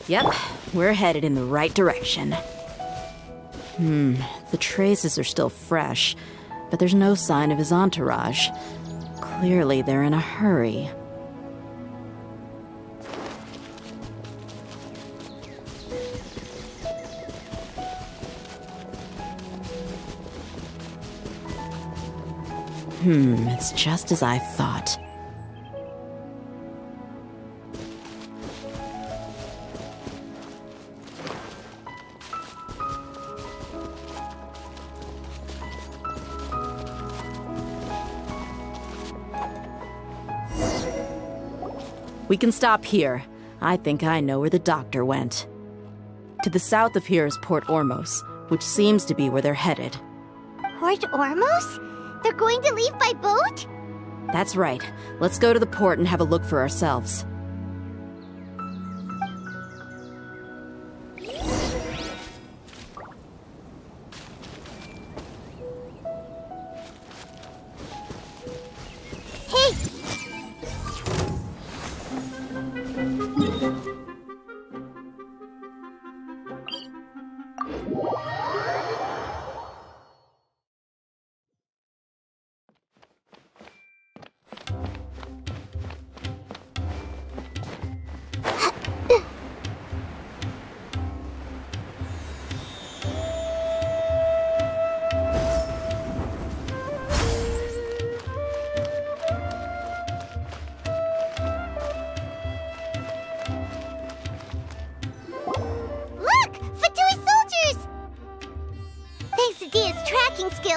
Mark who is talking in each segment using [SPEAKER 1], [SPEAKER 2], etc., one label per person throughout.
[SPEAKER 1] Yep, we're headed in the right direction. The traces are still fresh, but there's no sign of his entourage. Clearly, they're in a hurry. It's just as I thought. We can stop here. I think I know where the doctor went. To the south of here is Port Ormos, which seems to be where they're headed.
[SPEAKER 2] Port Ormos? They're going to leave by boat?
[SPEAKER 1] That's right. Let's go to the port and have a look for ourselves.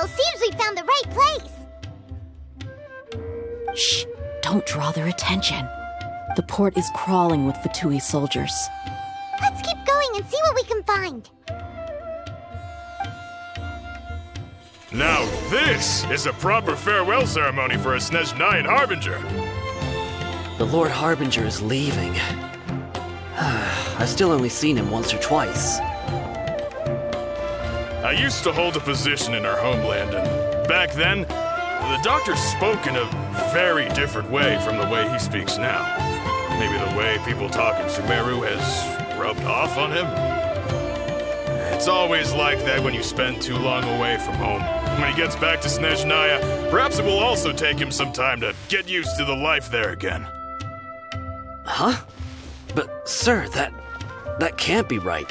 [SPEAKER 2] Seems we found the right place.
[SPEAKER 1] Shh! Don't draw their attention. The port is crawling with Fatui soldiers.
[SPEAKER 2] Let's keep going and see what we can find.
[SPEAKER 3] Now this is a proper farewell ceremony for a Snezhnayan Harbinger.
[SPEAKER 4] The Lord Harbinger is leaving. I've still only seen him once or twice.
[SPEAKER 3] I used to hold a position in our homeland, and back then, the doctor spoke in a very different way from the way he speaks now. Maybe the way people talk in Sumeru has rubbed off on him? It's always like that when you spend too long away from home. When he gets back to Snezhnaya, perhaps it will also take him some time to get used to the life there again.
[SPEAKER 4] Huh? But, sir, that can't be right.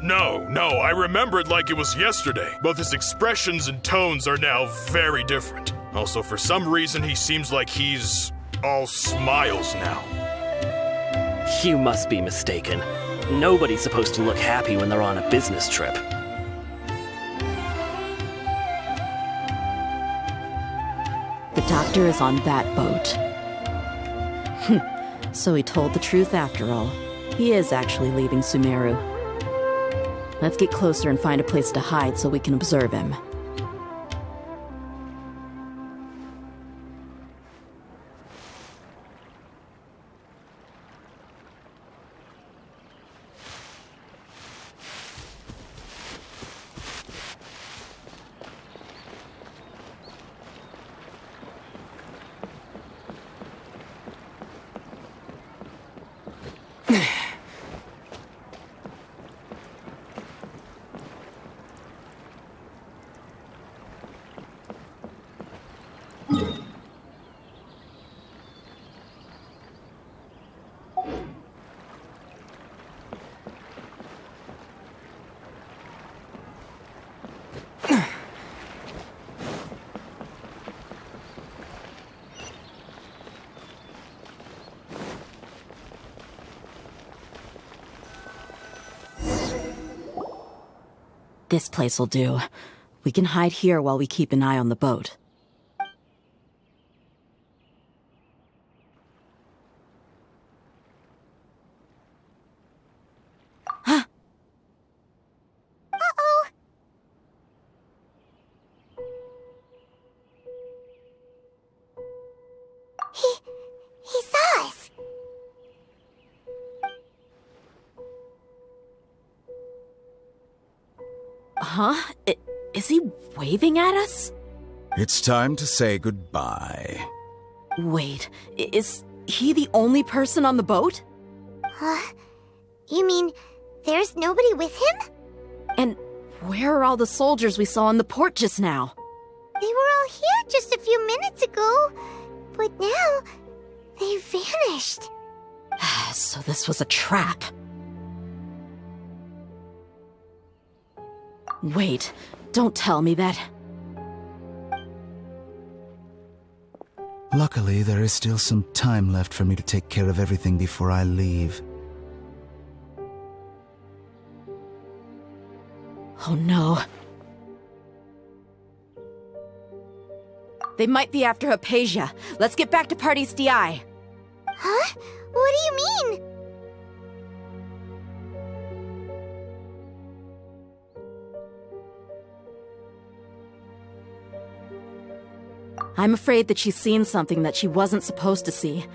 [SPEAKER 3] No, I remember it like it was yesterday. Both his expressions and tones are now very different. Also, for some reason, he seems like he's all smiles now.
[SPEAKER 4] You must be mistaken. Nobody's supposed to look happy when they're on a business trip.
[SPEAKER 1] The doctor is on that boat. So he told the truth after all. He is actually leaving Sumeru. Let's get closer and find a place to hide so we can observe him. This place will do. We can hide here while we keep an eye on the boat. Huh?
[SPEAKER 2] Uh-oh! He saw us!
[SPEAKER 1] Huh? Is he waving at us?
[SPEAKER 5] It's time to say goodbye.
[SPEAKER 1] Wait, is he the only person on the boat?
[SPEAKER 2] You mean there's nobody with him?
[SPEAKER 1] And where are all the soldiers we saw in the port just now?
[SPEAKER 2] They were all here just a few minutes ago, but now they've vanished.
[SPEAKER 1] So this was a trap. Wait, don't tell me that...
[SPEAKER 5] Luckily, there is still some time left for me to take care of everything before I leave.
[SPEAKER 1] Oh no. They might be after Hypatia. Let's get back to Party's DI.
[SPEAKER 2] Huh? What do you mean?
[SPEAKER 1] I'm afraid that she's seen something that she wasn't supposed to see.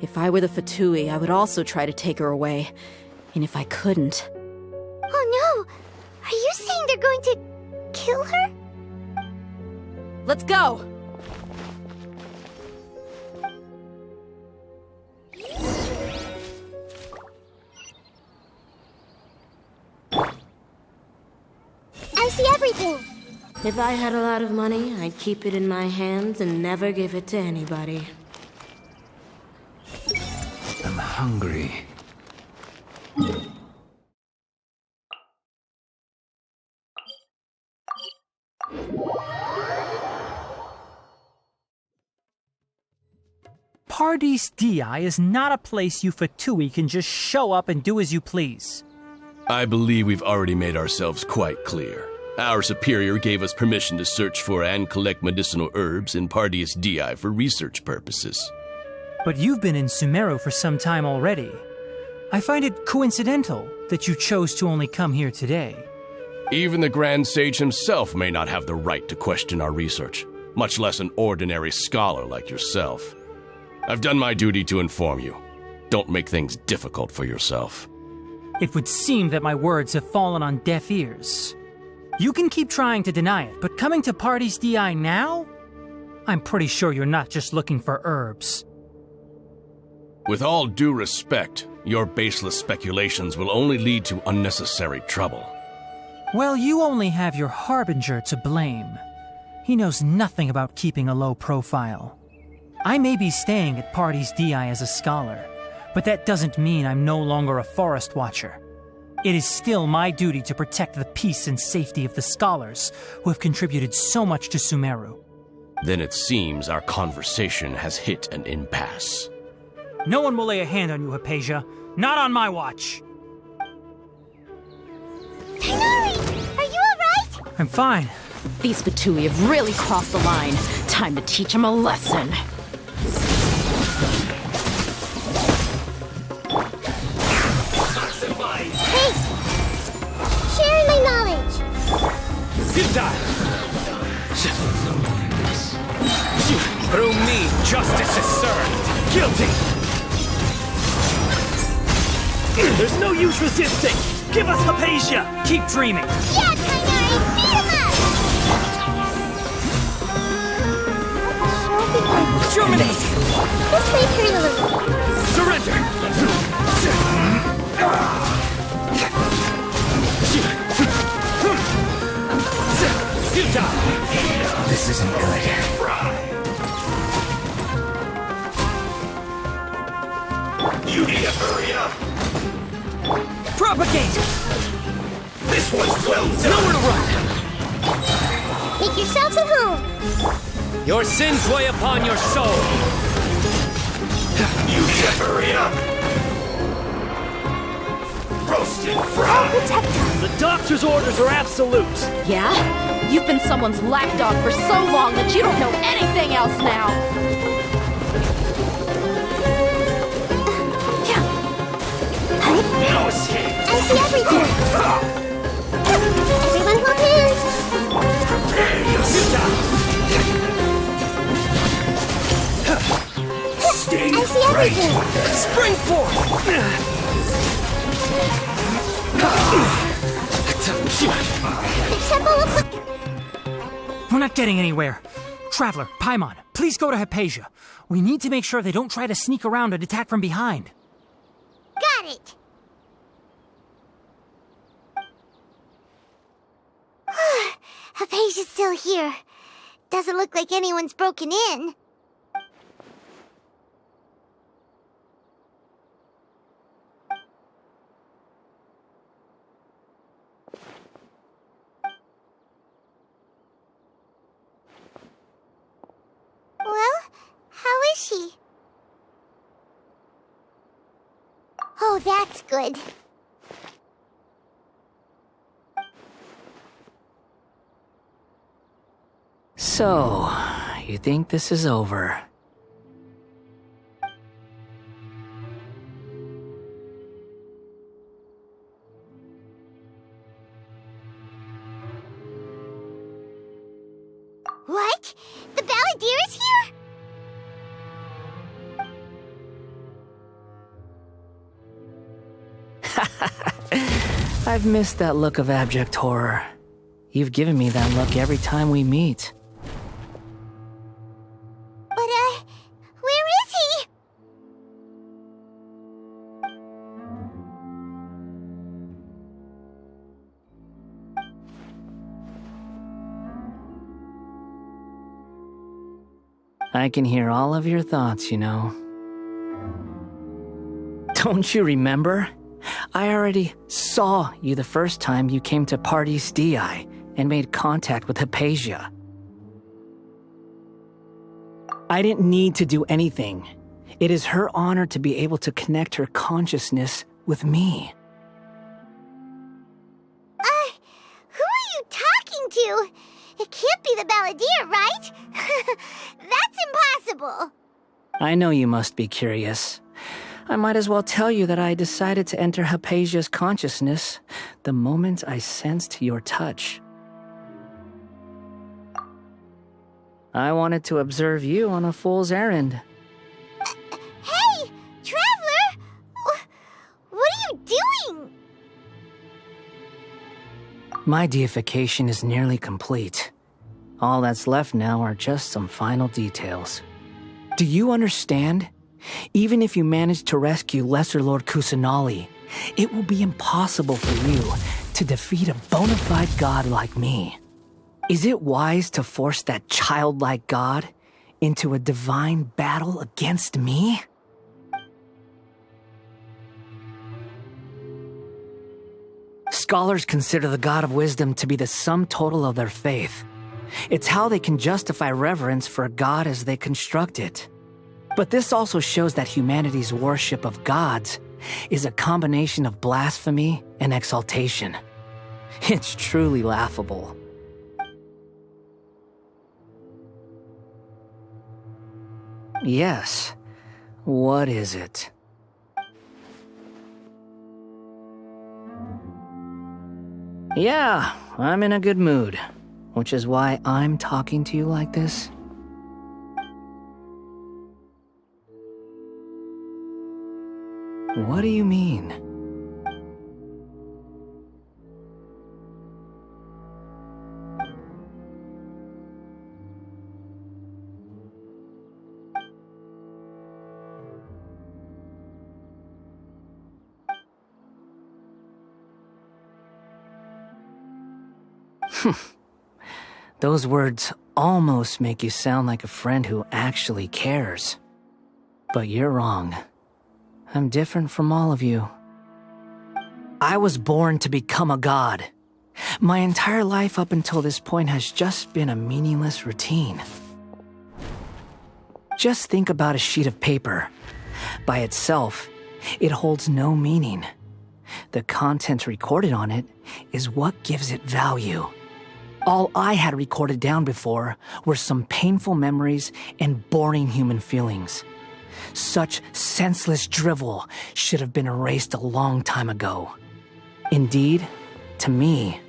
[SPEAKER 1] If I were the Fatui, I would also try to take her away. And if I couldn't...
[SPEAKER 2] Oh no! Are you saying they're going to kill her?
[SPEAKER 1] Let's go!
[SPEAKER 2] I see everything!
[SPEAKER 6] If I had a lot of money, I'd keep it in my hands and never give it to anybody.
[SPEAKER 5] I'm hungry.
[SPEAKER 7] Party's DI is not a place you Fatui can just show up and do as you please.
[SPEAKER 8] I believe we've already made ourselves quite clear. Our superior gave us permission to search for and collect medicinal herbs in Party's DI for research purposes.
[SPEAKER 7] But you've been in Sumeru for some time already. I find it coincidental that you chose to only come here today.
[SPEAKER 8] Even the Grand Sage himself may not have the right to question our research, much less an ordinary scholar like yourself. I've done my duty to inform you. Don't make things difficult for yourself.
[SPEAKER 7] It would seem that my words have fallen on deaf ears. You can keep trying to deny it, but coming to Party's DI now? I'm pretty sure you're not just looking for herbs.
[SPEAKER 8] With all due respect, your baseless speculations will only lead to unnecessary trouble.
[SPEAKER 7] Well, you only have your Harbinger to blame. He knows nothing about keeping a low profile. I may be staying at Party's DI as a scholar, but that doesn't mean I'm no longer a forest watcher. It is still my duty to protect the peace and safety of the scholars who have contributed so much to Sumeru.
[SPEAKER 8] Then it seems our conversation has hit an impasse.
[SPEAKER 7] No one will lay a hand on you, Hypatia. Not on my watch.
[SPEAKER 2] Tighnari! Are you alright?
[SPEAKER 7] I'm fine.
[SPEAKER 1] These Fatui have really crossed the line. Time to teach them a lesson.
[SPEAKER 2] Hey! Sharing my knowledge!
[SPEAKER 9] Through me, justice is served. Guilty! There's no use resisting! Give us Hypatia!
[SPEAKER 7] Keep dreaming.
[SPEAKER 2] Yeah, Tighnari! Beat him up!
[SPEAKER 9] Germinate!
[SPEAKER 2] This way, Traveller.
[SPEAKER 9] Surrender!
[SPEAKER 5] This isn't good.
[SPEAKER 9] You need to hurry up!
[SPEAKER 7] Propagate!
[SPEAKER 9] This one's well done!
[SPEAKER 7] Nowhere to run!
[SPEAKER 2] Make yourselves at home!
[SPEAKER 9] Your sins weigh upon your soul! You need to hurry up! Roasted fried!
[SPEAKER 2] Protect us!
[SPEAKER 9] The doctor's orders are absolute!
[SPEAKER 1] Yeah? You've been someone's lapdog for so long that you don't know anything else now!
[SPEAKER 9] No escape!
[SPEAKER 2] I see everything! Everyone hold hands!
[SPEAKER 9] Prepare yourself! Stay
[SPEAKER 2] I see everything!
[SPEAKER 9] Spring forth!
[SPEAKER 2] The Temple of...
[SPEAKER 7] We're not getting anywhere. Traveler, Paimon, please go to Hypatia. We need to make sure they don't try to sneak around and attack from behind.
[SPEAKER 2] Got it! Hypatia's still here. Doesn't look like anyone's broken in. Well, how is she? Oh, that's good.
[SPEAKER 4] So, you think this is over?
[SPEAKER 2] What? The Balladeer is here?
[SPEAKER 4] I've missed that look of abject horror. You've given me that look every time we meet.
[SPEAKER 2] But, where is he?
[SPEAKER 4] I can hear all of your thoughts, you know. Don't you remember? I already saw you the first time you came to Party's DI and made contact with Hypatia. I didn't need to do anything. It is her honor to be able to connect her consciousness with me.
[SPEAKER 2] Who are you talking to? It can't be the Balladeer, right? That's impossible.
[SPEAKER 4] I know you must be curious. I might as well tell you that I decided to enter Hypatia's consciousness the moment I sensed your touch. I wanted to observe you on a fool's errand.
[SPEAKER 2] Hey, Traveler! What are you doing?
[SPEAKER 4] My deification is nearly complete. All that's left now are just some final details. Do you understand? Even if you manage to rescue Lesser Lord Kusanali, it will be impossible for you to defeat a bona fide god like me. Is it wise to force that childlike god into a divine battle against me? Scholars consider the god of wisdom to be the sum total of their faith. It's how they can justify reverence for a god as they construct it. But this also shows that humanity's worship of gods is a combination of blasphemy and exaltation. It's truly laughable. Yes. What is it? Yeah, I'm in a good mood, which is why I'm talking to you like this. What do you mean? Those words almost make you sound like a friend who actually cares. But you're wrong. I'm different from all of you. I was born to become a god. My entire life up until this point has just been a meaningless routine. Just think about a sheet of paper. By itself, it holds no meaning. The content recorded on it is what gives it value. All I had recorded down before were some painful memories and boring human feelings. Such senseless drivel should have been erased a long time ago. Indeed, to me,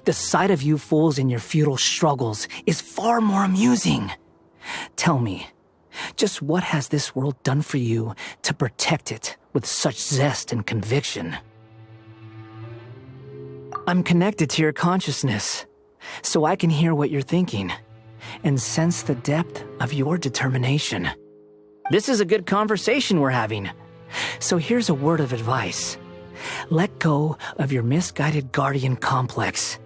[SPEAKER 4] the sight of you fools in your futile struggles is far more amusing. Tell me, just what has this world done for you to protect it with such zest and conviction? I'm connected to your consciousness, so I can hear what you're thinking and sense the depth of your determination. This is a good conversation we're having. So here's a word of advice. Let go of your misguided guardian complex.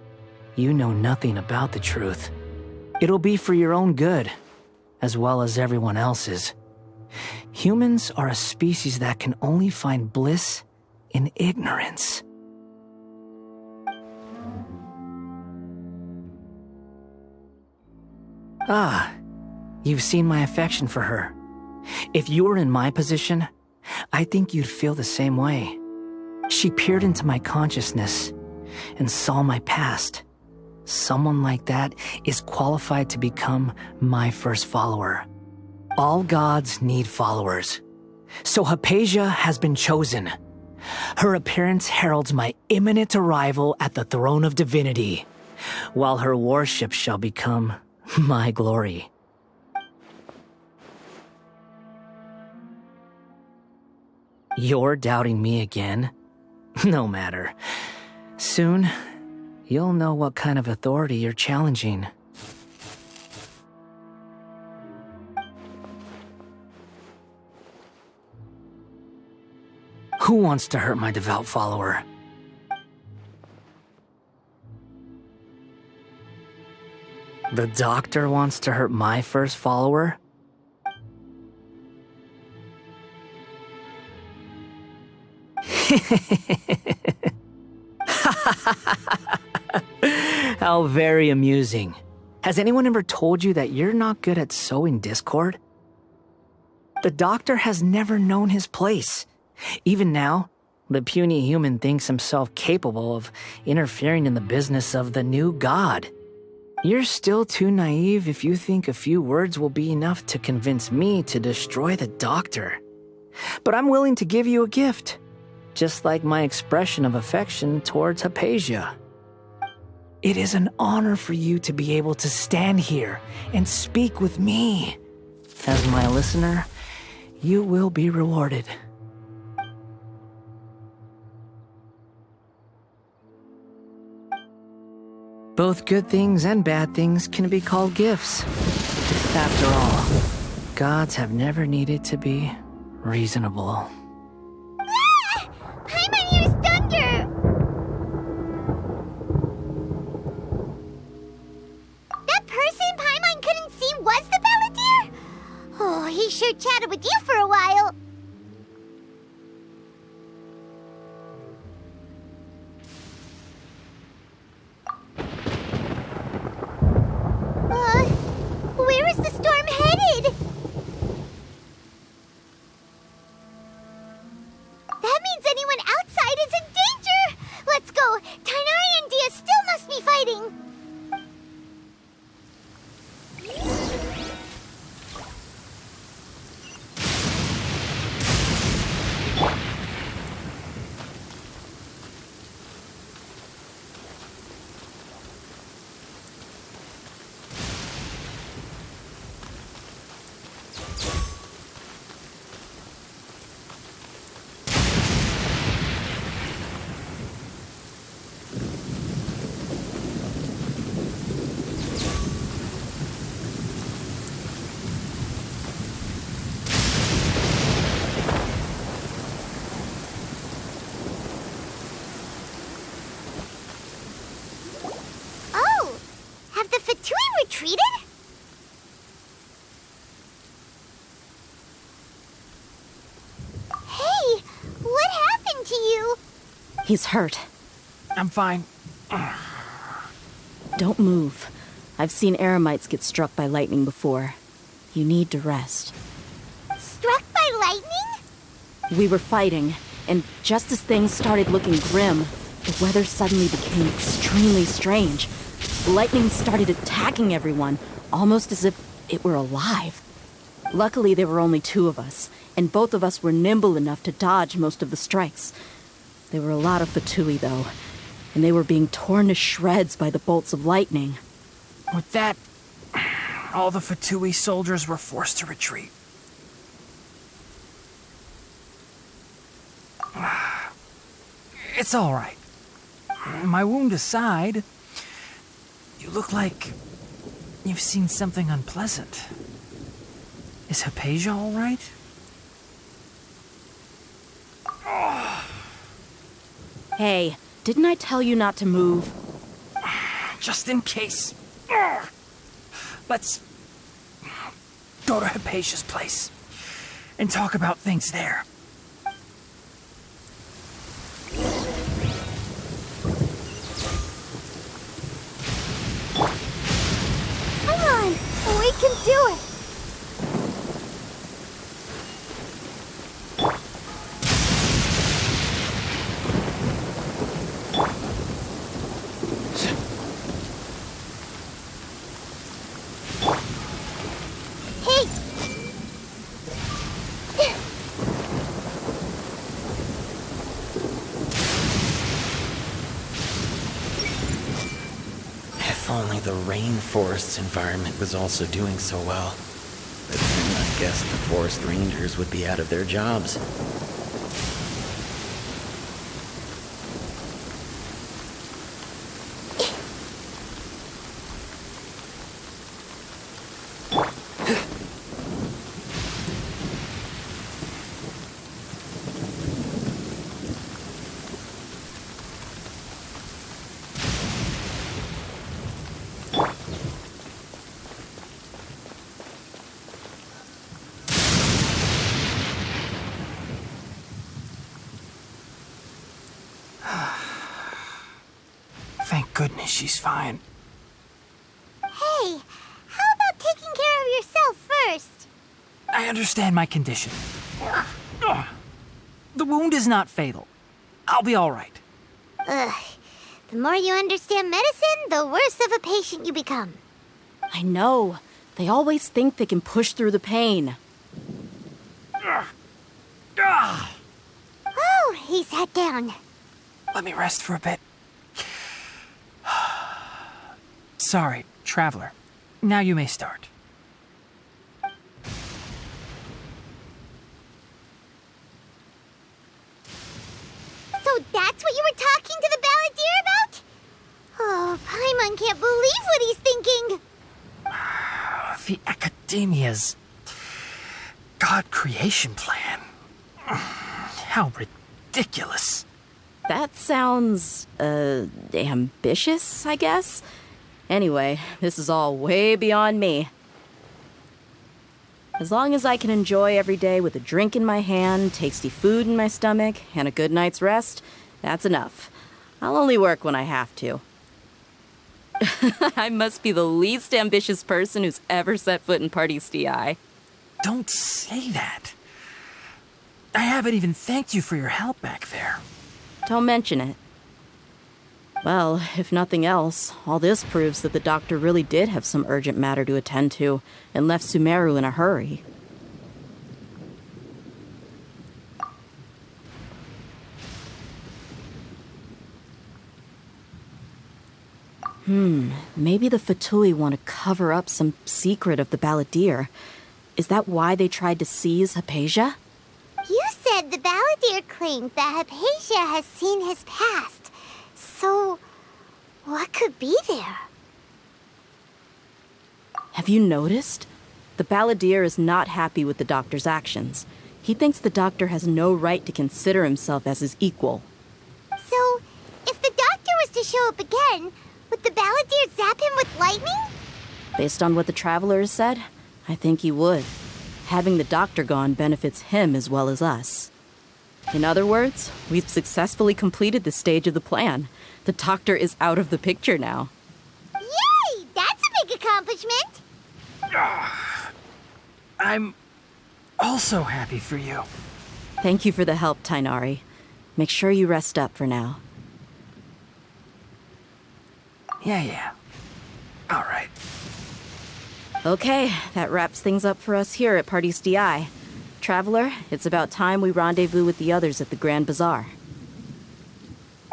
[SPEAKER 4] you know nothing about the truth. It'll be for your own good, as well as everyone else's. Humans are a species that can only find bliss in ignorance. Ah, you've seen my affection for her. If you were in my position, I think you'd feel the same way. She peered into my consciousness and saw my past. Someone like that is qualified to become my first follower. All gods need followers. So Hypatia has been chosen. Her appearance heralds my imminent arrival at the throne of divinity, while her worship shall become my glory. You're doubting me again? No matter. Soon, you'll know what kind of authority you're challenging. Who wants to hurt my devout follower? The doctor wants to hurt my first follower? How very amusing. Has anyone ever told you that you're not good at sowing discord? The doctor has never known his place. Even now, the puny human thinks himself capable of interfering in the business of the new god. You're still too naive if you think a few words will be enough to convince me to destroy the doctor. But I'm willing to give you a gift, just like my expression of affection towards Hypatia. It is an honor for you to be able to stand here and speak with me. As my listener, you will be rewarded. Both good things and bad things can be called gifts. After all, gods have never needed to be reasonable.
[SPEAKER 2] Ah! Paimon hears thunder! That person Paimon couldn't see was the Balladeer? Oh, he sure chatted with you for a while. Where is the storm headed? That means anyone outside is in danger! Let's go! Tighnari and Dia still must be fighting! Retreated? Hey, what happened to you?
[SPEAKER 1] He's hurt.
[SPEAKER 7] I'm fine.
[SPEAKER 1] Don't move. I've seen eremites get struck by lightning before. You need to rest.
[SPEAKER 2] Struck by lightning?
[SPEAKER 1] We were fighting, and just as things started looking grim, the weather suddenly became extremely strange. Lightning started attacking everyone, almost as if it were alive. Luckily, there were only two of us, and both of us were nimble enough to dodge most of the strikes. There were a lot of Fatui, though, and they were being torn to shreds by the bolts of lightning.
[SPEAKER 7] With that, all the Fatui soldiers were forced to retreat. It's all right. My wound aside, you look like you've seen something unpleasant. Is Hypatia all right?
[SPEAKER 1] Hey, didn't I tell you not to move?
[SPEAKER 7] just in case. Ugh. Let's go to Hypatia's place and talk about things there.
[SPEAKER 2] Come on, we can do it.
[SPEAKER 10] If only the rainforest's environment was also doing so well. But then I guess the forest rangers would be out of their jobs.
[SPEAKER 7] Thank goodness she's fine.
[SPEAKER 2] Hey, how about taking care of yourself first?
[SPEAKER 7] I understand my condition. Ugh. The wound is not fatal. I'll be all right.
[SPEAKER 2] Ugh. The more you understand medicine, the worse of a patient you become.
[SPEAKER 1] I know. They always think they can push through the pain.
[SPEAKER 2] Oh, he sat down.
[SPEAKER 7] Let me rest for a bit. Sorry, Traveler. Now you may start.
[SPEAKER 2] So that's what you were talking to the Balladeer about? Oh, Paimon can't believe what he's thinking.
[SPEAKER 7] The Academia's God creation plan. How ridiculous.
[SPEAKER 1] That sounds, ambitious, I guess? Anyway, this is all way beyond me. As long as I can enjoy every day with a drink in my hand, tasty food in my stomach, and a good night's rest, that's enough. I'll only work when I have to. I must be the least ambitious person who's ever set foot in Party's DI.
[SPEAKER 7] Don't say that. I haven't even thanked you for your help back there.
[SPEAKER 1] Don't mention it. Well, if nothing else, all this proves that the doctor really did have some urgent matter to attend to and left Sumeru in a hurry. Maybe the Fatui want to cover up some secret of the Balladeer. Is that why they tried to seize Hypatia?
[SPEAKER 2] You said the Balladeer claimed that Hypatia has seen his past. So, what could be there?
[SPEAKER 1] Have you noticed? The Balladeer is not happy with the doctor's actions. He thinks the doctor has no right to consider himself as his equal.
[SPEAKER 2] So, if the doctor was to show up again, would the Balladeer zap him with lightning?
[SPEAKER 1] Based on what the Traveller has said, I think he would. Having the doctor gone benefits him as well as us. In other words, we've successfully completed this stage of the plan. The doctor is out of the picture now.
[SPEAKER 2] Yay! That's a big accomplishment!
[SPEAKER 7] I'm also happy for you.
[SPEAKER 1] Thank you for the help, Tainari. Make sure you rest up for now.
[SPEAKER 7] Yeah. All right.
[SPEAKER 1] Okay, that wraps things up for us here at Party's DI. Traveler, it's about time we rendezvous with the others at the Grand Bazaar.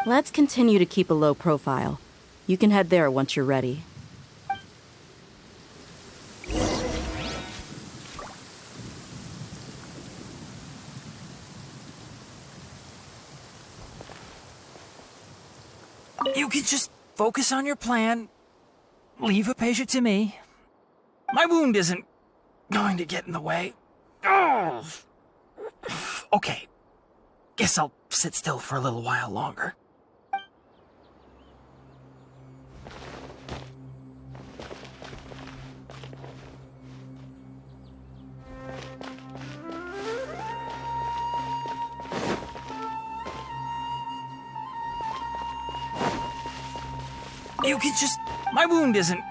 [SPEAKER 1] Let's continue to keep a low profile. You can head there once you're ready.
[SPEAKER 7] You can just focus on your plan. Leave Hypatia to me. My wound isn't going to get in the way. Oh. Okay. Guess I'll sit still for a little while longer. You could just... My wound isn't...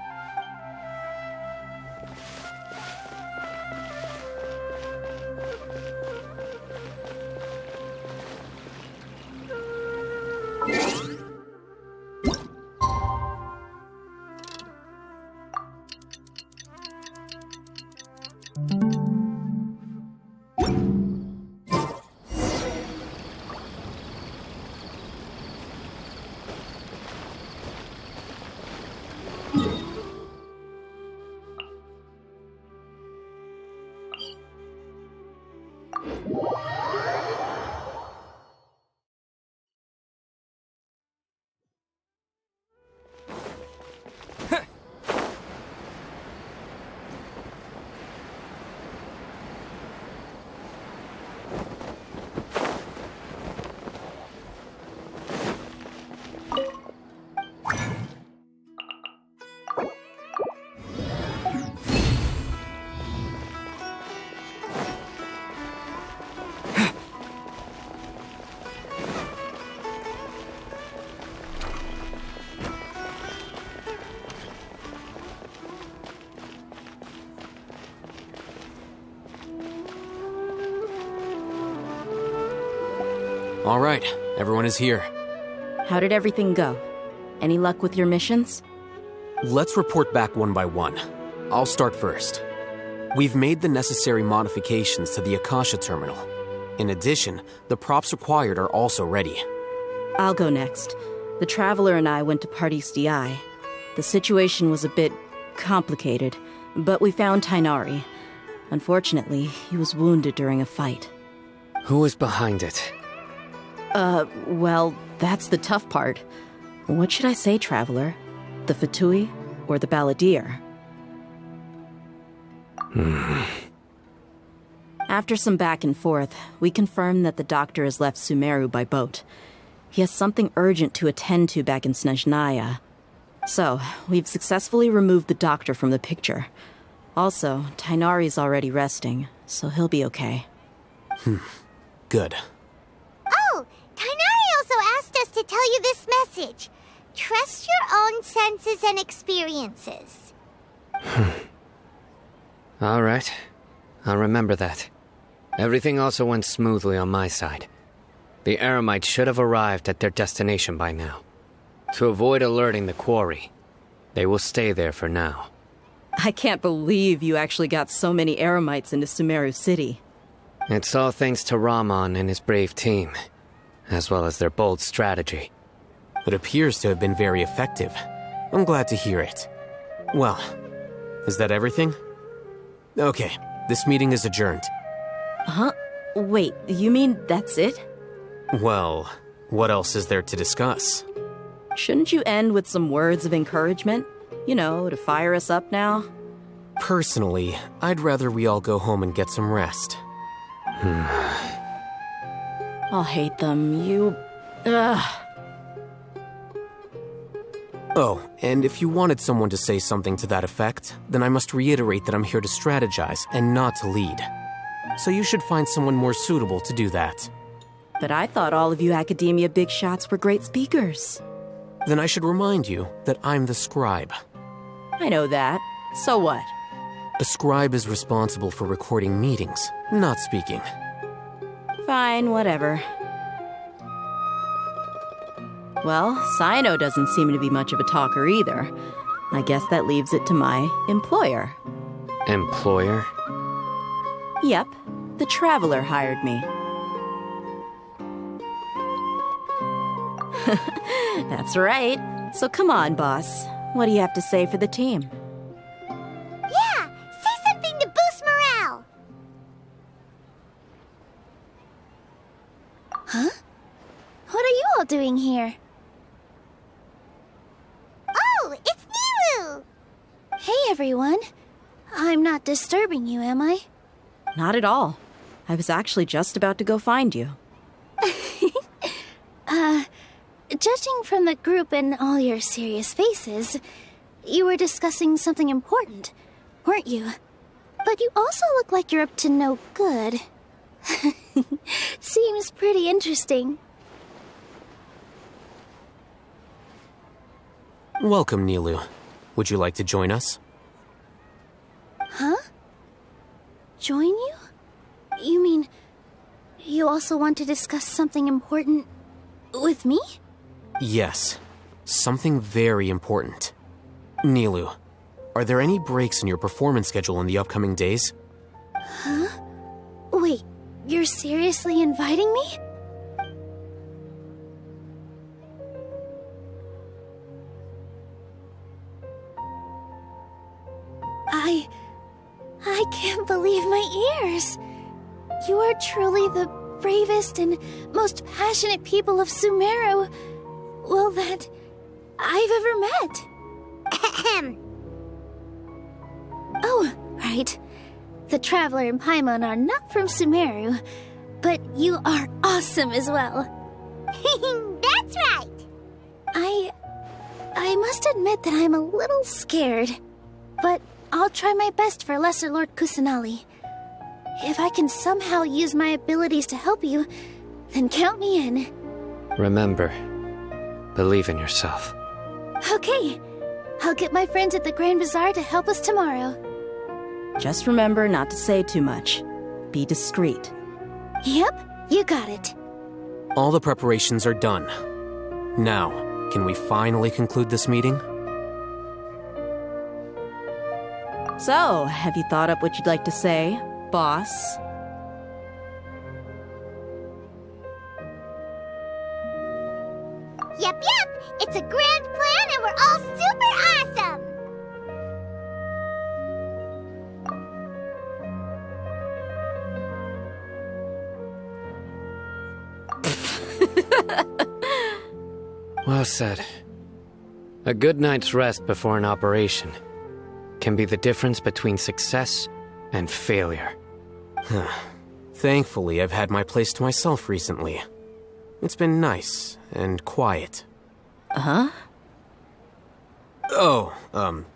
[SPEAKER 11] All right, everyone is here.
[SPEAKER 1] How did everything go? Any luck with your missions?
[SPEAKER 11] Let's report back one by one. I'll start first. We've made the necessary modifications to the Akasha terminal. In addition, the props required are also ready.
[SPEAKER 1] I'll go next. The Traveller and I went to Party's DI. The situation was a bit complicated, but we found Tighnari. Unfortunately, he was wounded during a fight.
[SPEAKER 12] Who is behind it?
[SPEAKER 1] Well, that's the tough part. What should I say, Traveller? The Fatui or the Balladeer? After some back and forth, we confirmed that the doctor has left Sumeru by boat. He has something urgent to attend to back in Snezhnaya. So, we've successfully removed the doctor from the picture. Also, Tighnari's already resting, so he'll be okay.
[SPEAKER 11] Good.
[SPEAKER 2] Oh, Tighnari also asked us to tell you this message. Trust your own senses and experiences.
[SPEAKER 12] All right. I'll remember that. Everything also went smoothly on my side. The Eremites should have arrived at their destination by now. To avoid alerting the quarry, they will stay there for now.
[SPEAKER 1] I can't believe you actually got so many Eremites into Sumeru City.
[SPEAKER 12] It's all thanks to Rahman and his brave team, as well as their bold strategy.
[SPEAKER 11] It appears to have been very effective. I'm glad to hear it. Well, is that everything? Okay, this meeting is adjourned.
[SPEAKER 1] Huh? Wait, you mean that's it?
[SPEAKER 11] Well, what else is there to discuss?
[SPEAKER 1] Shouldn't you end with some words of encouragement? You know, to fire us up now?
[SPEAKER 11] Personally, I'd rather we all go home and get some rest.
[SPEAKER 1] I'll hate them, you... Ugh.
[SPEAKER 11] Oh, and if you wanted someone to say something to that effect, then I must reiterate that I'm here to strategize and not to lead. So you should find someone more suitable to do that.
[SPEAKER 1] But I thought all of you academia big shots were great speakers.
[SPEAKER 11] Then I should remind you that I'm the scribe.
[SPEAKER 1] I know that. So what?
[SPEAKER 11] A scribe is responsible for recording meetings, not speaking.
[SPEAKER 1] Fine, whatever. Well, Cyno doesn't seem to be much of a talker either. I guess that leaves it to my employer.
[SPEAKER 12] Employer?
[SPEAKER 1] Yep, the Traveller hired me. That's right. So come on, boss. What do you have to say for the team?
[SPEAKER 2] Yeah, say something to boost morale.
[SPEAKER 13] Huh? What are you all doing here?
[SPEAKER 2] Oh, it's Niru!
[SPEAKER 13] Hey, everyone. I'm not disturbing you, am I?
[SPEAKER 1] Not at all. I was actually just about to go find you.
[SPEAKER 13] Judging from the group and all your serious faces, you were discussing something important, weren't you? But you also look like you're up to no good. Seems pretty interesting.
[SPEAKER 11] Welcome, Nilu. Would you like to join us?
[SPEAKER 13] Huh? Join you? You mean you also want to discuss something important with me?
[SPEAKER 11] Yes. Something very important. Nilu, are there any breaks in your performance schedule in the upcoming days?
[SPEAKER 13] Huh? Wait, you're seriously inviting me? I can't believe my ears. You are truly the bravest and most passionate people of Sumeru, well, that I've ever met. Oh, right. The Traveller and Paimon are not from Sumeru, but you are awesome as well.
[SPEAKER 2] That's right!
[SPEAKER 13] I must admit that I'm a little scared, but I'll try my best for Lesser Lord Kusanali. If I can somehow use my abilities to help you, then count me in.
[SPEAKER 12] Remember, believe in yourself.
[SPEAKER 13] Okay, I'll get my friends at the Grand Bazaar to help us tomorrow.
[SPEAKER 1] Just remember not to say too much. Be discreet.
[SPEAKER 13] Yep, you got it.
[SPEAKER 11] All the preparations are done. Now, can we finally conclude this meeting?
[SPEAKER 1] So, have you thought up what you'd like to say, boss?
[SPEAKER 2] Yep. It's a grand plan and we're all super awesome!
[SPEAKER 12] Well said. A good night's rest before an operation can be the difference between success and failure.
[SPEAKER 11] Thankfully, I've had my place to myself recently. It's been nice and quiet.
[SPEAKER 1] Huh?
[SPEAKER 11] Oh,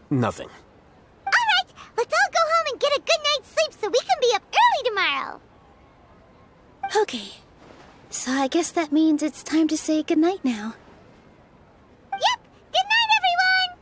[SPEAKER 11] nothing.
[SPEAKER 2] Alright, let's all go home and get a good night's sleep so we can be up early tomorrow!
[SPEAKER 13] Okay, so I guess that means it's time to say goodnight now.
[SPEAKER 2] Yep! Good night, everyone!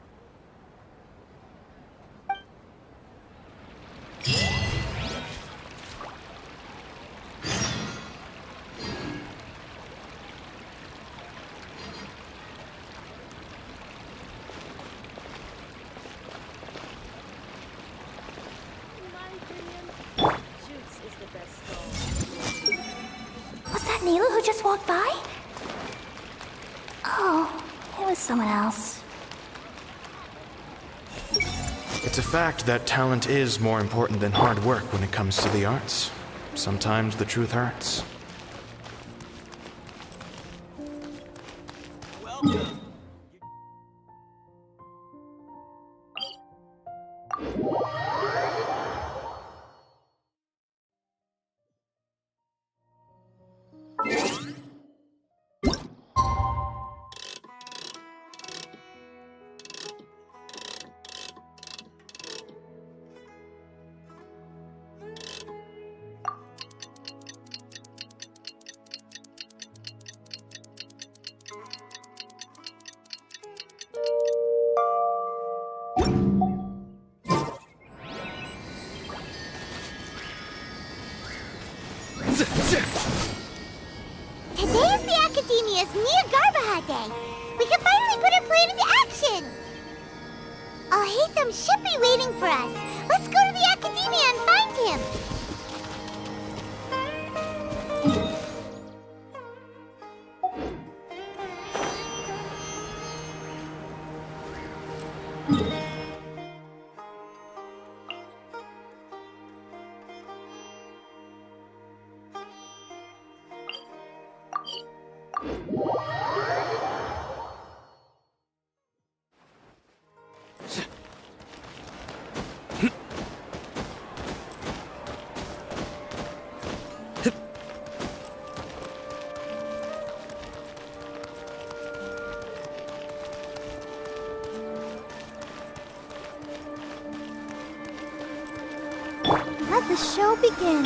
[SPEAKER 14] Was that Nilu who just walked by? Oh, it was someone else.
[SPEAKER 3] It's a fact that talent is more important than hard work when it comes to the arts. Sometimes the truth hurts.
[SPEAKER 2] Today is the Academia's Nia Garbaha Day. We can finally put our plan into action. Al-Haytham should be waiting for us. Let's go to the Academia and find him.
[SPEAKER 14] Let the show begin.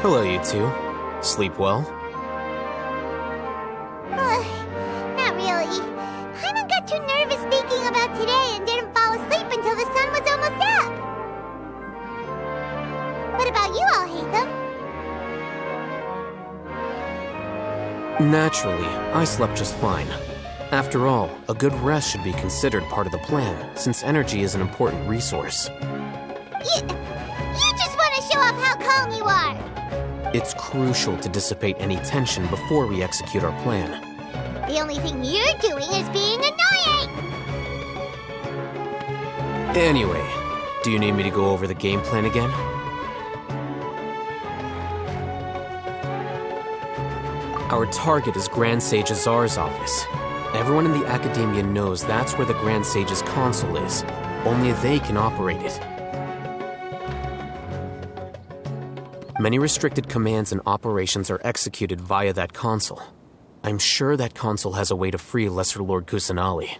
[SPEAKER 11] Hello, you two. Sleep well?
[SPEAKER 2] Not really. Hyman got too nervous thinking about today and didn't fall asleep until the sun was almost up. What about you all, Hatham?
[SPEAKER 11] Naturally, I slept just fine. After all, a good rest should be considered part of the plan, since energy is an important resource.
[SPEAKER 2] You just want to show off how calm you are.
[SPEAKER 11] It's crucial to dissipate any tension before we execute our plan.
[SPEAKER 2] The only thing you're doing is being annoying!
[SPEAKER 11] Anyway, do you need me to go over the game plan again? Our target is Grand Sage Azar's office. Everyone in the Academia knows that's where the Grand Sage's console is. Only they can operate it. Many restricted commands and operations are executed via that console. I'm sure that console has a way to free Lesser Lord Kusanali.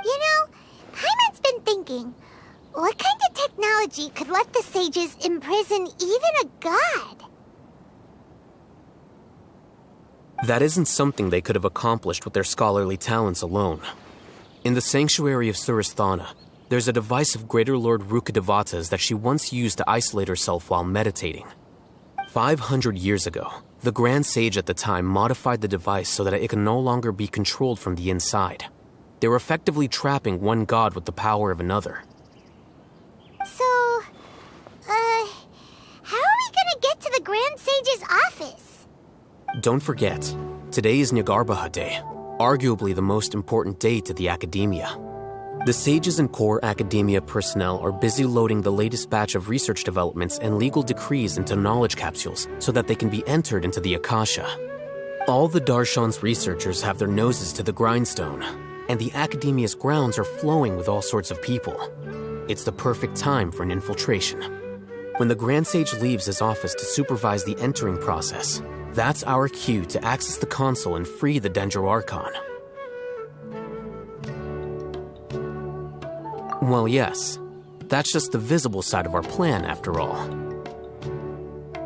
[SPEAKER 2] You know, Hyman's been thinking, what kind of technology could let the sages imprison even a god?
[SPEAKER 11] That isn't something they could have accomplished with their scholarly talents alone. In the Sanctuary of Suristhana, there's a device of Greater Lord Rukkhadevata's that she once used to isolate herself while meditating. 500 years ago, the Grand Sage at the time modified the device so that it could no longer be controlled from the inside. They were effectively trapping one god with the power of another.
[SPEAKER 2] So, how are we gonna get to the Grand Sage's office?
[SPEAKER 11] Don't forget, today is Nyagarbha Day, arguably the most important day to the Academia. The sages and core Academia personnel are busy loading the latest batch of research developments and legal decrees into knowledge capsules so that they can be entered into the Akasha. All the Darshan's researchers have their noses to the grindstone, and the Academia's grounds are flowing with all sorts of people. It's the perfect time for an infiltration. When the Grand Sage leaves his office to supervise the entering process, that's our cue to access the console and free the Dendro Archon. Well, yes. That's just the visible side of our plan, after all.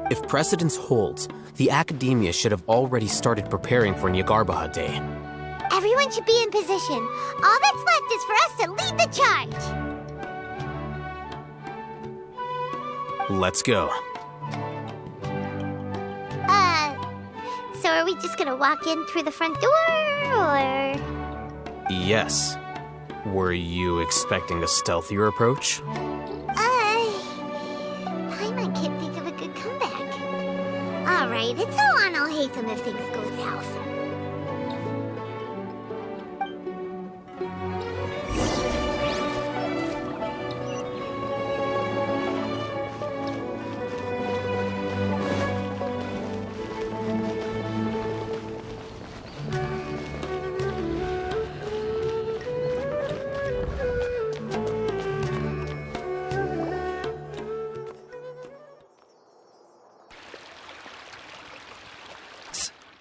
[SPEAKER 11] If precedence holds, the Academia should have already started preparing for Nyagarbha Day.
[SPEAKER 2] Everyone should be in position. All that's left is for us to lead the charge.
[SPEAKER 11] Let's go.
[SPEAKER 2] So are we just gonna walk in through the front door, or...?
[SPEAKER 11] Yes. Were you expecting a stealthier approach?
[SPEAKER 2] Paimon can't think of a good comeback. Alright, it's all on Alhaitham if things go south.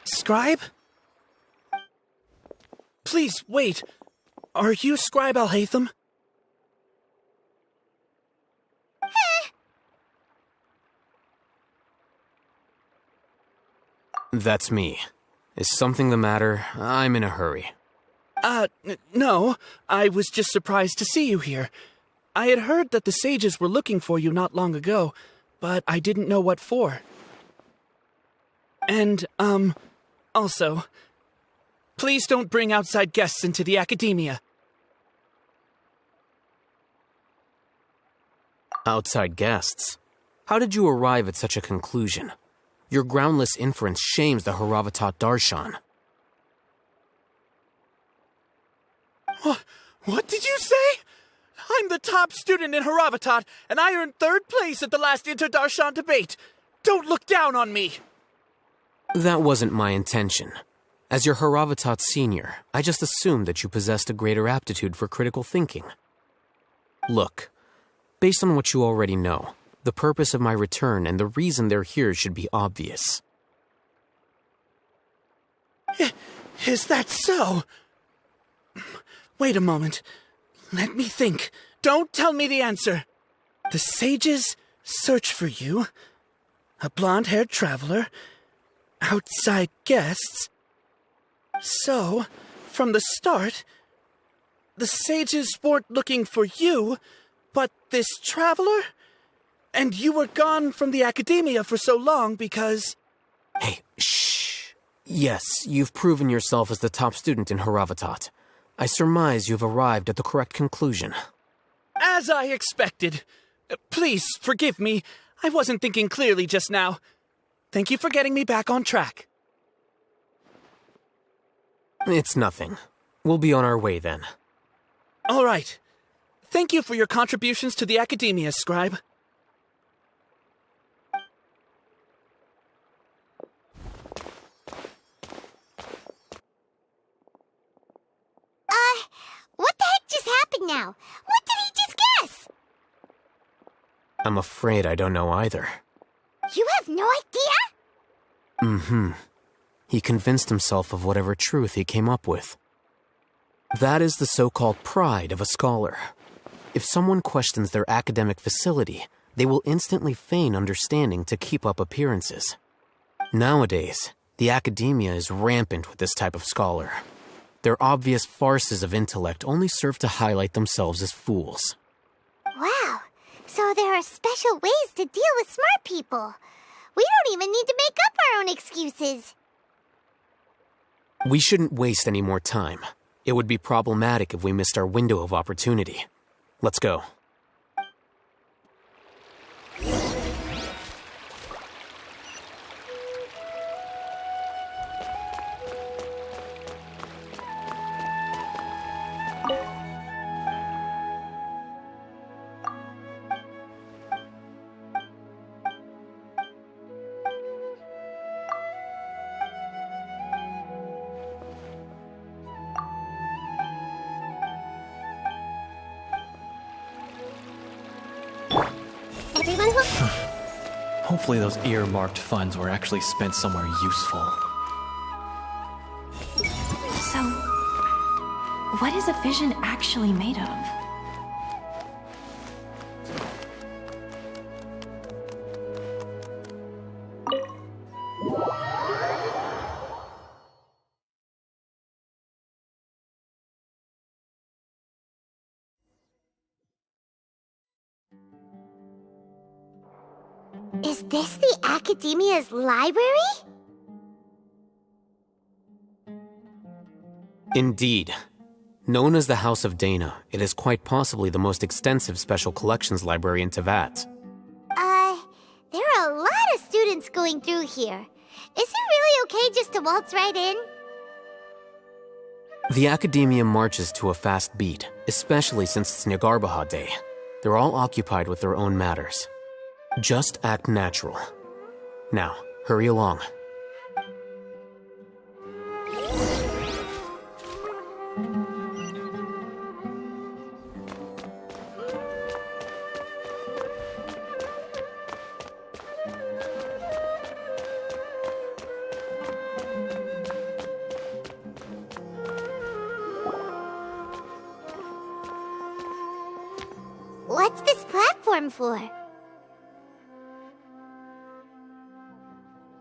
[SPEAKER 9] Scribe? Please, wait. Are you Scribe Alhaitham?
[SPEAKER 11] That's me. Is something the matter? I'm in a hurry.
[SPEAKER 9] No. I was just surprised to see you here. I had heard that the sages were looking for you not long ago, but I didn't know what for. And, also, please don't bring outside guests into the Academia.
[SPEAKER 11] Outside guests? How did you arrive at such a conclusion? Your groundless inference shames the Haravatat Darshan.
[SPEAKER 9] What did you say? I'm the top student in Haravatat, and I earned 3rd place at the last Inter-Darshan debate. Don't look down on me!
[SPEAKER 11] That wasn't my intention. As your Haravatat senior, I just assumed that you possessed a greater aptitude for critical thinking. Look, based on what you already know, the purpose of my return and the reason they're here should be obvious.
[SPEAKER 9] Is that so? Wait a moment. Let me think. Don't tell me the answer. The sages search for you, a blonde-haired traveler, outside guests. So, from the start, the sages weren't looking for you, but this traveler? And you were gone from the academia for so long because...
[SPEAKER 11] Hey, shh. Yes, you've proven yourself as the top student in Haravatat. I surmise you've arrived at the correct conclusion.
[SPEAKER 9] As I expected. Please, forgive me. I wasn't thinking clearly just now. Thank you for getting me back on track.
[SPEAKER 11] It's nothing. We'll be on our way then.
[SPEAKER 9] All right. Thank you for your contributions to the academia, Scribe.
[SPEAKER 2] What the heck just happened now? What did he just guess?
[SPEAKER 11] I'm afraid I don't know either.
[SPEAKER 2] You have no idea?
[SPEAKER 11] Mm-hmm. He convinced himself of whatever truth he came up with. That is the so-called pride of a scholar. If someone questions their academic facility, they will instantly feign understanding to keep up appearances. Nowadays, the academia is rampant with this type of scholar. Their obvious farces of intellect only serve to highlight themselves as fools.
[SPEAKER 2] Wow, so there are special ways to deal with smart people. We don't even need to make up our own excuses.
[SPEAKER 11] We shouldn't waste any more time. It would be problematic if we missed our window of opportunity. Let's go.
[SPEAKER 15] Hopefully those earmarked funds were actually spent somewhere useful.
[SPEAKER 14] So, what is a vision actually made of?
[SPEAKER 2] Is this the Academia's library?
[SPEAKER 11] Indeed. Known as the House of Dana, it is quite possibly the most extensive special collections library in Teyvat.
[SPEAKER 2] There are a lot of students going through here. Is it really okay just to waltz right in?
[SPEAKER 11] The Academia marches to a fast beat, especially since it's Nyagarbahad Day. They're all occupied with their own matters. Just act natural. Now, hurry along.
[SPEAKER 2] What's this platform for?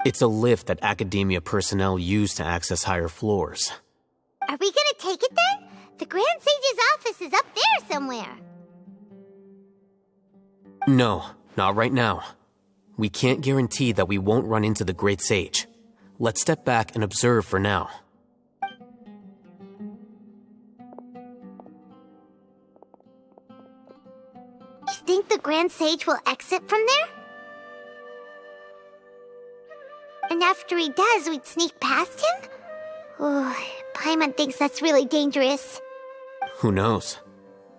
[SPEAKER 11] It's a lift that Academia personnel use to access higher floors.
[SPEAKER 2] Are we gonna take it then? The Grand Sage's office is up there somewhere.
[SPEAKER 11] No, not right now. We can't guarantee that we won't run into the Great Sage. Let's step back and observe for now.
[SPEAKER 2] You think the Grand Sage will exit from there? And after he does, we'd sneak past him? Oh, Paimon thinks that's really dangerous.
[SPEAKER 11] Who knows?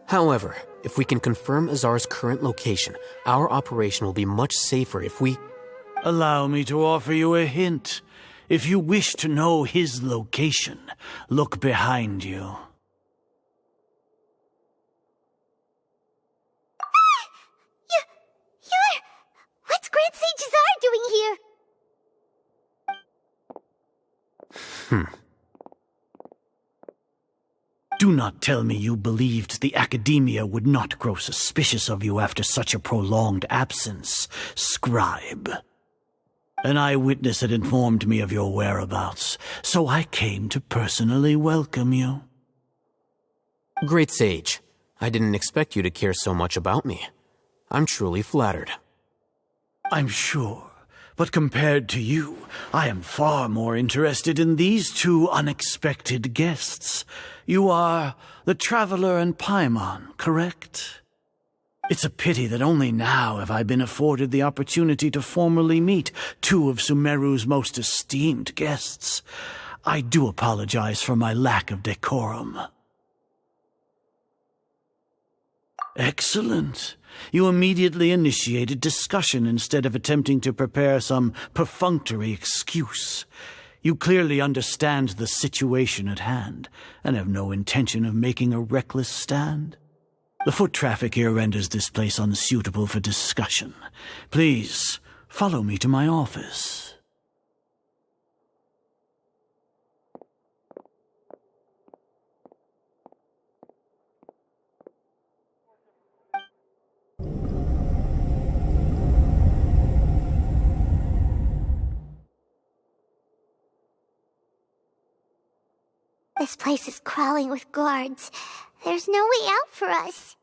[SPEAKER 11] However, if we can confirm Azar's current location, our operation will be much safer if we...
[SPEAKER 16] Allow me to offer you a hint. If you wish to know his location, look behind you.
[SPEAKER 2] What's Grand Sage Azar doing here?
[SPEAKER 16] Do not tell me you believed the Academia would not grow suspicious of you after such a prolonged absence, scribe. An eyewitness had informed me of your whereabouts, so I came to personally welcome you.
[SPEAKER 11] Great Sage, I didn't expect you to care so much about me. I'm truly flattered.
[SPEAKER 16] I'm sure, but compared to you, I am far more interested in these two unexpected guests. You are the Traveller and Paimon, correct? It's a pity that only now have I been afforded the opportunity to formally meet two of Sumeru's most esteemed guests. I do apologize for my lack of decorum. Excellent. You immediately initiated discussion instead of attempting to prepare some perfunctory excuse. You clearly understand the situation at hand, and have no intention of making a reckless stand. The foot traffic here renders this place unsuitable for discussion. Please, follow me to my office.
[SPEAKER 2] This place is crawling with guards. There's no way out for us.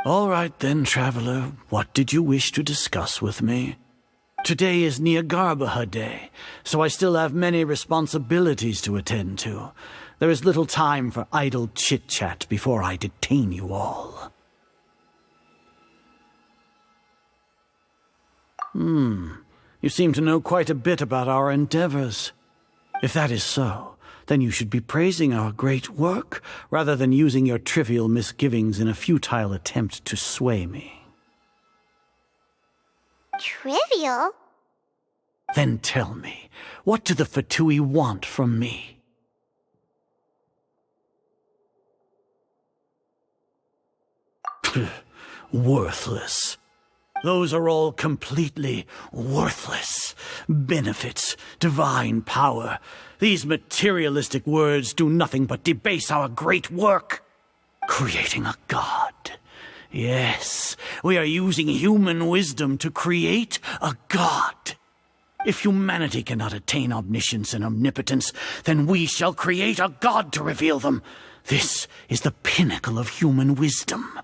[SPEAKER 16] All right then, Traveler. What did you wish to discuss with me? Today is Nyargarbaha Day, so I still have many responsibilities to attend to. There is little time for idle chit-chat before I detain you all. You seem to know quite a bit about our endeavors. If that is so, then you should be praising our great work, rather than using your trivial misgivings in a futile attempt to sway me.
[SPEAKER 2] Trivial?
[SPEAKER 16] Then tell me, what do the Fatui want from me? Worthless. Those are all completely worthless. Benefits, divine power. These materialistic words do nothing but debase our great work. Creating a god. Yes, we are using human wisdom to create a god. If humanity cannot attain omniscience and omnipotence, then we shall create a god to reveal them. This is the pinnacle of human wisdom.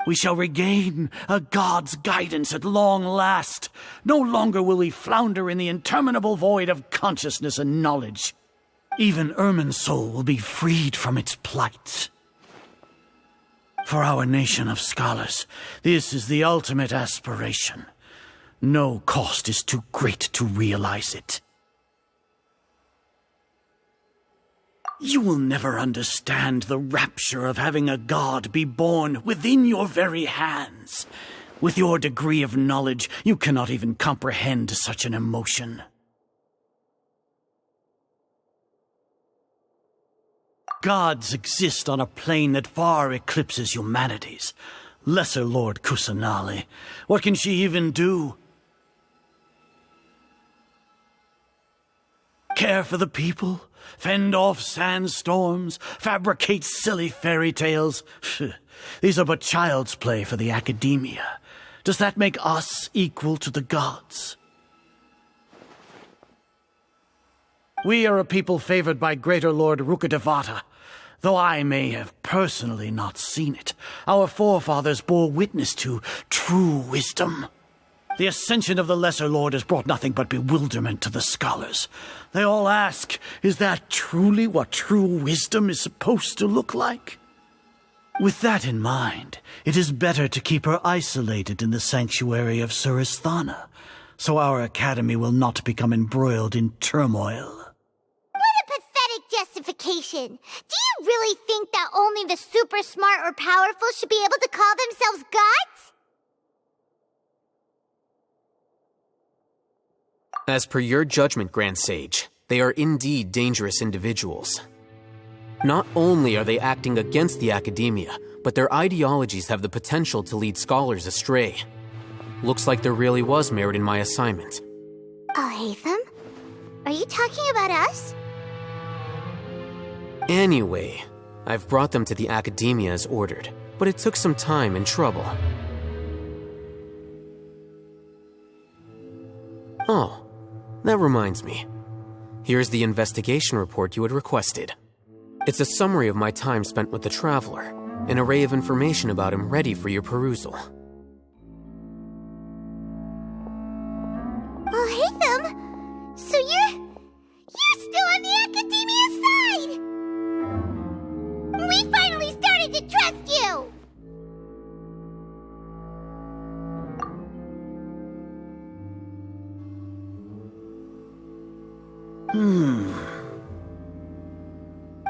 [SPEAKER 16] We shall regain a god's guidance at long last. No longer will we flounder in the interminable void of consciousness and knowledge. Even Ermin's soul will be freed from its plight. For our nation of scholars, this is the ultimate aspiration. No cost is too great to realize it. You will never understand the rapture of having a god be born within your very hands. With your degree of knowledge, you cannot even comprehend such an emotion. Gods exist on a plane that far eclipses humanity's. Lesser Lord Kusanali, what can she even do? Care for the people? Fend off sandstorms? Fabricate silly fairy tales? These are but child's play for the Academia. Does that make us equal to the gods? We are a people favored by Greater Lord Rukkhadevata. Though I may have personally not seen it, our forefathers bore witness to true wisdom. The ascension of the Lesser Lord has brought nothing but bewilderment to the scholars. They all ask, is that truly what true wisdom is supposed to look like? With that in mind, it is better to keep her isolated in the sanctuary of Surasthana, so our academy will not become embroiled in turmoil.
[SPEAKER 2] What a pathetic justification! Do you really think that only the super smart or powerful should be able to call themselves gods?
[SPEAKER 11] As per your judgment, Grand Sage, they are indeed dangerous individuals. Not only are they acting against the Academia, but their ideologies have the potential to lead scholars astray. Looks like there really was merit in my assignment.
[SPEAKER 2] I'll hate them? Are you talking about us?
[SPEAKER 11] Anyway, I've brought them to the Academia as ordered, but it took some time and trouble. Oh, that reminds me. Here's the investigation report you had requested. It's a summary of my time spent with the Traveller, an array of information about him ready for your perusal.
[SPEAKER 2] Oh, Haytham! So you're still on the Academia's side! We finally started to trust you!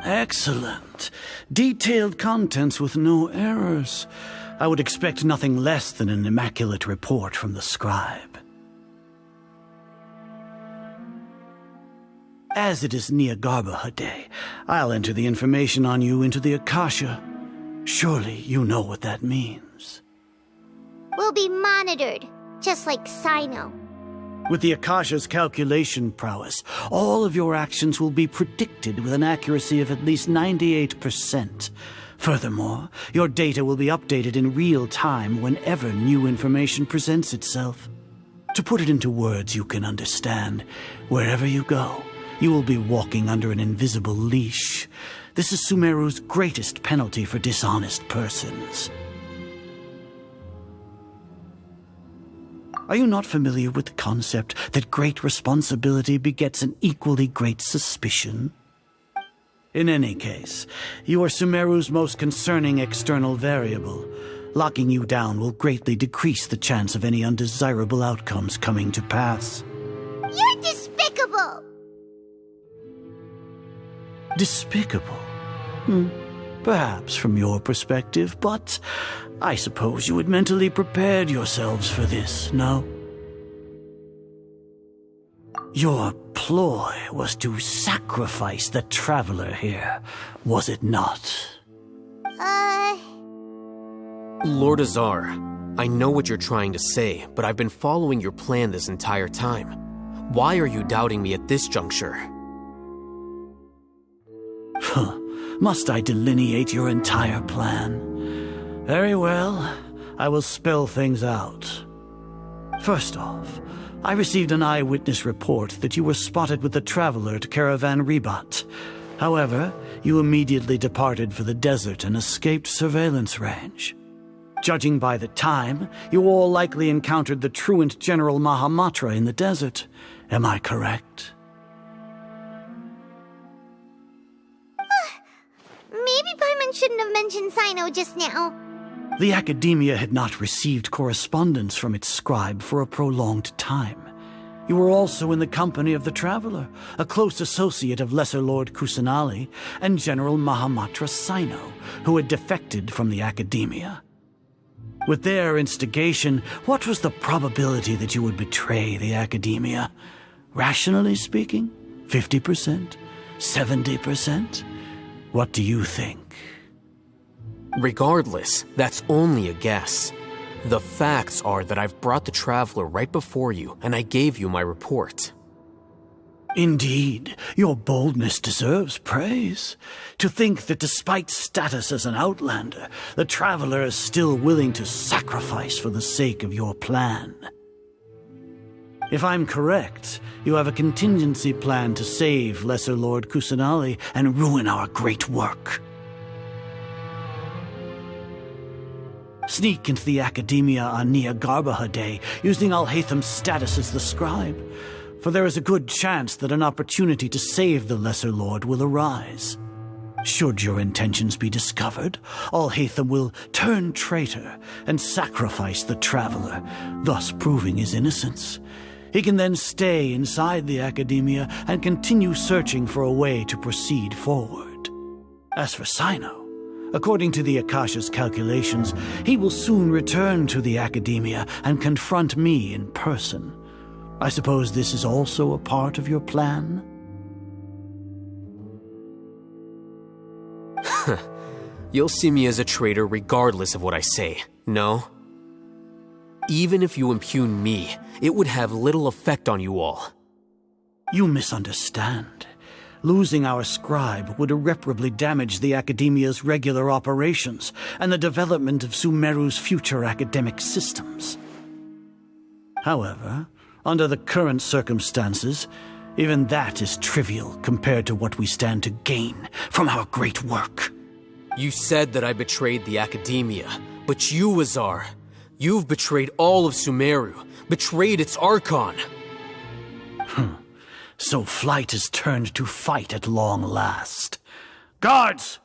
[SPEAKER 16] Excellent. Detailed contents with no errors. I would expect nothing less than an immaculate report from the scribe. As it is Nyagarbha Day, I'll enter the information on you into the Akasha. Surely you know what that means.
[SPEAKER 2] We'll be monitored, just like Cyno.
[SPEAKER 16] With the Akasha's calculation prowess, all of your actions will be predicted with an accuracy of at least 98%. Furthermore, your data will be updated in real time whenever new information presents itself. To put it into words you can understand, wherever you go, you will be walking under an invisible leash. This is Sumeru's greatest penalty for dishonest persons. Are you not familiar with the concept that great responsibility begets an equally great suspicion? In any case, you are Sumeru's most concerning external variable. Locking you down will greatly decrease the chance of any undesirable outcomes coming to pass.
[SPEAKER 2] You're despicable!
[SPEAKER 16] Despicable? Perhaps from your perspective, but I suppose you had mentally prepared yourselves for this, no? Your ploy was to sacrifice the Traveller here, was it not?
[SPEAKER 11] Lord Azar, I know what you're trying to say, but I've been following your plan this entire time. Why are you doubting me at this juncture?
[SPEAKER 16] Must I delineate your entire plan? Very well, I will spell things out. First off, I received an eyewitness report that you were spotted with the Traveller at Caravan Ribat. However, you immediately departed for the desert and escaped surveillance range. Judging by the time, you all likely encountered the truant General Mahamatra in the desert. Am I correct?
[SPEAKER 2] Maybe Paimon shouldn't have mentioned Cyno just now.
[SPEAKER 16] The Academia had not received correspondence from its scribe for a prolonged time. You were also in the company of the Traveller, a close associate of Lesser Lord Kusanali and General Mahamatra Cyno, who had defected from the Academia. With their instigation, what was the probability that you would betray the Academia? Rationally speaking, 50%? 70%? What do you think?
[SPEAKER 11] Regardless, that's only a guess. The facts are that I've brought the Traveller right before you, and I gave you my report.
[SPEAKER 16] Indeed, your boldness deserves praise. To think that despite status as an outlander, the Traveller is still willing to sacrifice for the sake of your plan. If I'm correct, you have a contingency plan to save Lesser Lord Kusanali and ruin our great work. Sneak into the Academia on Nyagarbha Day, using Alhaitham's status as the scribe, for there is a good chance that an opportunity to save the Lesser Lord will arise. Should your intentions be discovered, Alhaitham will turn traitor and sacrifice the Traveller, thus proving his innocence. He can then stay inside the Academia and continue searching for a way to proceed forward. As for Cyno, according to the Akasha's calculations, he will soon return to the Academia and confront me in person. I suppose this is also a part of your plan?
[SPEAKER 11] You'll see me as a traitor regardless of what I say, no? Even if you impugn me, it would have little effect on you all.
[SPEAKER 16] You misunderstand. Losing our scribe would irreparably damage the Academia's regular operations and the development of Sumeru's future academic systems. However, under the current circumstances, even that is trivial compared to what we stand to gain from our great work.
[SPEAKER 11] You said that I betrayed the Academia, but you, Azar, you've betrayed all of Sumeru, betrayed its Archon.
[SPEAKER 16] So flight has turned to fight at long last. Guards!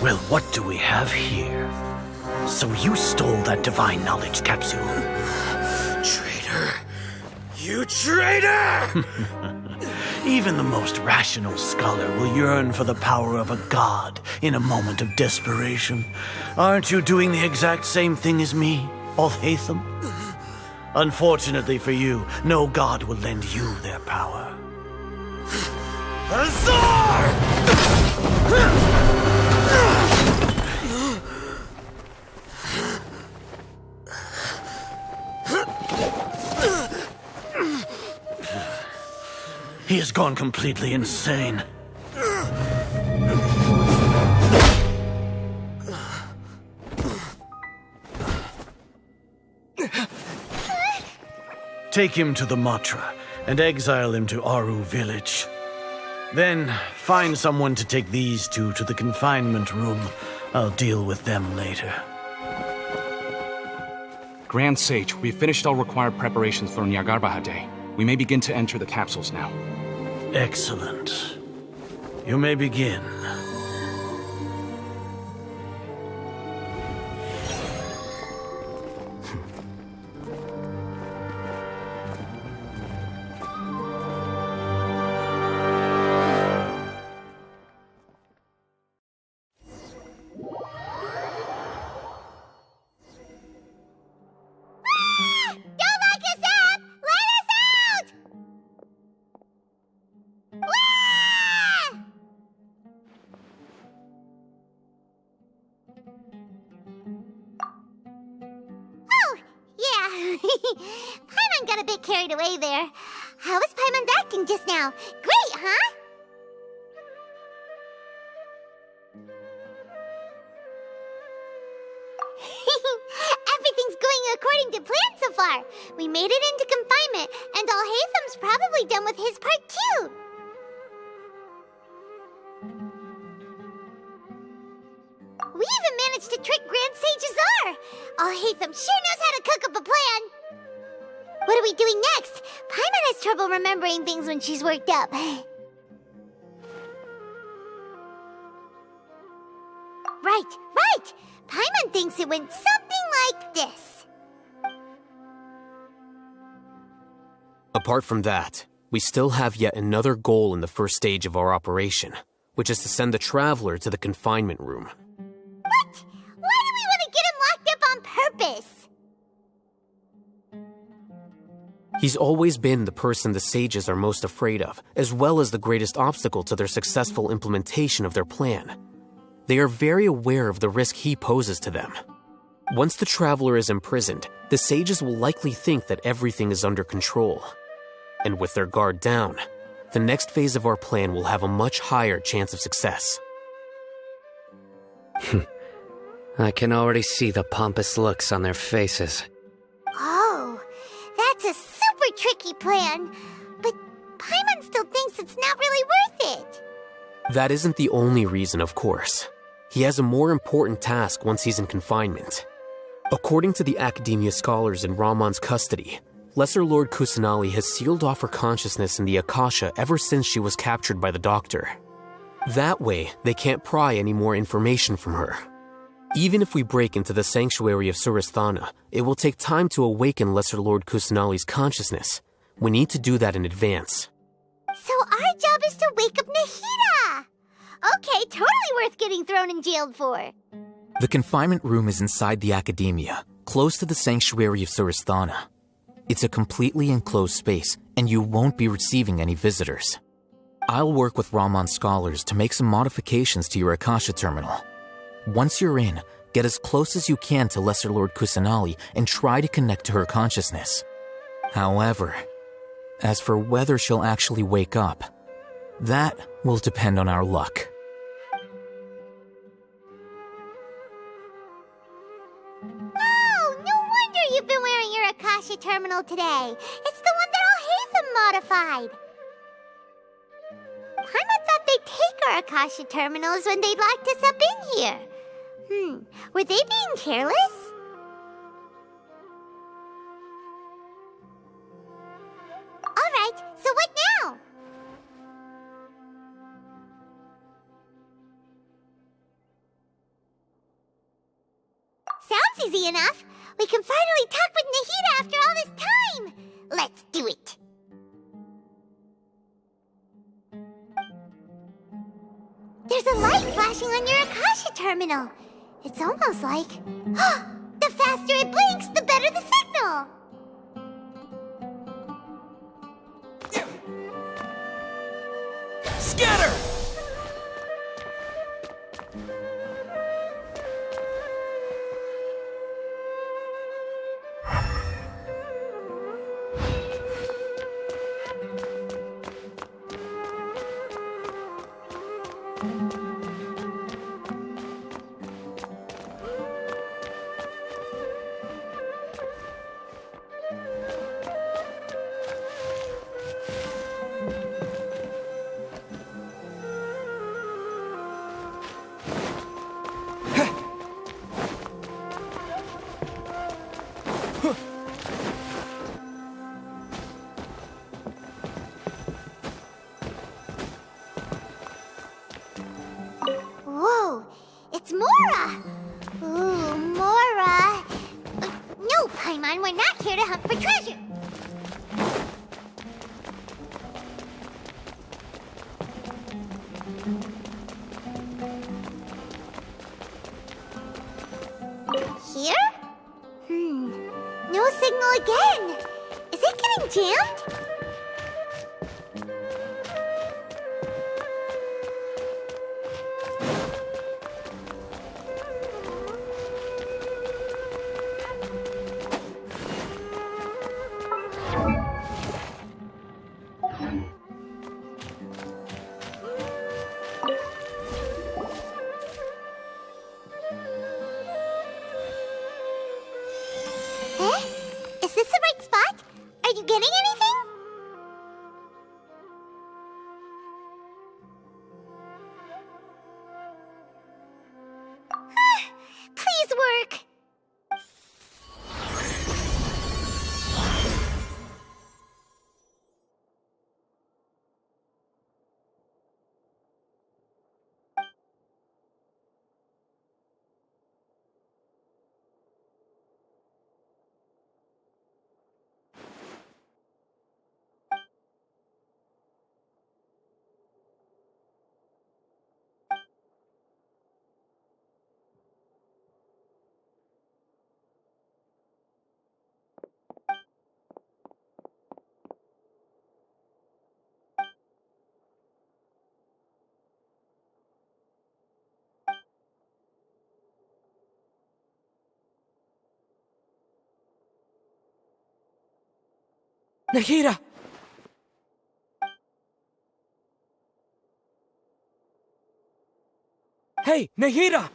[SPEAKER 16] Well, what do we have here? So you stole that divine knowledge capsule.
[SPEAKER 11] Traitor! You traitor!
[SPEAKER 16] Even the most rational scholar will yearn for the power of a god in a moment of desperation. Aren't you doing the exact same thing as me, Alhaitham? Unfortunately for you, no god will lend you their power.
[SPEAKER 11] Azar!
[SPEAKER 16] He has gone completely insane. Take him to the Matra and exile him to Aaru Village. Then find someone to take these two to the confinement room. I'll deal with them later.
[SPEAKER 17] Grand Sage, we've finished all required preparations for Nyargarbaha Day. We may begin to enter the capsules now.
[SPEAKER 16] Excellent. You may begin.
[SPEAKER 2] Paimon got a bit carried away there. How was Paimon's acting just now? Great, huh? Everything's going according to plan so far. We made it into confinement, and Alhaitham's probably done with his part too. We even managed to trick Grand Sage Azar. Alhaitham sure knows how to cook up a plan. What are we doing next? Paimon has trouble remembering things when she's worked up. Right. Paimon thinks it went something like this.
[SPEAKER 11] Apart from that, we still have yet another goal in the first stage of our operation, which is to send the Traveller to the confinement room.
[SPEAKER 2] What? Why do we want to get him locked up on purpose?
[SPEAKER 11] He's always been the person the sages are most afraid of, as well as the greatest obstacle to their successful implementation of their plan. They are very aware of the risk he poses to them. Once the Traveller is imprisoned, the sages will likely think that everything is under control. And with their guard down, the next phase of our plan will have a much higher chance of success.
[SPEAKER 12] I can already see the pompous looks on their faces.
[SPEAKER 2] Oh, that's a super tricky plan. But Paimon still thinks it's not really worth it.
[SPEAKER 11] That isn't the only reason, of course. He has a more important task once he's in confinement. According to the Academia scholars in Ramon's custody, Lesser Lord Kusanali has sealed off her consciousness in the Akasha ever since she was captured by the Doctor. That way, they can't pry any more information from her. Even if we break into the sanctuary of Surasthana, it will take time to awaken Lesser Lord Kusanali's consciousness. We need to do that in advance.
[SPEAKER 2] So our job is to wake up Nahida! Okay, totally worth getting thrown and jailed for.
[SPEAKER 18] The confinement room is inside the Academia, close to the sanctuary of Surasthana. It's a completely enclosed space, and you won't be receiving any visitors. I'll work with Raman scholars to make some modifications to your Akasha terminal. Once you're in, get as close as you can to Lesser Lord Kusanali and try to connect to her consciousness. However, as for whether she'll actually wake up, that will depend on our luck.
[SPEAKER 2] Oh, no wonder you've been wearing your Akasha terminal today. It's the one that all Hatham modified. Paimon thought they'd take our Akasha terminals when they locked us up in here. Were they being careless? Alright, so what now? Sounds easy enough. We can finally talk with Nahida after all this time. Let's do it. There's a light flashing on your Akasha terminal. It's almost like... the faster it blinks, the better the signal!
[SPEAKER 18] Scatter!
[SPEAKER 2] Whoa, it's Mora! Ooh, Mora! No, Paimon, we're not here to hunt for treasure! Here? No signal again! Is it getting jammed? Is this the right spot? Are you getting anything? Please work.
[SPEAKER 18] Nahida! Hey, Nahida!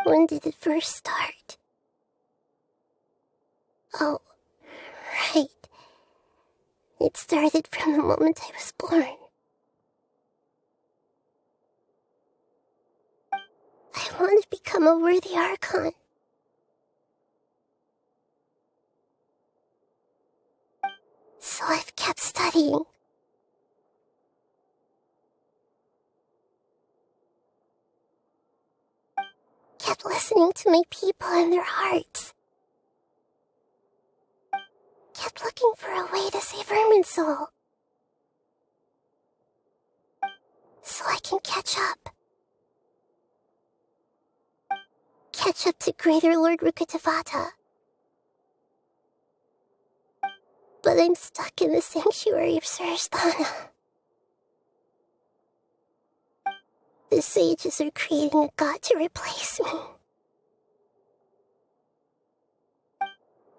[SPEAKER 2] When did it first start? Oh, right. It started from the moment I was born. I want to become a worthy Archon. So I've kept studying. Kept listening to my people and their hearts. Kept looking for a way to save Irminsul. So I can catch up. Catch up to Greater Lord Rukkhadevata. But I'm stuck in the sanctuary of Surasthana. The sages are creating a god to replace me.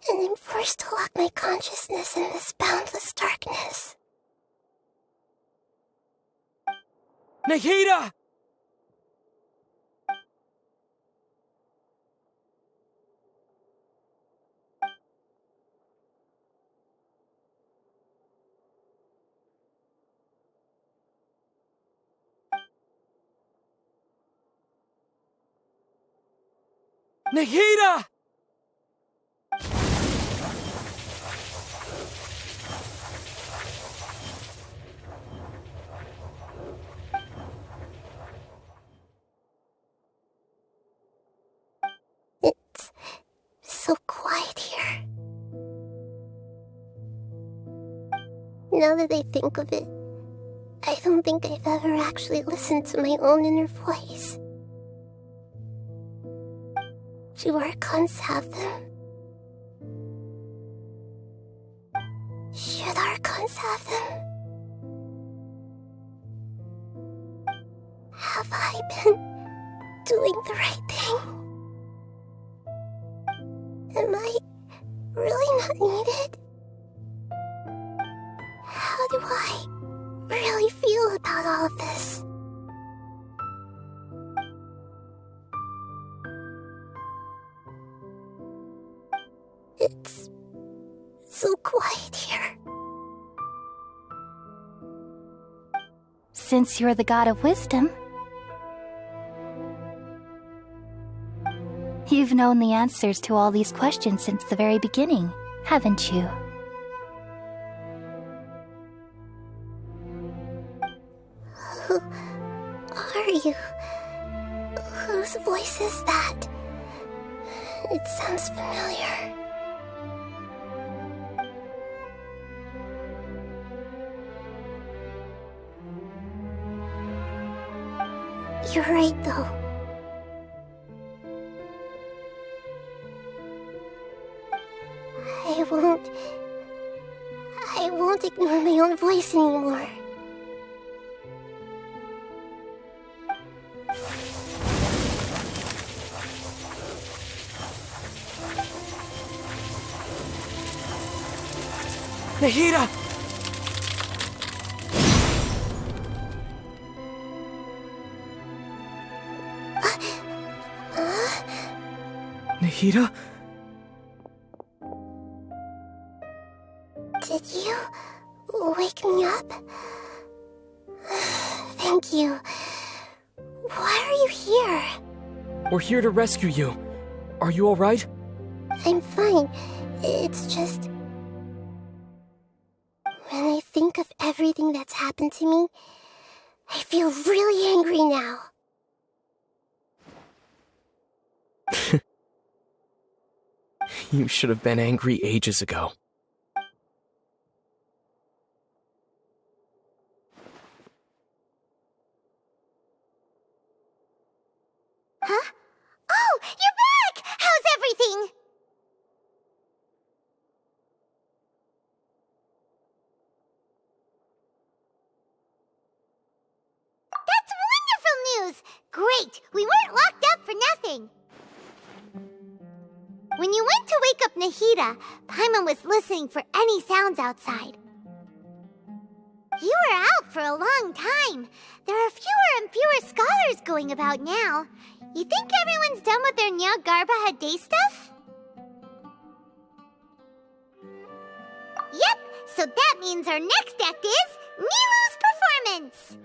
[SPEAKER 2] And I'm forced to lock my consciousness in this boundless darkness.
[SPEAKER 19] Nahida! Nahida!
[SPEAKER 2] It's so quiet here. Now that I think of it, I don't think I've ever actually listened to my own inner voice. Do Archons have them? Should Archons have them? Have I been doing the right thing? Am I really not needed? How do I really feel about all of this? It's so quiet here.
[SPEAKER 13] Since you're the god of wisdom, you've known the answers to all these questions since the very beginning, haven't you?
[SPEAKER 2] Who are you? Whose voice is that? It sounds familiar. You're right, though. I won't ignore my own voice anymore.
[SPEAKER 19] Nahida! Nahida?
[SPEAKER 2] Did you wake me up? Thank you. Why are you here?
[SPEAKER 19] We're here to rescue you. Are you alright?
[SPEAKER 2] I'm fine. It's just... when I think of everything that's happened to me, I feel really angry now.
[SPEAKER 19] You should have been angry ages ago.
[SPEAKER 2] Huh? Oh, you're back! How's everything? That's wonderful news! Great! We weren't locked up for nothing! When you went to wake up Nahida, Paimon was listening for any sounds outside. You were out for a long time. There are fewer and fewer scholars going about now. You think everyone's done with their Nyagarbha Day stuff? Yep, So that means our next act is Nilu's performance!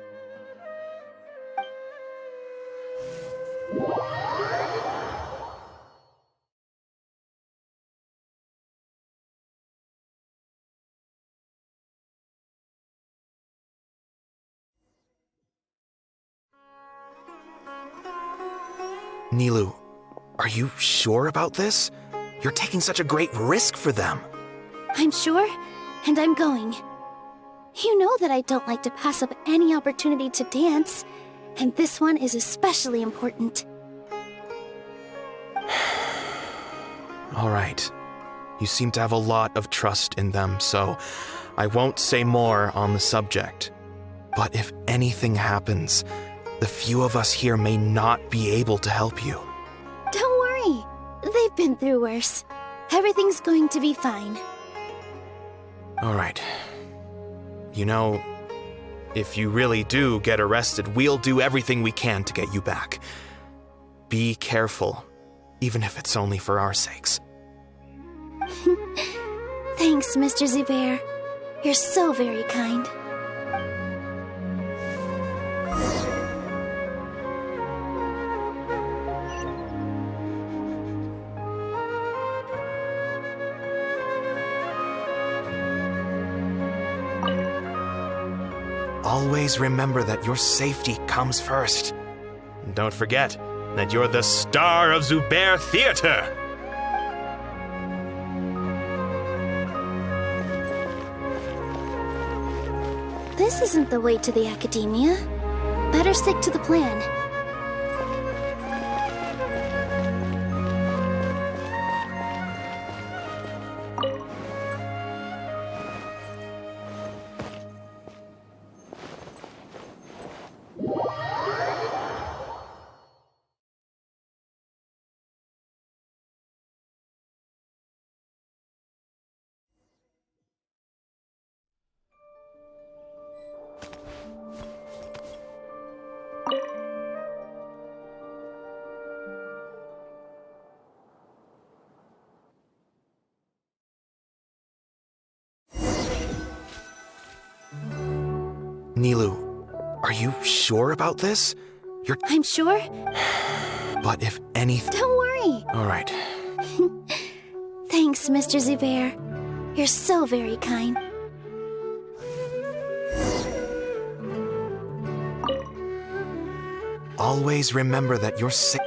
[SPEAKER 20] Nilu, are you sure about this? You're taking such a great risk for them.
[SPEAKER 13] I'm sure, and I'm going. You know that I don't like to pass up any opportunity to dance, and this one is especially important.
[SPEAKER 20] All right. You seem to have a lot of trust in them, so I won't say more on the subject. But if anything happens, the few of us here may not be able to help you.
[SPEAKER 13] Don't worry. They've been through worse. Everything's going to be fine.
[SPEAKER 20] All right. You know, if you really do get arrested, we'll do everything we can to get you back. Be careful, even if it's only for our sakes.
[SPEAKER 13] Thanks, Mr. Zubair. You're so very kind.
[SPEAKER 20] Always remember that your safety comes first. And don't forget that you're the star of Zubair Theater!
[SPEAKER 13] This isn't the way to the Academia. Better stick to the plan.
[SPEAKER 20] Nilu, are you sure about this?
[SPEAKER 13] I'm sure.
[SPEAKER 20] But if anything...
[SPEAKER 13] Don't worry.
[SPEAKER 20] All right.
[SPEAKER 13] Thanks, Mr. Zubair. You're so very kind.
[SPEAKER 20] Always remember that you're sick.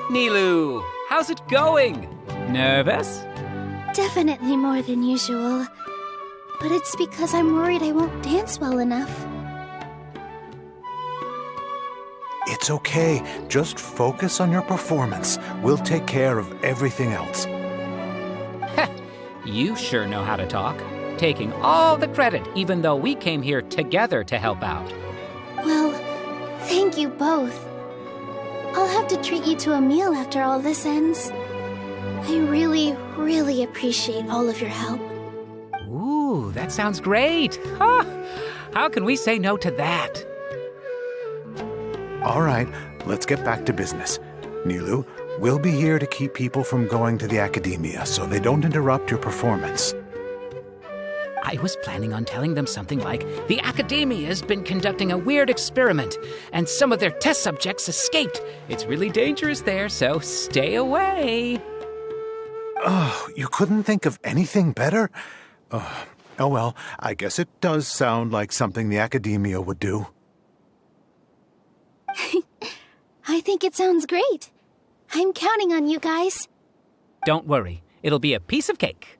[SPEAKER 21] Nilu, how's it going? Nervous?
[SPEAKER 13] Definitely more than usual. But it's because I'm worried I won't dance well enough.
[SPEAKER 22] It's okay. Just focus on your performance. We'll take care of everything else.
[SPEAKER 21] You sure know how to talk. Taking all the credit, even though we came here together to help out.
[SPEAKER 13] Well, thank you both. I'll have to treat you to a meal after all this ends. I really, really appreciate all of your help.
[SPEAKER 21] Ooh, that sounds great. Huh? How can we say no to that?
[SPEAKER 22] All right, let's get back to business. Nilu, we'll be here to keep people from going to the Academia so they don't interrupt your performance.
[SPEAKER 21] I was planning on telling them something like, the Academia has been conducting a weird experiment, and some of their test subjects escaped. It's really dangerous there, so stay away.
[SPEAKER 22] Oh, you couldn't think of anything better? Oh well, I guess it does sound like something the Academia would do.
[SPEAKER 13] I think it sounds great. I'm counting on you guys.
[SPEAKER 21] Don't worry, it'll be a piece of cake.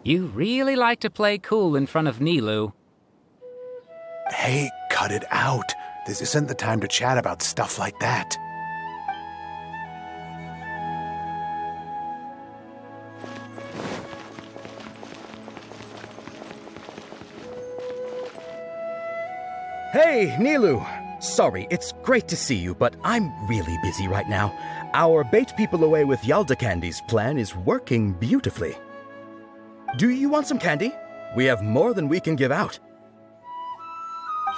[SPEAKER 21] You really like to play cool in front of Nilou.
[SPEAKER 22] Hey, cut it out. This isn't the time to chat about stuff like that.
[SPEAKER 6] Hey, Nilou! Sorry, it's great to see you, but I'm really busy right now. Our Bait People Away with Yalda Candies plan is working beautifully. Do you want some candy? We have more than we can give out.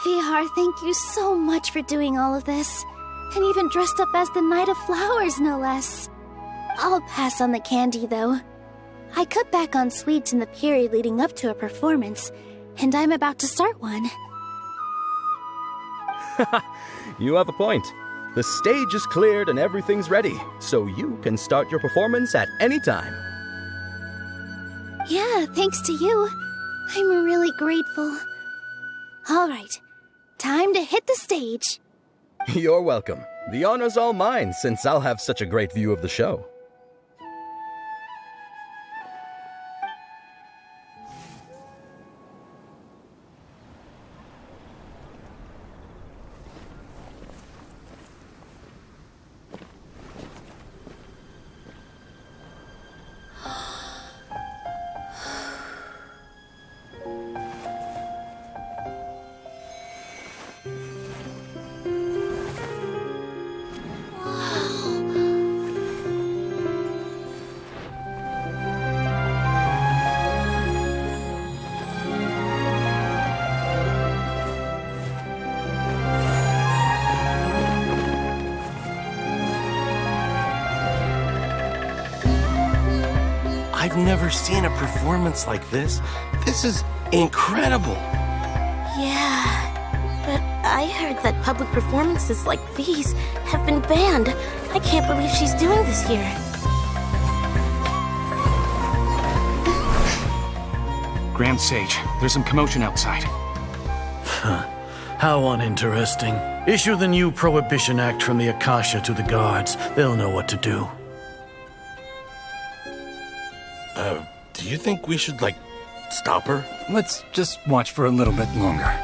[SPEAKER 13] Vihar, thank you so much for doing all of this. And even dressed up as the Knight of Flowers, no less. I'll pass on the candy, though. I cut back on sweets in the period leading up to a performance, and I'm about to start one.
[SPEAKER 6] You have a point. The stage is cleared and everything's ready, so you can start your performance at any time.
[SPEAKER 13] Yeah, thanks to you. I'm really grateful. All right, time to hit the stage.
[SPEAKER 6] You're welcome. The honor's all mine, since I'll have such a great view of the show.
[SPEAKER 8] I've never seen a performance like this. This is incredible.
[SPEAKER 2] Yeah, but I heard that public performances like these have been banned. I can't believe she's doing this here.
[SPEAKER 17] Grand Sage, there's some commotion outside.
[SPEAKER 16] How uninteresting. Issue the new Prohibition Act from the Akasha to the guards. They'll know what to do.
[SPEAKER 8] Do you think we should, stop her?
[SPEAKER 23] Let's just watch for a little bit longer.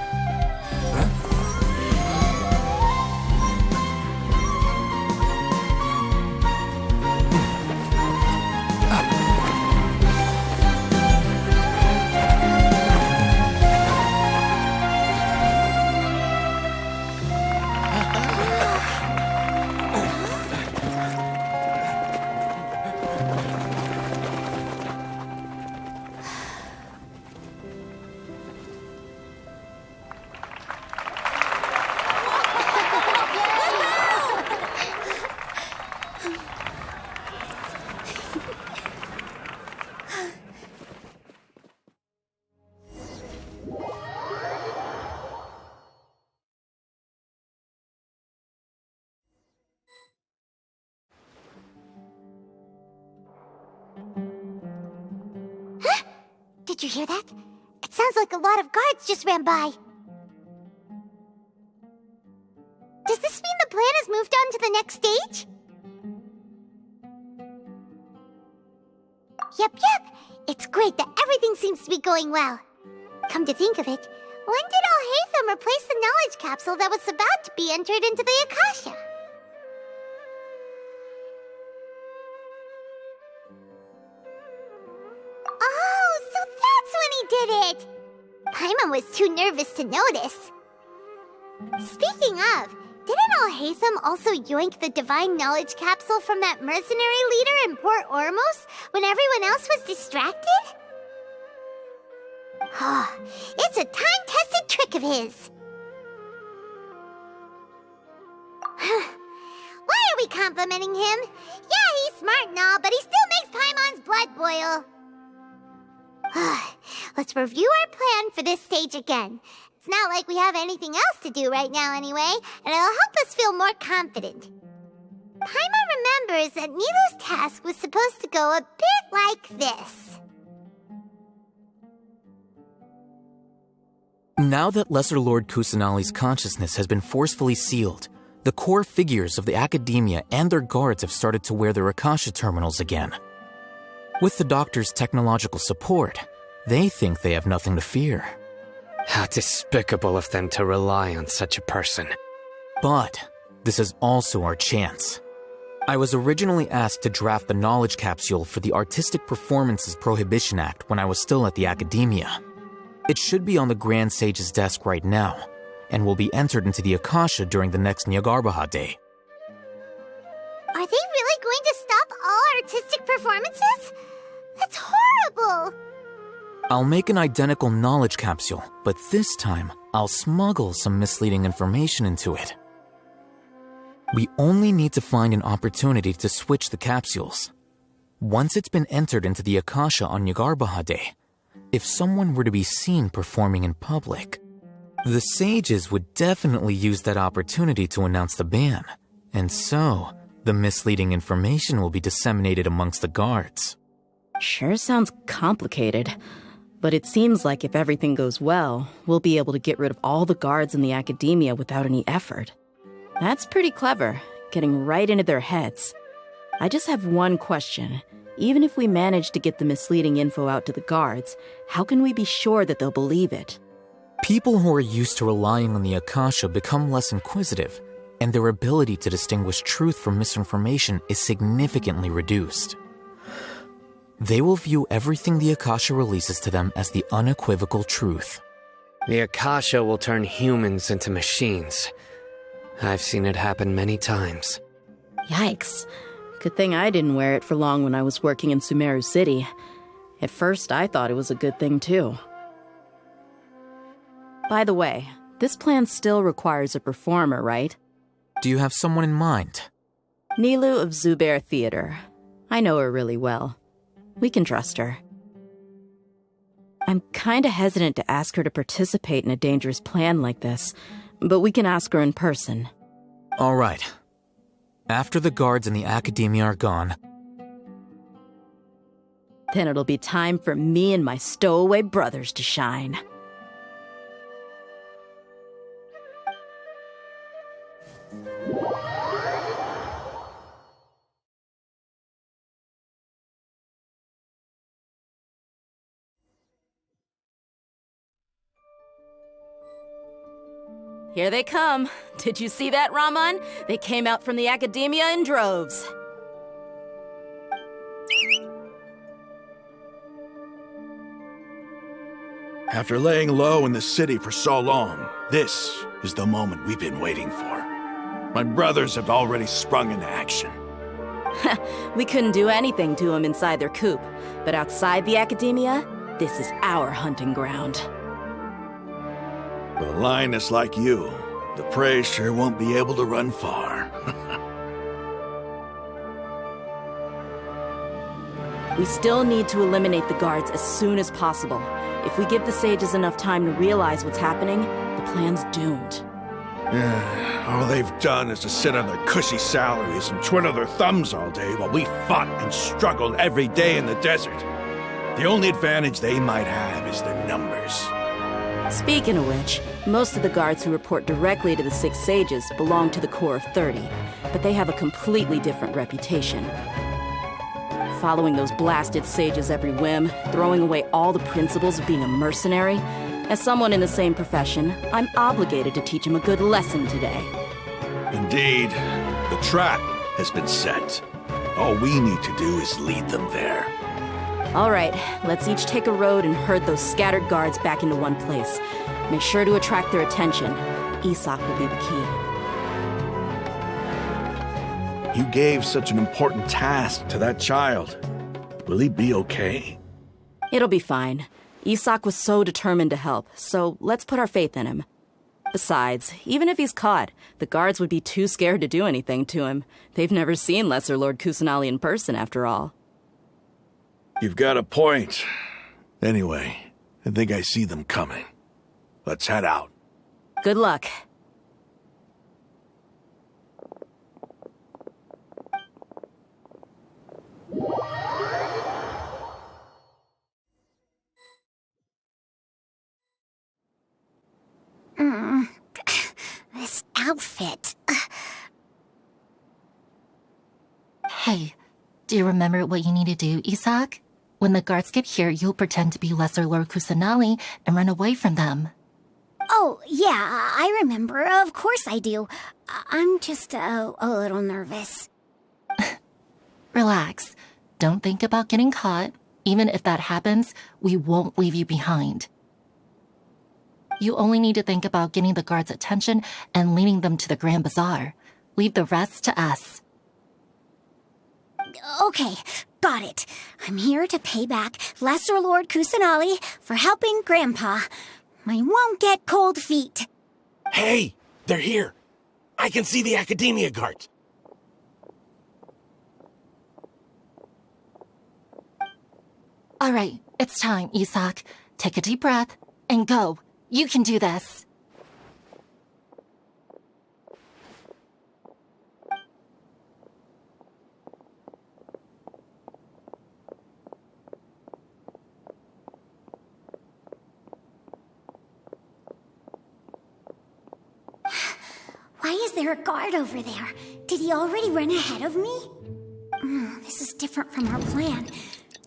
[SPEAKER 2] Did you hear that? It sounds like a lot of guards just ran by. Does this mean the plan has moved on to the next stage? Yep. It's great that everything seems to be going well. Come to think of it, when did Alhaitham replace the knowledge capsule that was about to be entered into the Akasha? Oh, so that's when he did it! Paimon was too nervous to notice. Speaking of, didn't Alhaitham also yoink the divine knowledge capsule from that mercenary leader in Port Ormos when everyone else was distracted? It's a time-tested trick of his. Why are we complimenting him? Yeah, he's smart and all, but he still makes Paimon's blood boil. Let's review our plan for this stage again. It's not like we have anything else to do right now anyway, and it'll help us feel more confident. Paimon remembers that Nilou's task was supposed to go a bit like this.
[SPEAKER 18] Now that Lesser Lord Kusanali's consciousness has been forcefully sealed, The core figures of the Academia and their guards have started to wear their Akasha terminals again. With the doctor's technological support, they think they have nothing to fear.
[SPEAKER 12] How despicable of them to rely on such a person.
[SPEAKER 18] But this is also our chance. I was originally asked to draft the knowledge capsule for the Artistic Performances Prohibition Act when I was still at the Academia. It should be on the Grand Sage's desk right now, and will be entered into the Akasha during the next Nyargarbaha Day.
[SPEAKER 2] Are they really going to stop all artistic performances? That's horrible!
[SPEAKER 18] I'll make an identical knowledge capsule, but this time, I'll smuggle some misleading information into it. We only need to find an opportunity to switch the capsules. Once it's been entered into the Akasha on Nyargarbaha Day, if someone were to be seen performing in public, the sages would definitely use that opportunity to announce the ban, and so the misleading information will be disseminated amongst the guards.
[SPEAKER 1] Sure sounds complicated, but it seems like if everything goes well, we'll be able to get rid of all the guards in the Academia without any effort. That's pretty clever, getting right into their heads. I just have one question. Even if we manage to get the misleading info out to the guards, how can we be sure that they'll believe it?
[SPEAKER 18] People who are used to relying on the Akasha become less inquisitive, and their ability to distinguish truth from misinformation is significantly reduced. They will view everything the Akasha releases to them as the unequivocal truth.
[SPEAKER 12] The Akasha will turn humans into machines. I've seen it happen many times.
[SPEAKER 1] Yikes. Good thing I didn't wear it for long when I was working in Sumeru City. At first, I thought it was a good thing, too. By the way, this plan still requires a performer, right?
[SPEAKER 18] Do you have someone in mind?
[SPEAKER 1] Nilu of Zubair Theater. I know her really well. We can trust her. I'm kinda hesitant to ask her to participate in a dangerous plan like this, but we can ask her in person.
[SPEAKER 18] All right. After the guards in the Academia are gone,
[SPEAKER 1] then it'll be time for me and my stowaway brothers to shine. Here they come. Did you see that, Raman? They came out from the Academia in droves.
[SPEAKER 4] After laying low in the city for so long, this is the moment we've been waiting for. My brothers have already sprung into action.
[SPEAKER 1] We couldn't do anything to them inside their coop, but outside the Academia, this is our hunting ground.
[SPEAKER 4] With a lioness like you, the prey sure won't be able to run far.
[SPEAKER 1] We still need to eliminate the guards as soon as possible. If we give the sages enough time to realize what's happening, the plan's doomed.
[SPEAKER 4] All they've done is to sit on their cushy salaries and twiddle their thumbs all day while we fought and struggled every day in the desert. The only advantage they might have is their numbers.
[SPEAKER 1] Speaking of which, most of the guards who report directly to the Six Sages belong to the Corps of 30, but they have a completely different reputation. Following those blasted sages every whim, throwing away all the principles of being a mercenary. As someone in the same profession, I'm obligated to teach them a good lesson today.
[SPEAKER 4] Indeed, the trap has been set. All we need to do is lead them there.
[SPEAKER 1] All right, let's each take a road and herd those scattered guards back into one place. Make sure to attract their attention. Isak will be the key.
[SPEAKER 4] You gave such an important task to that child. Will he be okay?
[SPEAKER 1] It'll be fine. Isak was so determined to help, so let's put our faith in him. Besides, even if he's caught, the guards would be too scared to do anything to him. They've never seen Lesser Lord Kusanali in person, after all.
[SPEAKER 4] You've got a point. Anyway, I think I see them coming. Let's head out.
[SPEAKER 1] Good luck.
[SPEAKER 2] This outfit.
[SPEAKER 5] Hey, do you remember what you need to do, Isak? When the guards get here, you'll pretend to be Lesser Lord Kusanali and run away from them.
[SPEAKER 2] Oh, yeah, I remember. Of course I do. I'm just a little nervous.
[SPEAKER 5] Relax. Don't think about getting caught. Even if that happens, we won't leave you behind. You only need to think about getting the guards' attention and leading them to the Grand Bazaar. Leave the rest to us.
[SPEAKER 2] Okay, got it. I'm here to pay back Lesser Lord Kusanali for helping Grandpa. I won't get cold feet.
[SPEAKER 8] Hey, they're here. I can see the Academia guards.
[SPEAKER 5] All right, it's time, Isak. Take a deep breath and go. You can do this.
[SPEAKER 2] Why is there a guard over there? Did he already run ahead of me? This is different from our plan.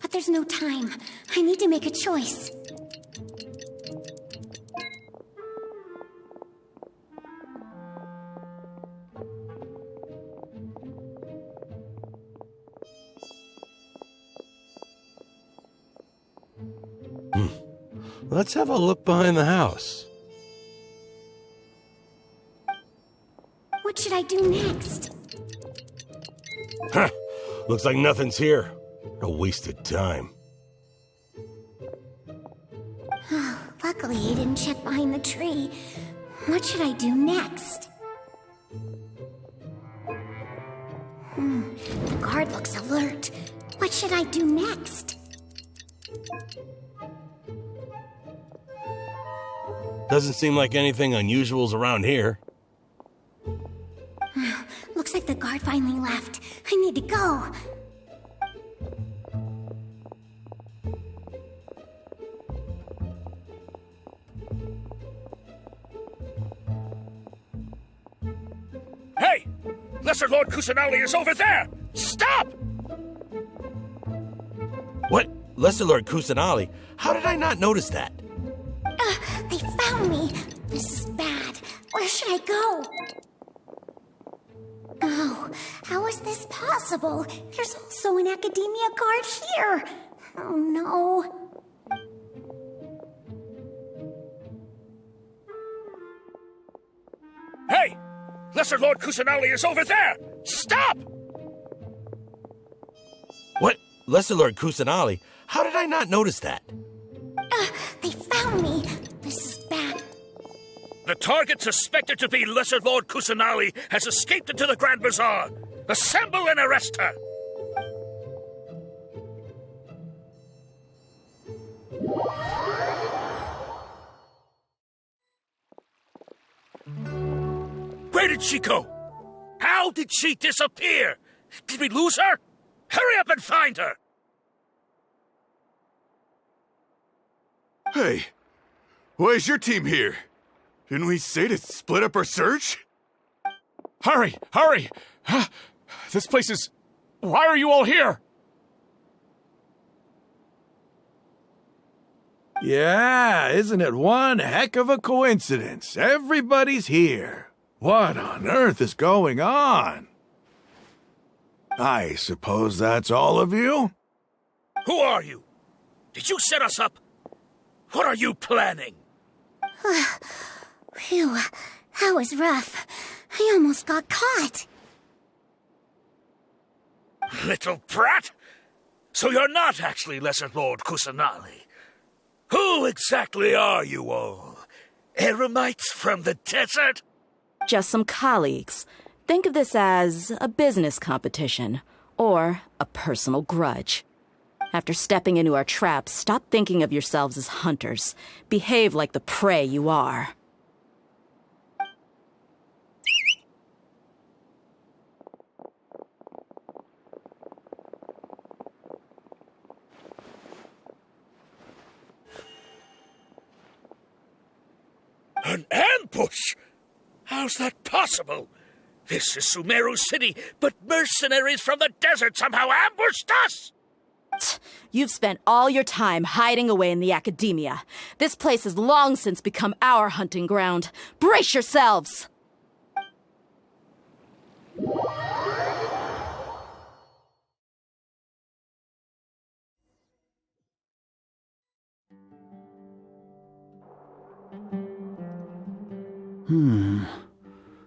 [SPEAKER 2] But there's no time. I need to make a choice.
[SPEAKER 8] Let's have a look behind the house.
[SPEAKER 2] What should I do next?
[SPEAKER 8] Huh. Looks like nothing's here. A wasted time.
[SPEAKER 2] Luckily, he didn't check behind the tree. What should I do next? The guard looks alert. What should I do next?
[SPEAKER 8] Doesn't seem like anything unusual's around here.
[SPEAKER 2] Looks like the guard finally left. I need to go.
[SPEAKER 7] Hey! Lesser Lord Kusanali is over there! Stop!
[SPEAKER 8] What? Lesser Lord Kusanali? How did I not notice that?
[SPEAKER 2] They found me. This is bad. Where should I go? Oh, how is this possible? There's also an Academia guard here. Oh no.
[SPEAKER 7] Hey! Lesser Lord Kusanali is over there! Stop!
[SPEAKER 8] What? Lesser Lord Kusanali? How did I not notice that?
[SPEAKER 2] They found me. This is bad.
[SPEAKER 7] The target suspected to be Lesser Lord Kusanali has escaped into the Grand Bazaar. Assemble and arrest her! Where did she go? How did she disappear? Did we lose her? Hurry up and find her!
[SPEAKER 10] Hey, why is your team here? Didn't we say to split up our search?
[SPEAKER 24] Hurry! Hurry! This place is... Why are you all here?
[SPEAKER 4] Yeah, isn't it one heck of a coincidence? Everybody's here. What on earth is going on? I suppose that's all of you?
[SPEAKER 7] Who are you? Did you set us up? What are you planning?
[SPEAKER 2] Phew, that was rough. I almost got caught.
[SPEAKER 7] Little brat! So you're not actually Lesser Lord Kusanali. Who exactly are you all? Eremites from the desert?
[SPEAKER 1] Just some colleagues. Think of this as a business competition, or a personal grudge. After stepping into our traps, stop thinking of yourselves as hunters. Behave like the prey you are.
[SPEAKER 7] An ambush? How's that possible? This is Sumeru City, but mercenaries from the desert somehow ambushed us!
[SPEAKER 1] You've spent all your time hiding away in the academia. This place has long since become our hunting ground. Brace yourselves!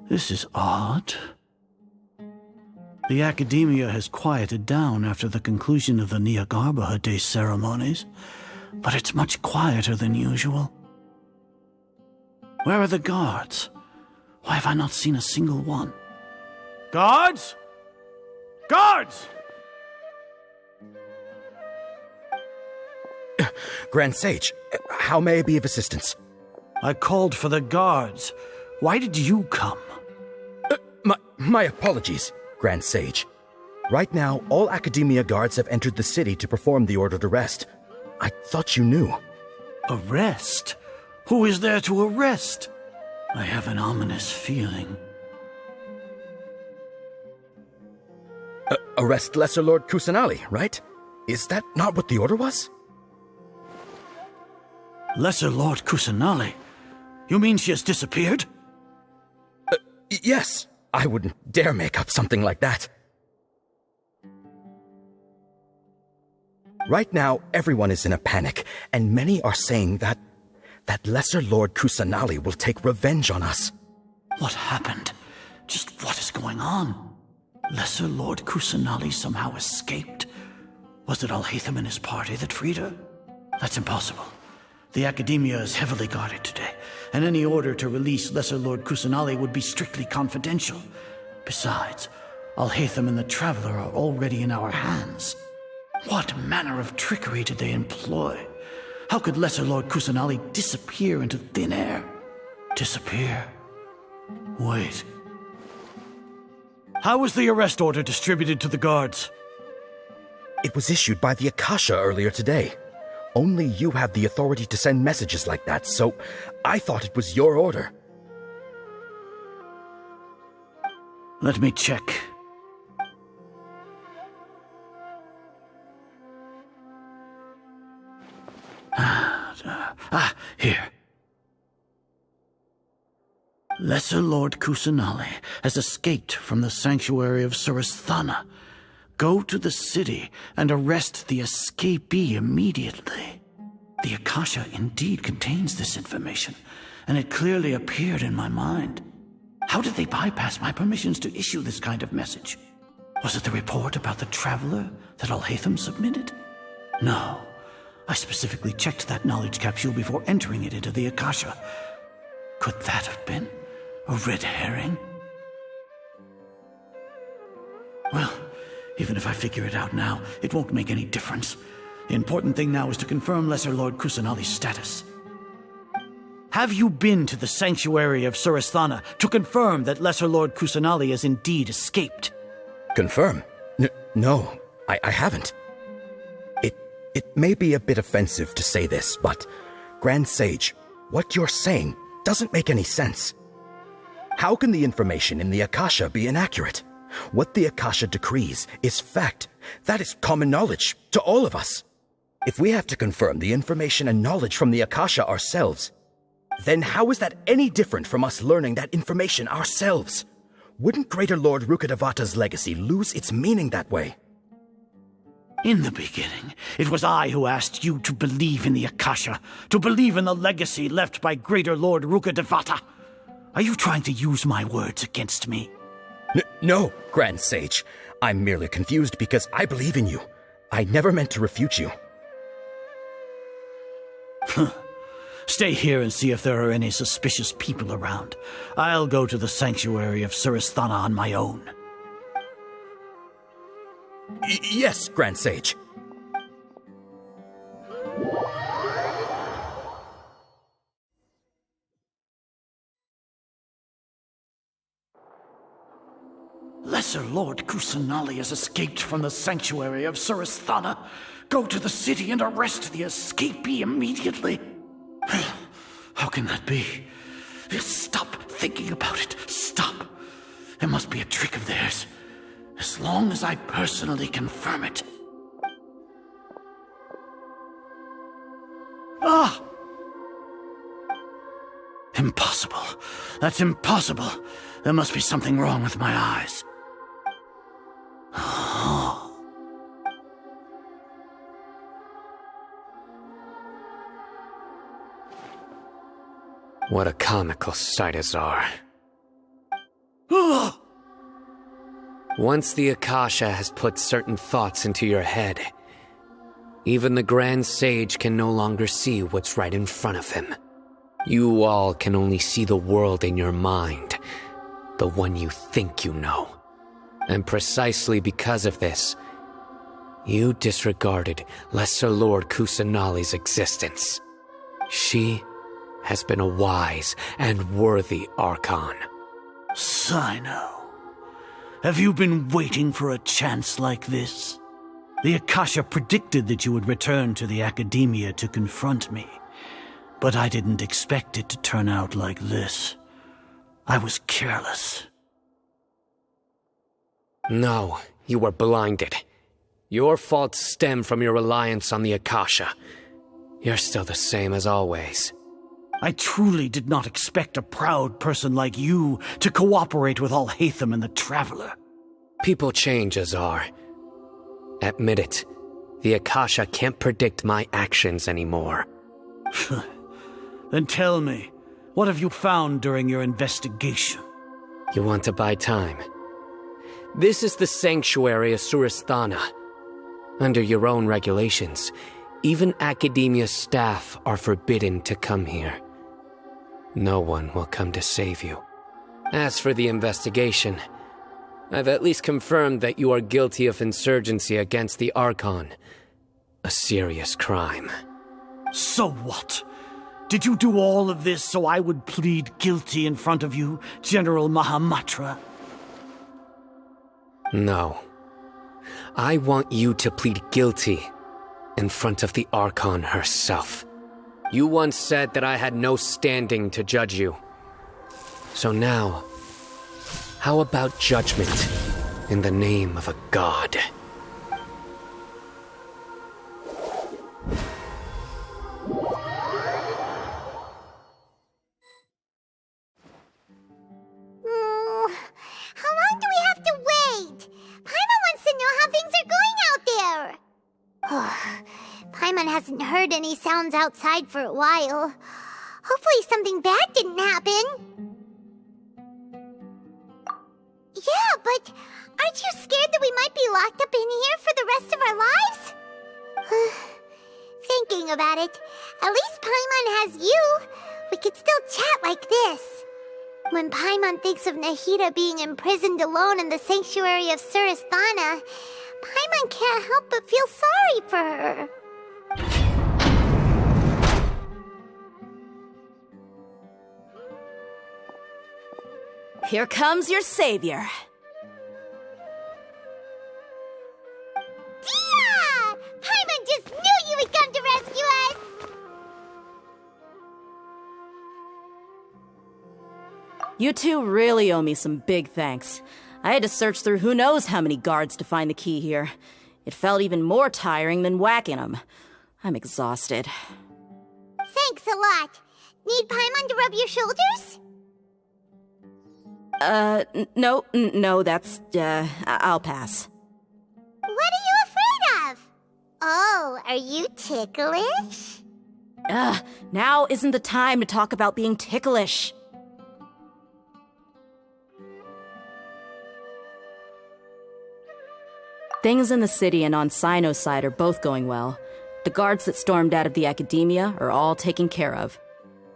[SPEAKER 16] This is odd. The academia has quieted down after the conclusion of the Nyagarbha Day ceremonies, but it's much quieter than usual. Where are the guards? Why have I not seen a single one? Guards? Guards!
[SPEAKER 6] Grand Sage, how may I be of assistance?
[SPEAKER 16] I called for the guards. Why did you come?
[SPEAKER 6] My apologies, Grand Sage. Right now, all Academia guards have entered the city to perform the ordered arrest. I thought you knew.
[SPEAKER 16] Arrest? Who is there to arrest? I have an ominous feeling.
[SPEAKER 6] Arrest Lesser Lord Kusanali, right? Is that not what the order was?
[SPEAKER 16] Lesser Lord Kusanali? You mean she has disappeared?
[SPEAKER 6] Yes. I wouldn't dare make up something like that. Right now, everyone is in a panic, and many are saying that Lesser Lord Kusanali will take revenge on us.
[SPEAKER 16] What happened? Just what is going on? Lesser Lord Kusanali somehow escaped? Was it Alhaitham and his party that freed her? That's impossible. The Academia is heavily guarded today, and any order to release Lesser Lord Kusanali would be strictly confidential. Besides, Alhaitham and the Traveller are already in our hands. What manner of trickery did they employ? How could Lesser Lord Kusanali disappear into thin air? Disappear? Wait. How was the arrest order distributed to the guards?
[SPEAKER 6] It was issued by the Akasha earlier today. Only you have the authority to send messages like that, so I thought it was your order.
[SPEAKER 16] Let me check. Here. Lesser Lord Kusanali has escaped from the sanctuary of Surasthana. Go to the city and arrest the escapee immediately. The Akasha indeed contains this information, and it clearly appeared in my mind. How did they bypass my permissions to issue this kind of message? Was it the report about the Traveller that Alhaitham submitted? No. I specifically checked that knowledge capsule before entering it into the Akasha. Could that have been a red herring? Well, even if I figure it out now, it won't make any difference. The important thing now is to confirm Lesser Lord Kusanali's status. Have you been to the sanctuary of Surasthana to confirm that Lesser Lord Kusanali has indeed escaped?
[SPEAKER 6] Confirm? No, I haven't. It may be a bit offensive to say this, but Grand Sage, what you're saying doesn't make any sense. How can the information in the Akasha be inaccurate? What the Akasha decrees is fact. That is common knowledge to all of us. If we have to confirm the information and knowledge from the Akasha ourselves, then how is that any different from us learning that information ourselves? Wouldn't Greater Lord Rukkhadevata's legacy lose its meaning that way?
[SPEAKER 16] In the beginning, it was I who asked you to believe in the Akasha, to believe in the legacy left by Greater Lord Rukkhadevata. Are you trying to use my words against me?
[SPEAKER 6] No, Grand Sage. I'm merely confused because I believe in you. I never meant to refute you.
[SPEAKER 16] Stay here and see if there are any suspicious people around. I'll go to the sanctuary of Surasthana on my own.
[SPEAKER 6] Yes, Grand Sage.
[SPEAKER 16] Lesser Lord Kusanali has escaped from the sanctuary of Surasthana. Go to the city and arrest the escapee immediately. How can that be? Stop thinking about it. Stop. There must be a trick of theirs. As long as I personally confirm it. Ah! Impossible. That's impossible. There must be something wrong with my eyes.
[SPEAKER 12] What a comical sight, Azar. Once the Akasha has put certain thoughts into your head, even the Grand Sage can no longer see what's right in front of him. You all can only see the world in your mind, the one you think you know. And precisely because of this, you disregarded Lesser Lord Kusanali's existence. She has been a wise and worthy Archon.
[SPEAKER 16] Cyno, have you been waiting for a chance like this? The Akasha predicted that you would return to the Academia to confront me, but I didn't expect it to turn out like this. I was careless.
[SPEAKER 12] No, you were blinded. Your faults stem from your reliance on the Akasha. You're still the same as always.
[SPEAKER 16] I truly did not expect a proud person like you to cooperate with Alhaitham and the Traveller.
[SPEAKER 12] People change, Azar. Admit it. The Akasha can't predict my actions anymore.
[SPEAKER 16] Then tell me, what have you found during your investigation?
[SPEAKER 12] You want to buy time? This is the sanctuary of Surasthana. Under your own regulations, even Academia staff are forbidden to come here. No one will come to save you. As for the investigation, I've at least confirmed that you are guilty of insurgency against the Archon. A serious crime.
[SPEAKER 16] So what? Did you do all of this so I would plead guilty in front of you, General Mahamatra?
[SPEAKER 12] No. I want you to plead guilty in front of the Archon herself. You once said that I had no standing to judge you. So now, how about judgment in the name of a god?
[SPEAKER 2] How long do we have to wait? Paimon wants to know how things are going out there. Paimon hasn't heard any sounds outside for a while. Hopefully something bad didn't happen. Yeah, but aren't you scared that we might be locked up in here for the rest of our lives? Thinking about it, at least Paimon has you. We could still chat like this. When Paimon thinks of Nahida being imprisoned alone in the sanctuary of Surasthana, Paimon can't help but feel sorry for her.
[SPEAKER 1] Here comes your savior.
[SPEAKER 2] Dia! Paimon just knew you would come to rescue us!
[SPEAKER 1] You two really owe me some big thanks. I had to search through who knows how many guards to find the key here. It felt even more tiring than whacking them. I'm exhausted.
[SPEAKER 2] Thanks a lot. Need Paimon to rub your shoulders?
[SPEAKER 1] No, that's, I'll pass.
[SPEAKER 2] What are you afraid of? Oh, are you ticklish?
[SPEAKER 1] Now isn't the time to talk about being ticklish. Things in the city and on Cyno's side are both going well. The guards that stormed out of the Academia are all taken care of.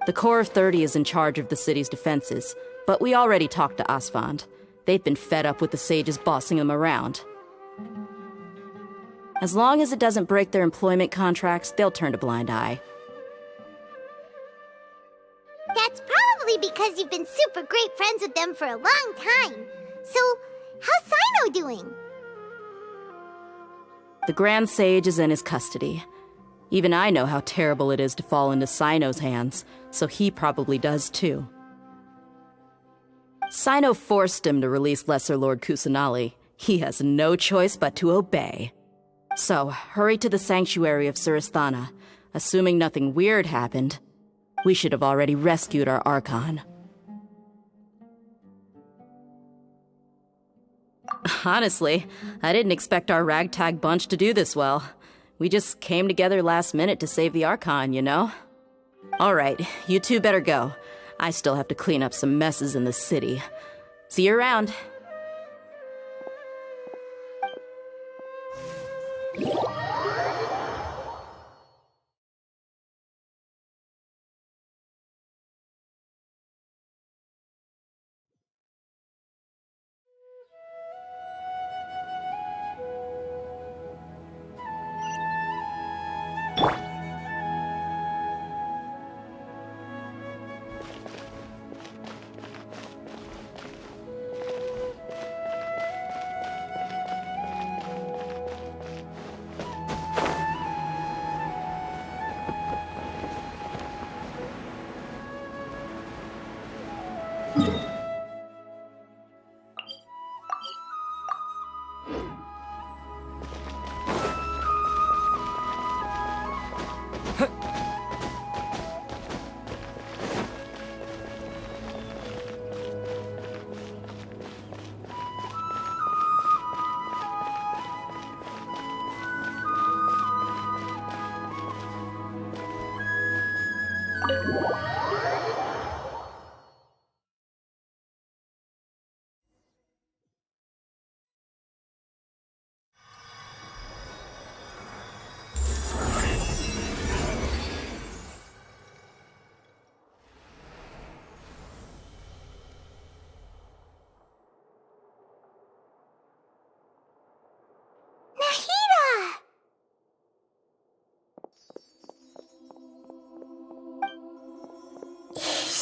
[SPEAKER 1] The Corps of 30 is in charge of the city's defenses, but we already talked to Asfand. They've been fed up with the sages bossing them around. As long as it doesn't break their employment contracts, they'll turn a blind eye.
[SPEAKER 2] That's probably because you've been super great friends with them for a long time. So, how's Cyno doing?
[SPEAKER 1] The Grand Sage is in his custody. Even I know how terrible it is to fall into Cyno's hands, so he probably does too. Cyno forced him to release Lesser Lord Kusanali. He has no choice but to obey. So, hurry to the sanctuary of Surasthana. Assuming nothing weird happened, we should have already rescued our Archon. Honestly, I didn't expect our ragtag bunch to do this well. We just came together last minute to save the Archon, you know? Alright, you two better go. I still have to clean up some messes in the city. See you around.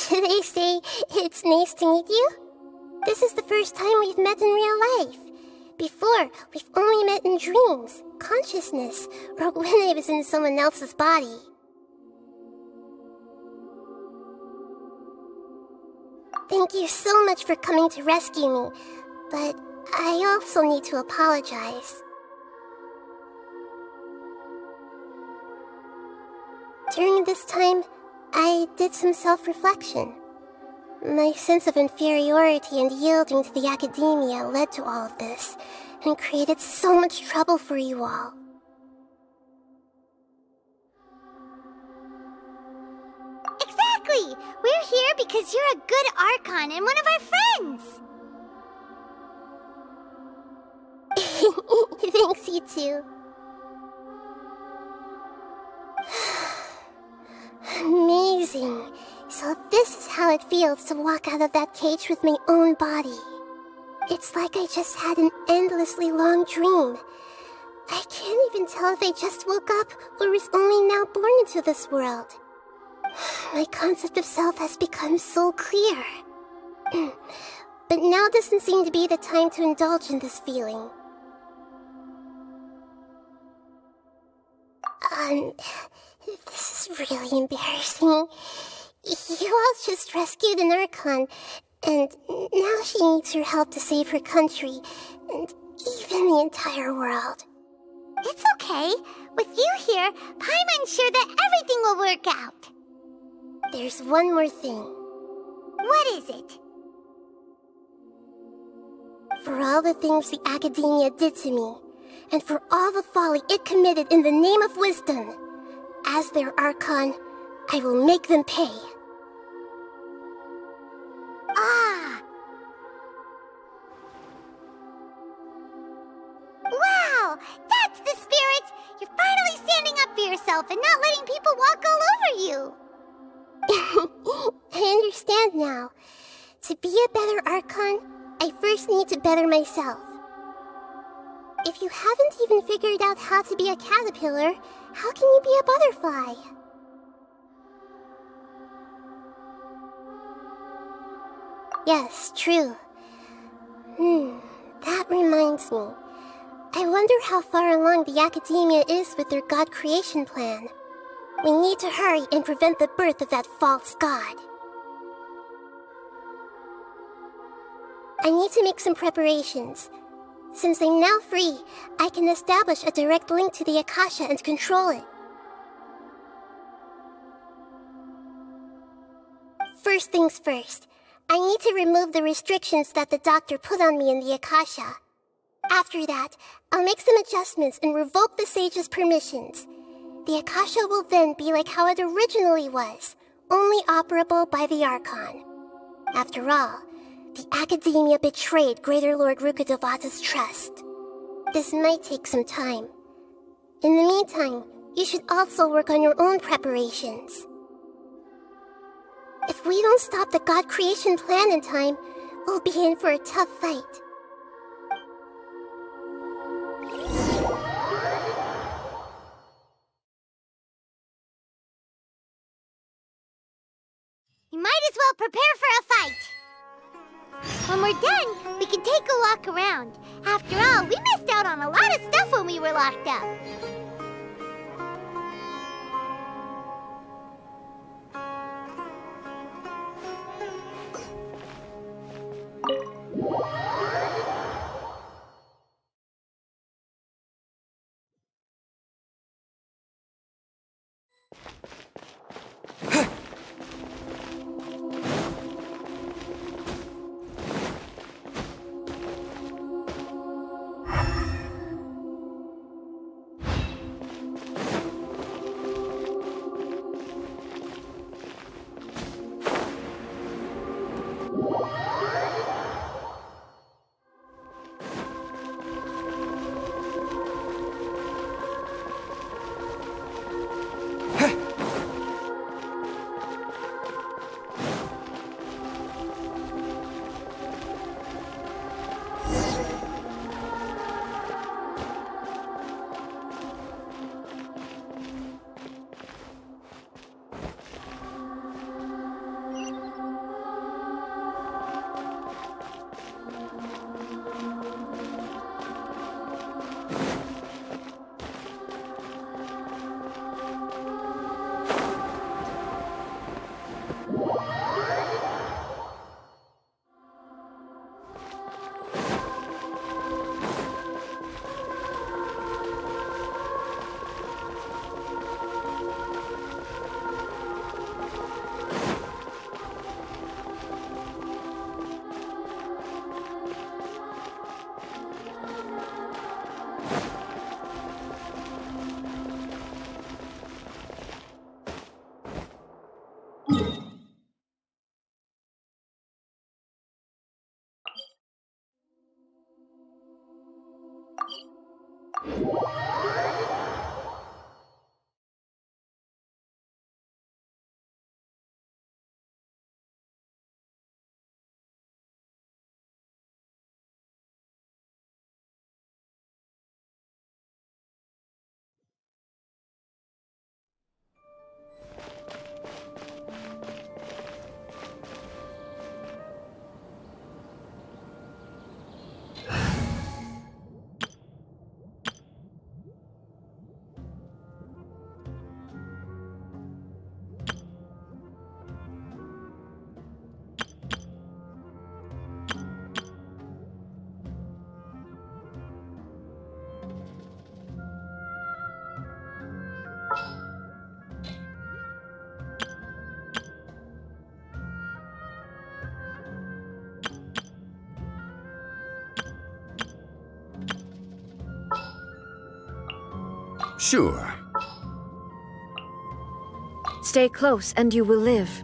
[SPEAKER 2] Should I say, it's nice to meet you? This is the first time we've met in real life. Before, we've only met in dreams, consciousness, or when I was in someone else's body. Thank you so much for coming to rescue me, but I also need to apologize. During this time, I did some self-reflection. My sense of inferiority and yielding to the academia led to all of this, and created so much trouble for you all. Exactly! We're here because you're a good Archon and one of our friends! Thanks, you too. Amazing. So this is how it feels to walk out of that cage with my own body. It's like I just had an endlessly long dream. I can't even tell if I just woke up or was only now born into this world. My concept of self has become so clear. But now doesn't seem to be the time to indulge in this feeling. This is really embarrassing. You all just rescued an Archon, and now she needs your help to save her country, and even the entire world. It's okay. With you here, Paimon's sure that everything will work out. There's one more thing. What is it? For all the things the Academia did to me, and for all the folly it committed in the name of wisdom, as their Archon, I will make them pay. Ah! Wow! That's the spirit! You're finally standing up for yourself and not letting people walk all over you! I understand now. To be a better Archon, I first need to better myself. If you haven't even figured out how to be a caterpillar, how can you be a butterfly? Yes, true. That reminds me. I wonder how far along the Academia is with their god creation plan. We need to hurry and prevent the birth of that false god. I need to make some preparations. Since I'm now free, I can establish a direct link to the Akasha and control it. First things first, I need to remove the restrictions that the doctor put on me in the Akasha. After that, I'll make some adjustments and revoke the sage's permissions. The Akasha will then be like how it originally was, only operable by the Archon. After all, the Academia betrayed Greater Lord Rukkhadevata's trust. This might take some time. In the meantime, you should also work on your own preparations. If we don't stop the God creation plan in time, we'll be in for a tough fight. You might as well prepare for a fight. When we're done, we can take a walk around. After all, we missed out on a lot of stuff when we were locked up.
[SPEAKER 3] Sure.
[SPEAKER 9] Stay close and you will live.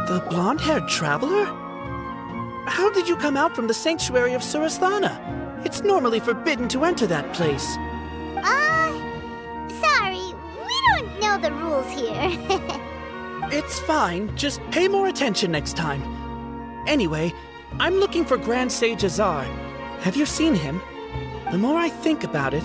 [SPEAKER 14] The blonde-haired traveler? How did you come out from the sanctuary of Surasthana? It's normally forbidden to enter that place.
[SPEAKER 2] Sorry, we don't know the rules here.
[SPEAKER 14] It's fine, just pay more attention next time. Anyway, I'm looking for Grand Sage Azar. Have you seen him? The more I think about it,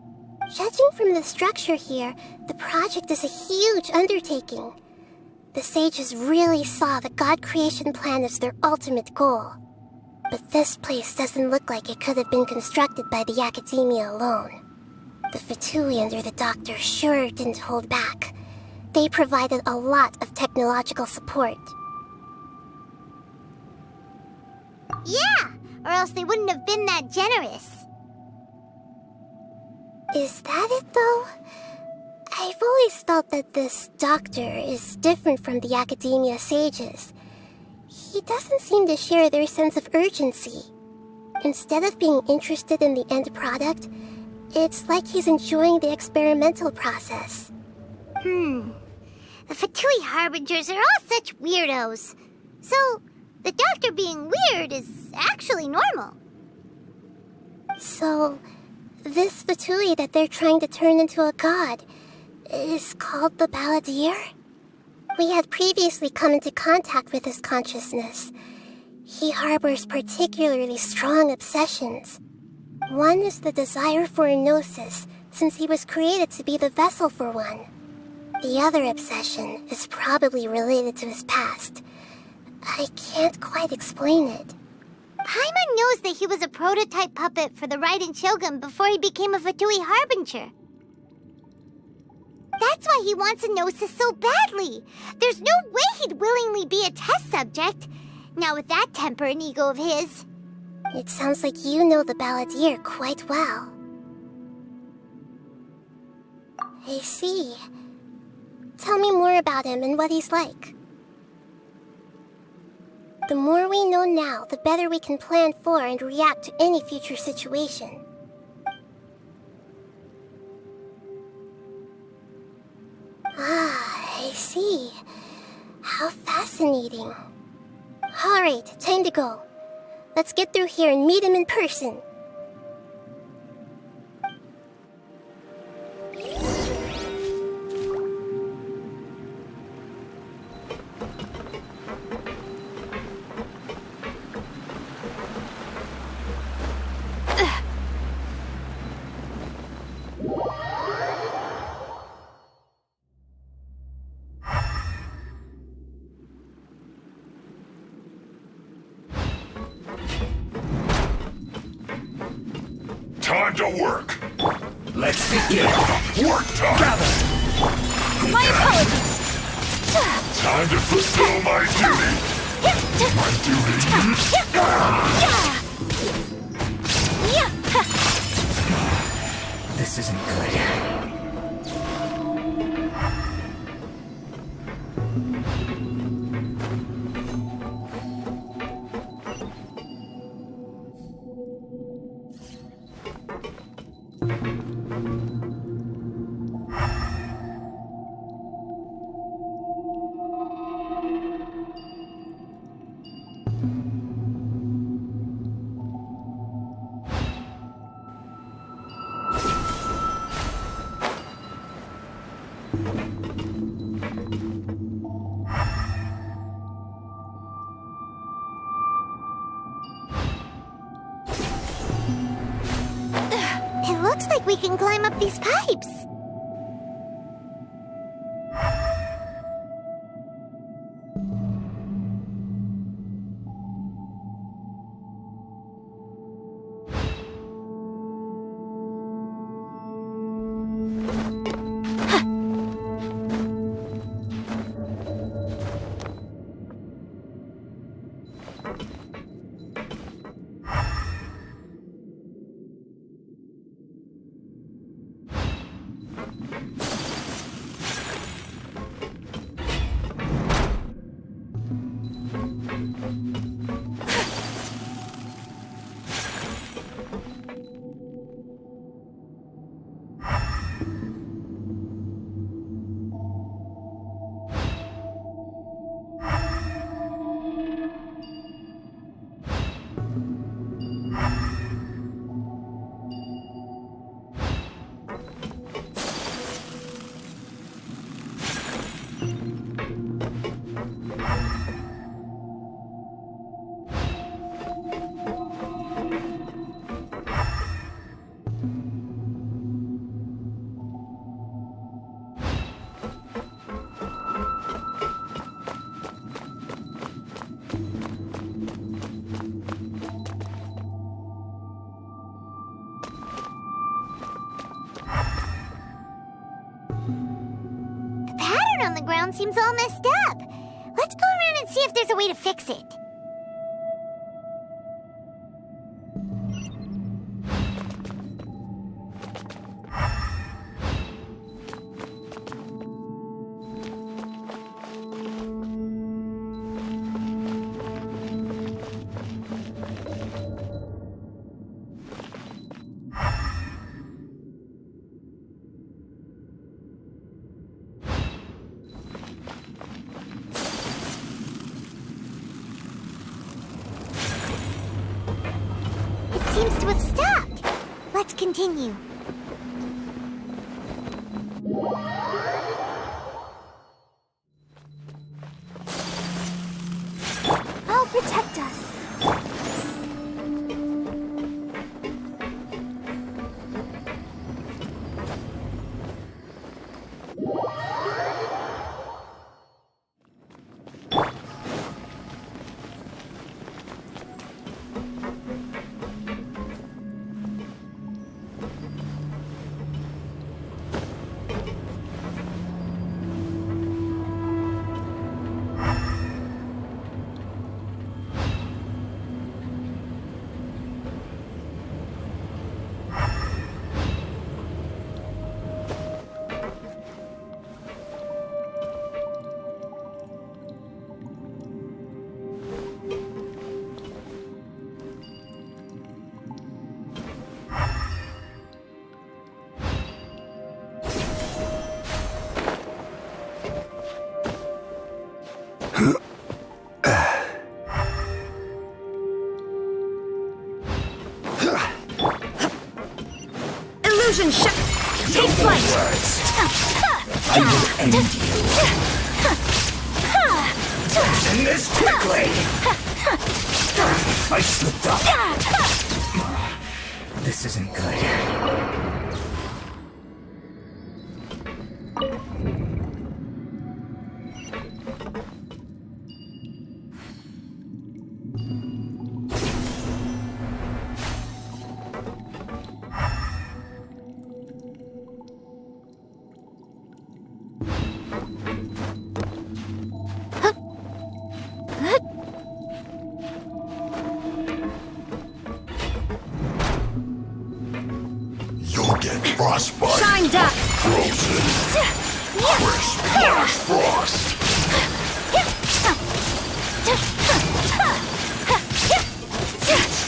[SPEAKER 3] Judging from the structure here, the project is a huge undertaking. The sages really saw the god creation plan as their ultimate goal. But this place doesn't look like it could have been constructed by the Academia alone. The Fatui under the Doctor sure didn't hold back. They provided a lot of technological support.
[SPEAKER 2] Yeah, or else they wouldn't have been that generous.
[SPEAKER 3] Is that it, though? I've always felt that this Doctor is different from the Academia sages. He doesn't seem to share their sense of urgency. Instead of being interested in the end product, it's like he's enjoying the experimental process.
[SPEAKER 2] The Fatui Harbingers are all such weirdos. So, the Doctor being weird is actually normal.
[SPEAKER 3] So, this Fatui that they're trying to turn into a god is called the Balladeer? We had previously come into contact with his consciousness. He harbors particularly strong obsessions. One is the desire for a gnosis, since he was created to be the vessel for one. The other obsession is probably related to his past. I can't quite explain it.
[SPEAKER 2] Paimon knows that he was a prototype puppet for the Raiden Shogun before he became a Fatui Harbinger. That's why he wants a gnosis so badly. There's no way he'd willingly be a test subject. Now with that temper and ego of his.
[SPEAKER 3] It sounds like you know the Balladeer quite well. I see. Tell me more about him and what he's like. The more we know now, the better we can plan for and react to any future situation. Ah, I see. How fascinating. Alright, time to go. Let's get through here and meet him in person.
[SPEAKER 11] Time to work. Let's begin. Work time. Gather.
[SPEAKER 13] My apologies.
[SPEAKER 11] Time to fulfill my duty. My duty.
[SPEAKER 18] This isn't good.
[SPEAKER 2] It looks like we can climb up these pipes. on the ground seems all messed up. Let's go around and see if there's a way to fix it. Seems to have stopped. Let's continue.
[SPEAKER 13] I'll protect us.
[SPEAKER 9] Illusion shot! Take flight!
[SPEAKER 11] I will end you. And this quickly! I slipped up. This isn't good. Frostbite.
[SPEAKER 9] Shine duck.
[SPEAKER 11] Frozen. Crisp flash frost.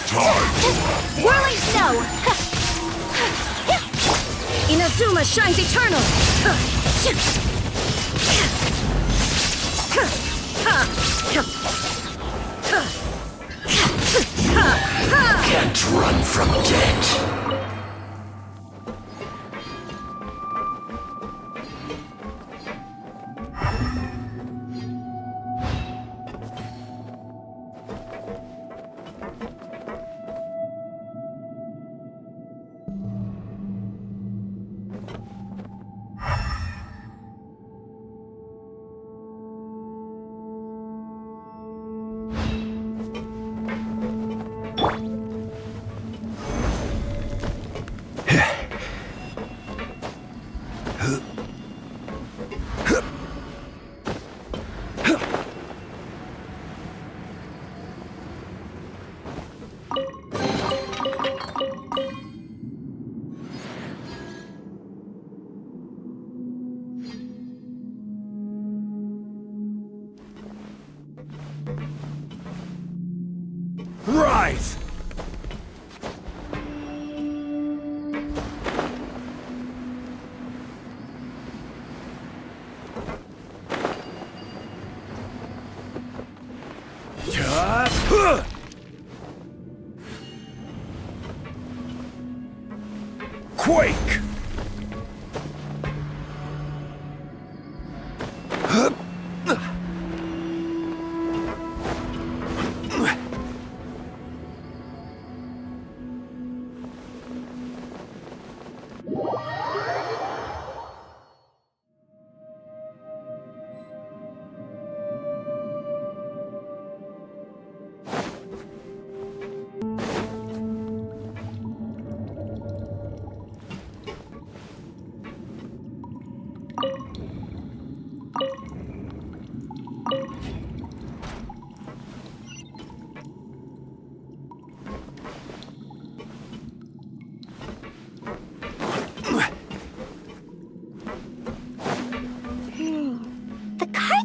[SPEAKER 11] Time.
[SPEAKER 9] Whirling snow. Inazuma shines eternal.
[SPEAKER 11] Can't run from death.
[SPEAKER 7] Right! Quake!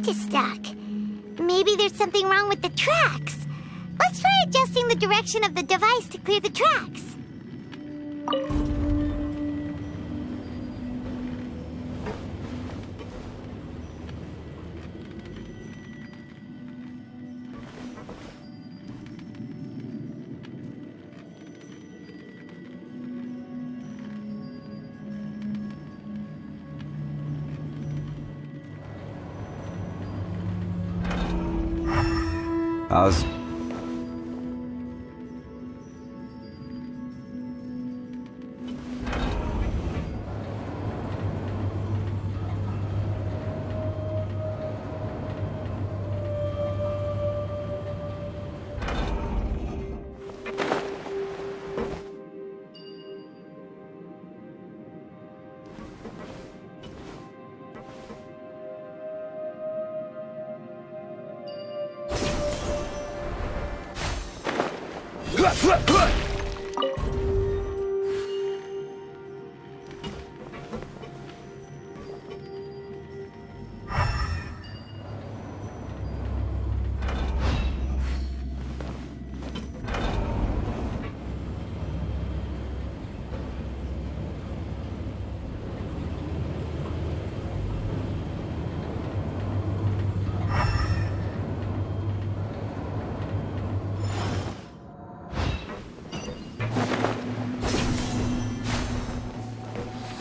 [SPEAKER 2] is stuck. Maybe there's something wrong with the tracks. Let's try adjusting the direction of the device to clear the tracks.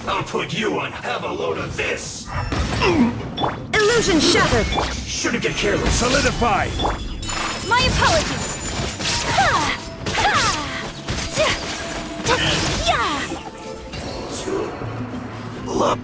[SPEAKER 11] I'll put you on. Have a load of this.
[SPEAKER 9] Illusion shattered.
[SPEAKER 11] Shouldn't get careless. Solidify.
[SPEAKER 9] My apologies.
[SPEAKER 11] Look.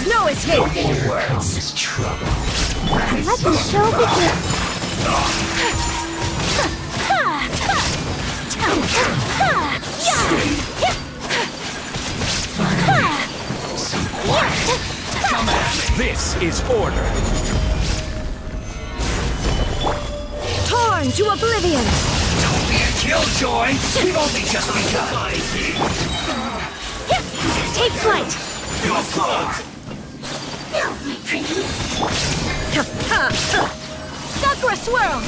[SPEAKER 9] No escape!
[SPEAKER 11] No more words. Is trouble.
[SPEAKER 2] Let the show begin.
[SPEAKER 7] This is order.
[SPEAKER 9] Torn to oblivion!
[SPEAKER 11] Don't be a killjoy. We've only just begun.
[SPEAKER 9] Take flight!
[SPEAKER 11] You're fucked.
[SPEAKER 2] No, my pretties.
[SPEAKER 9] Sakura swirl!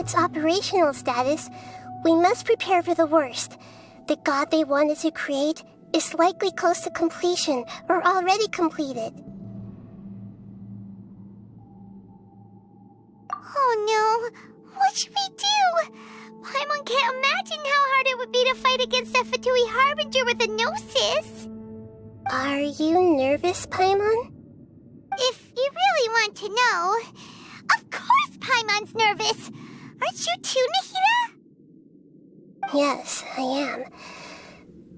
[SPEAKER 3] its operational status, we must prepare for the worst. The god they wanted to create is likely close to completion or already completed.
[SPEAKER 2] Oh no, what should we do? Paimon can't imagine how hard it would be to fight against a Fatui Harbinger with a Gnosis.
[SPEAKER 3] Are you nervous, Paimon?
[SPEAKER 2] If you really want to know, of course Paimon's nervous. Aren't you too, Nahida?
[SPEAKER 3] Yes, I am.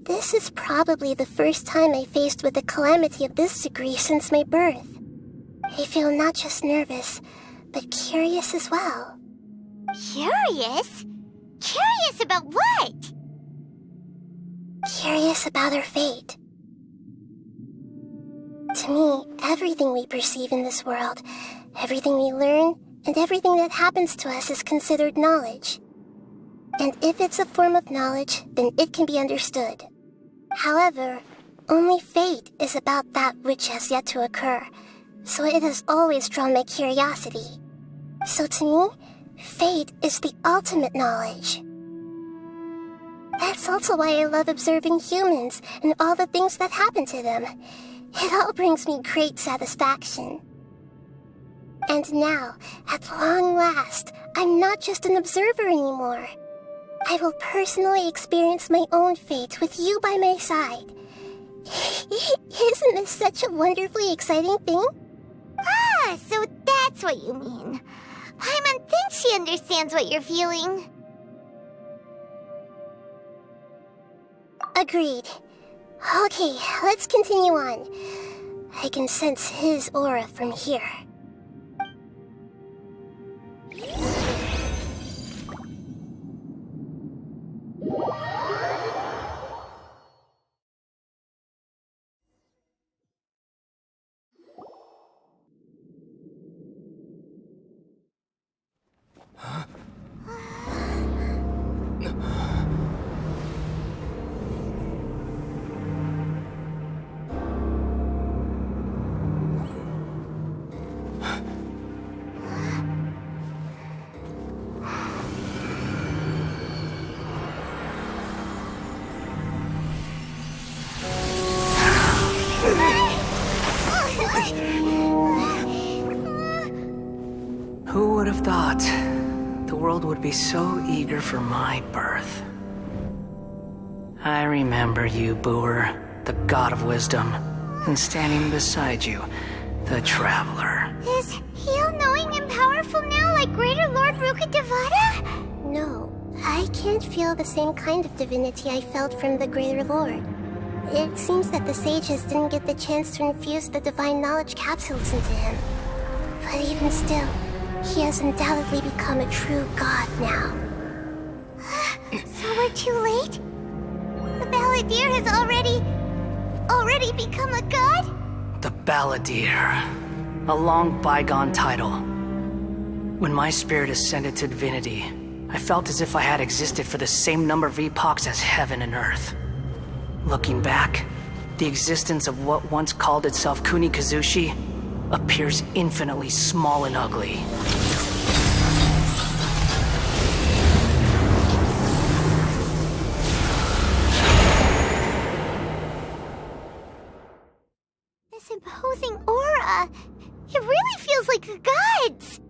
[SPEAKER 3] This is probably the first time I faced with a calamity of this degree since my birth. I feel not just nervous, but curious as well.
[SPEAKER 2] Curious? Curious about what?
[SPEAKER 3] Curious about our fate. To me, everything we perceive in this world, everything we learn, and everything that happens to us is considered knowledge. And if it's a form of knowledge, then it can be understood. However, only fate is about that which has yet to occur, so it has always drawn my curiosity. So to me, fate is the ultimate knowledge. That's also why I love observing humans and all the things that happen to them. It all brings me great satisfaction. And now, at long last, I'm not just an observer anymore. I will personally experience my own fate with you by my side. Isn't this such a wonderfully exciting thing?
[SPEAKER 2] Ah, so that's what you mean. Paimon thinks she understands what you're feeling.
[SPEAKER 3] Agreed. Okay, let's continue on. I can sense his aura from here.
[SPEAKER 15] Who would have thought the world would be so eager for my birth? I remember you, Booer, the god of wisdom, and standing beside you, the Traveller.
[SPEAKER 2] Is he all-knowing and powerful now like Greater Lord Rukkhadevata?
[SPEAKER 3] No, I can't feel the same kind of divinity I felt from the Greater Lord. It seems that the sages didn't get the chance to infuse the divine knowledge capsules into him. But even still, he has undoubtedly become a true god now.
[SPEAKER 2] So we're too late? The Balladeer has already become a god?
[SPEAKER 15] The Balladeer. A long bygone title. When my spirit ascended to divinity, I felt as if I had existed for the same number of epochs as heaven and earth. Looking back, the existence of what once called itself Kunikazushi appears infinitely small and ugly.
[SPEAKER 2] This imposing aura, it really feels like the gods!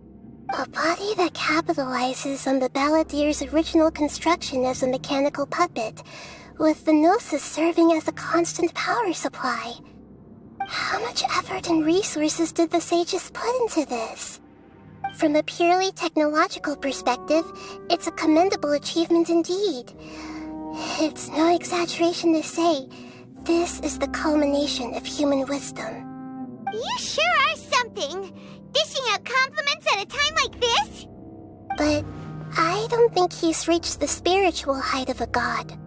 [SPEAKER 3] A body that capitalizes on the Balladeer's original construction as a mechanical puppet, with the Gnosis serving as a constant power supply. How much effort and resources did the sages put into this? From a purely technological perspective, it's a commendable achievement indeed. It's no exaggeration to say, this is the culmination of human wisdom.
[SPEAKER 2] You sure are something! Dishing out compliments at a time like this?
[SPEAKER 3] But I don't think he's reached the spiritual height of a god.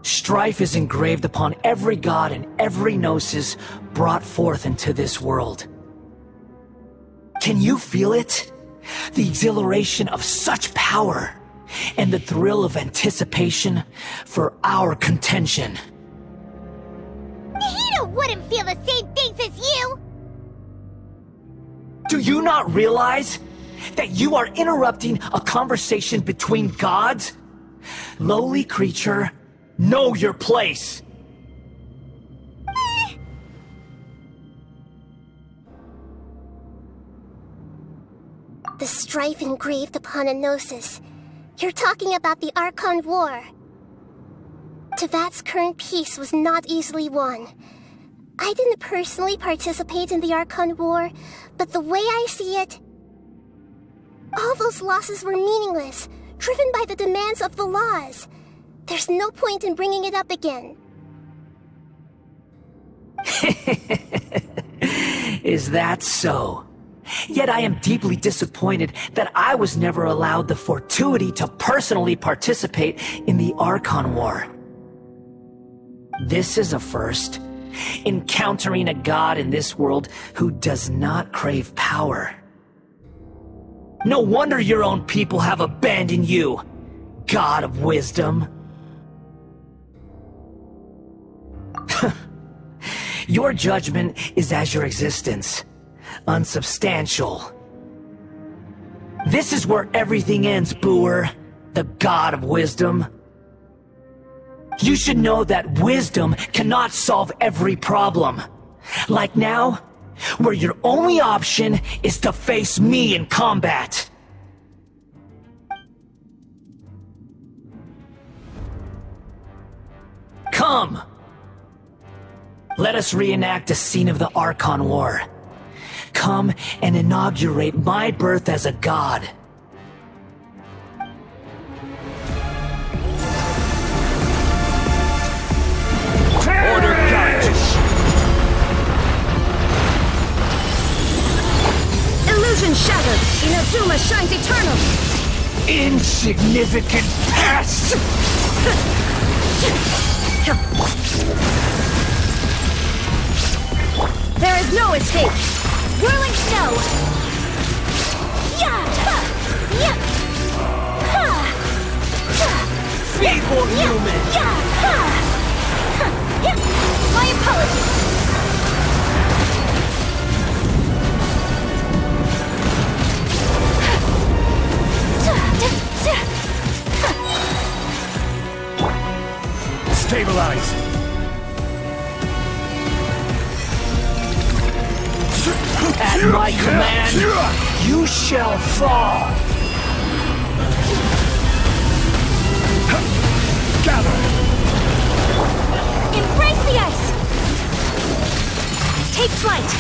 [SPEAKER 15] Strife is engraved upon every god and every gnosis brought forth into this world. Can you feel it? The exhilaration of such power, and the thrill of anticipation for our contention.
[SPEAKER 2] Nahida wouldn't feel the same thing thinks it's you!
[SPEAKER 19] Do you not realize that you are interrupting a conversation between gods? Lowly creature, know your place!
[SPEAKER 3] The strife engraved upon a gnosis. You're talking about the Archon War. Teyvat's current peace was not easily won. I didn't personally participate in the Archon War, but the way I see it, all those losses were meaningless, driven by the demands of the laws. There's no point in bringing it up again.
[SPEAKER 19] Is that so? Yet I am deeply disappointed that I was never allowed the fortuity to personally participate in the Archon War. This is a first. Encountering a god in this world who does not crave power. No wonder your own people have abandoned you, God of Wisdom. Your judgment is as your existence. Unsubstantial. This is where everything ends, Booer, the God of Wisdom. You should know that wisdom cannot solve every problem. Like now, where your only option is to face me in combat. Come! Let us reenact a scene of the Archon War. Come and inaugurate my birth as a god.
[SPEAKER 7] Order guidance!
[SPEAKER 9] Illusion shattered! Inazuma shines eternal!
[SPEAKER 19] Insignificant pest!
[SPEAKER 9] There is no escape!
[SPEAKER 2] Whirling snow! Yeah! Yeah!
[SPEAKER 19] Feeble human!
[SPEAKER 2] My apologies!
[SPEAKER 7] Stabilize!
[SPEAKER 19] At my command, you shall fall!
[SPEAKER 7] Gather!
[SPEAKER 9] Embrace the ice! Take flight!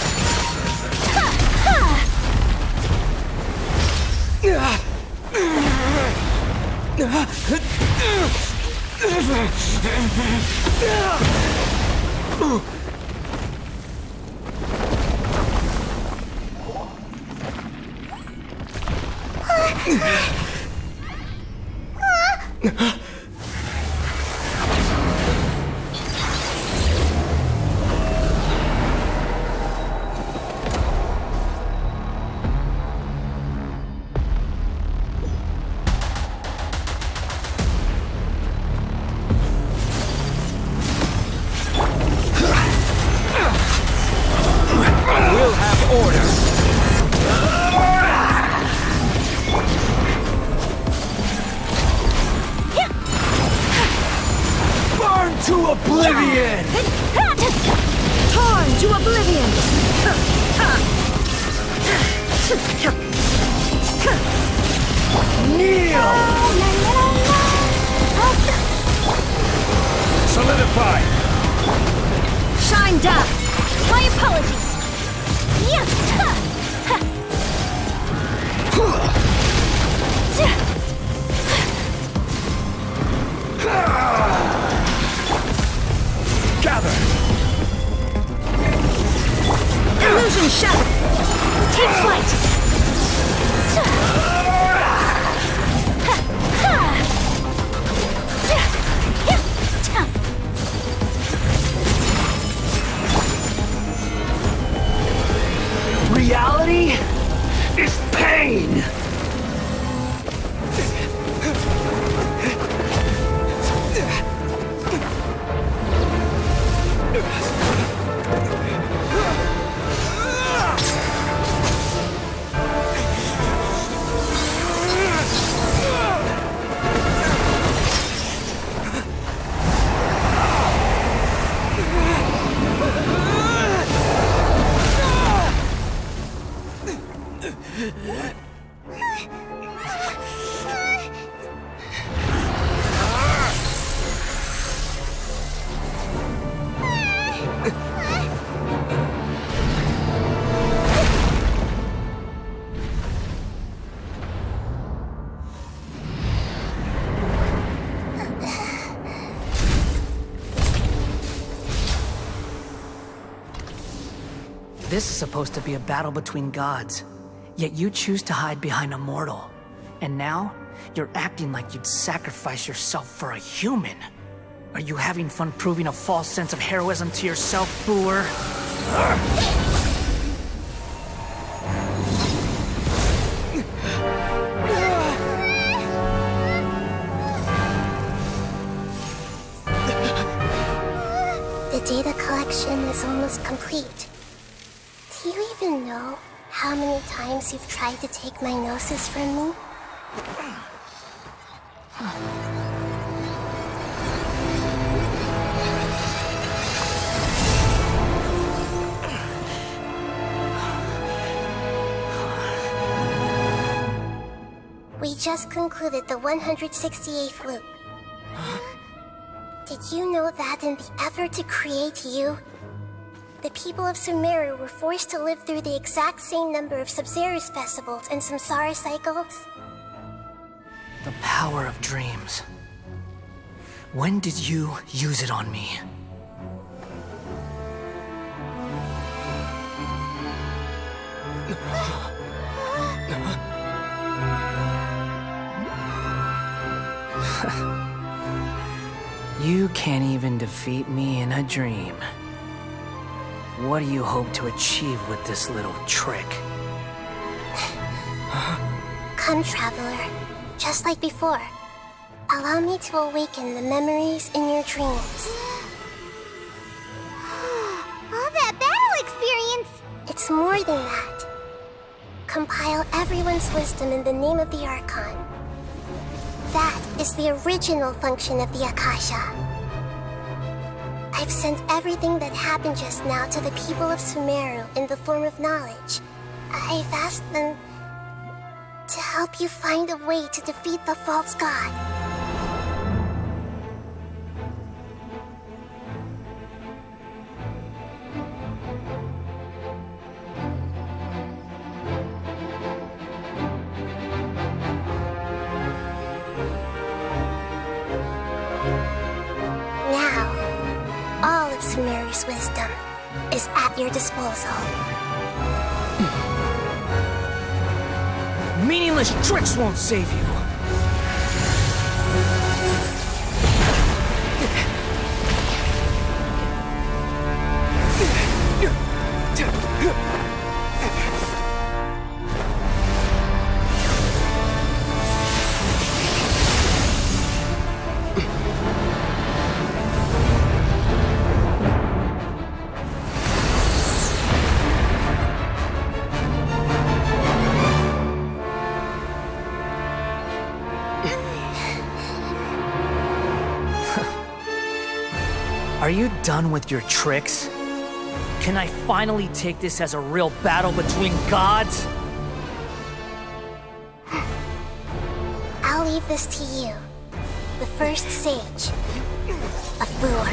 [SPEAKER 7] We'll have order!
[SPEAKER 19] Burn to oblivion!
[SPEAKER 9] Torn to oblivion!
[SPEAKER 19] Kneel!
[SPEAKER 7] Solidify!
[SPEAKER 9] Shine down!
[SPEAKER 2] My apologies!
[SPEAKER 7] Gather!
[SPEAKER 9] Illusion shattered! Take flight!
[SPEAKER 19] Reality is pain!
[SPEAKER 15] This is supposed to be a battle between gods, yet you choose to hide behind a mortal. And now, you're acting like you'd sacrifice yourself for a human. Are you having fun proving a false sense of heroism to yourself, Booer?
[SPEAKER 3] The data collection is almost complete. Do you even know how many times you've tried to take my gnosis from me? We just concluded the 168th loop. Did you know that in the effort to create you, the people of Sumeru were forced to live through the exact same number of Sub-Zerus festivals and Samsara cycles?
[SPEAKER 15] The power of dreams. When did you use it on me? You can't even defeat me in a dream. What do you hope to achieve with this little trick?
[SPEAKER 3] Come, Traveler. Just like before. Allow me to awaken the memories in your dreams.
[SPEAKER 2] All that battle experience!
[SPEAKER 3] It's more than that. Compile everyone's wisdom in the name of the Archon. That is the original function of the Akasha. I've sent everything that happened just now to the people of Sumeru in the form of knowledge. I've asked them to help you find a way to defeat the false god. Sumeru's wisdom is at your disposal.
[SPEAKER 15] Meaningless tricks won't save you! Are you done with your tricks? Can I finally take this as a real battle between gods?
[SPEAKER 3] I'll leave this to you, the first sage of Booer.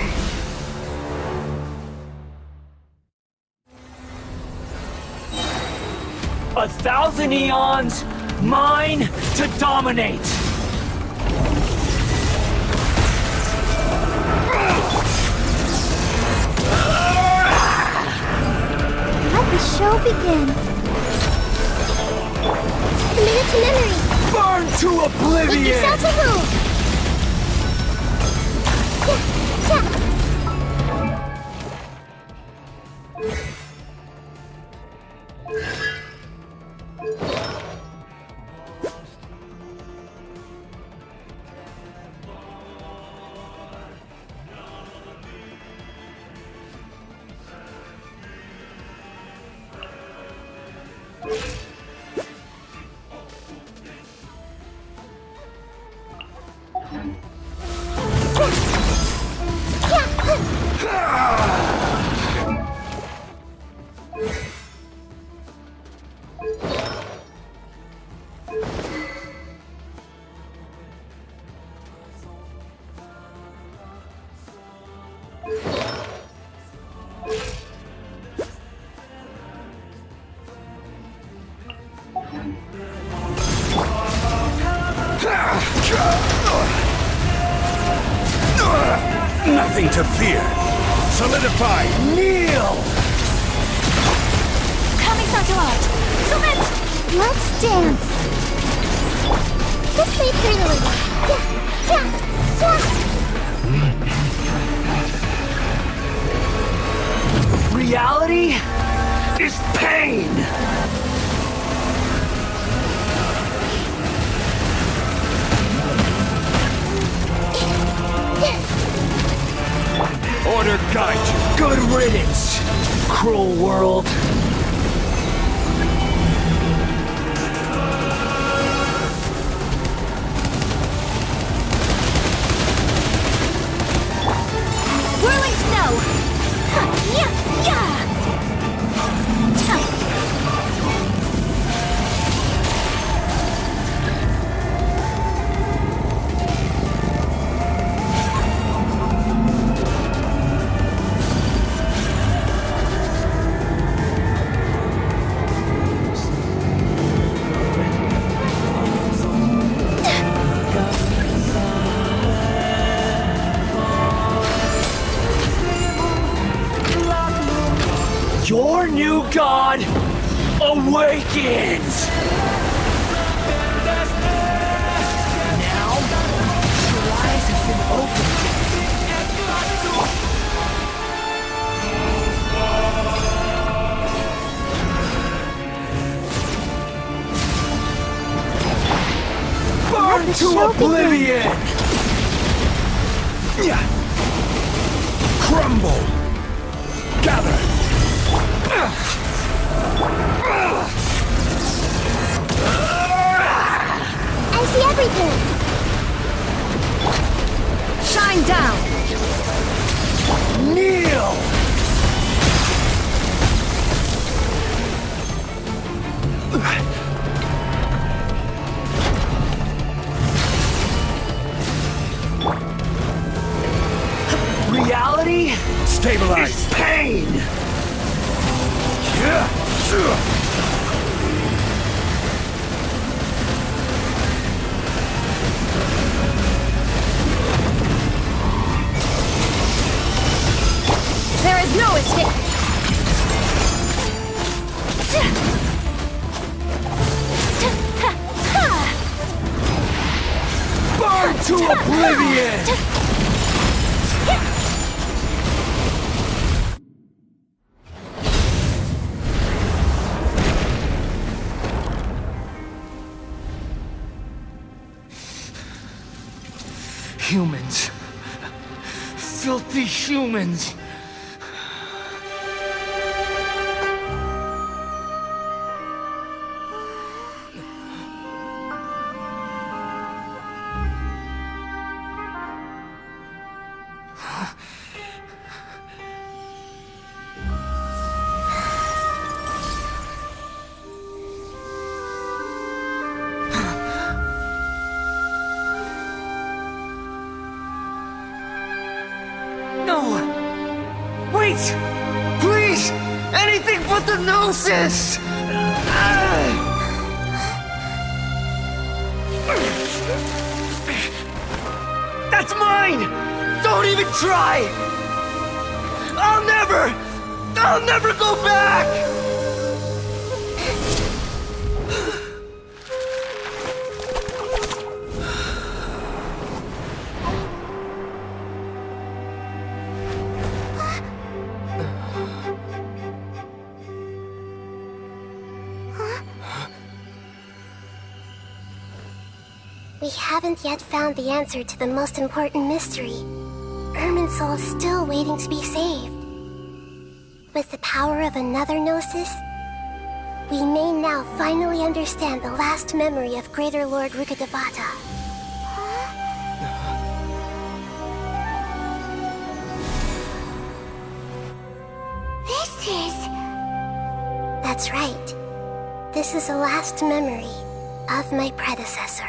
[SPEAKER 19] A thousand eons, mine to dominate!
[SPEAKER 2] Let the show begin. Commit it to memory.
[SPEAKER 19] Burn to oblivion!
[SPEAKER 2] Make yourself a move.
[SPEAKER 4] Nothing to fear. Solidify.
[SPEAKER 19] Kneel!
[SPEAKER 2] Let's dance. This way through the window.
[SPEAKER 19] Reality is pain.
[SPEAKER 7] Order guide you.
[SPEAKER 19] Good riddance, cruel world.
[SPEAKER 9] Whirling snow!
[SPEAKER 19] Your new god awakens! Now, your eyes have been opened. Burn to oblivion!
[SPEAKER 7] Crumble! Gather!
[SPEAKER 2] I see everything.
[SPEAKER 9] Shine down!
[SPEAKER 19] Kneel! Reality
[SPEAKER 7] Stabilize!
[SPEAKER 19] is pain!
[SPEAKER 9] There is no escape!
[SPEAKER 19] Burn to oblivion! Humans. Filthy humans. Please! Anything but the Gnosis! That's mine! Don't even try! I'll never go back!
[SPEAKER 3] We haven't yet found the answer to the most important mystery. Irminsul is still waiting to be saved. With the power of another Gnosis, we may now finally understand the last memory of Greater Lord Rukkhadevata.
[SPEAKER 2] This is...
[SPEAKER 3] That's right. This is the last memory of my predecessor.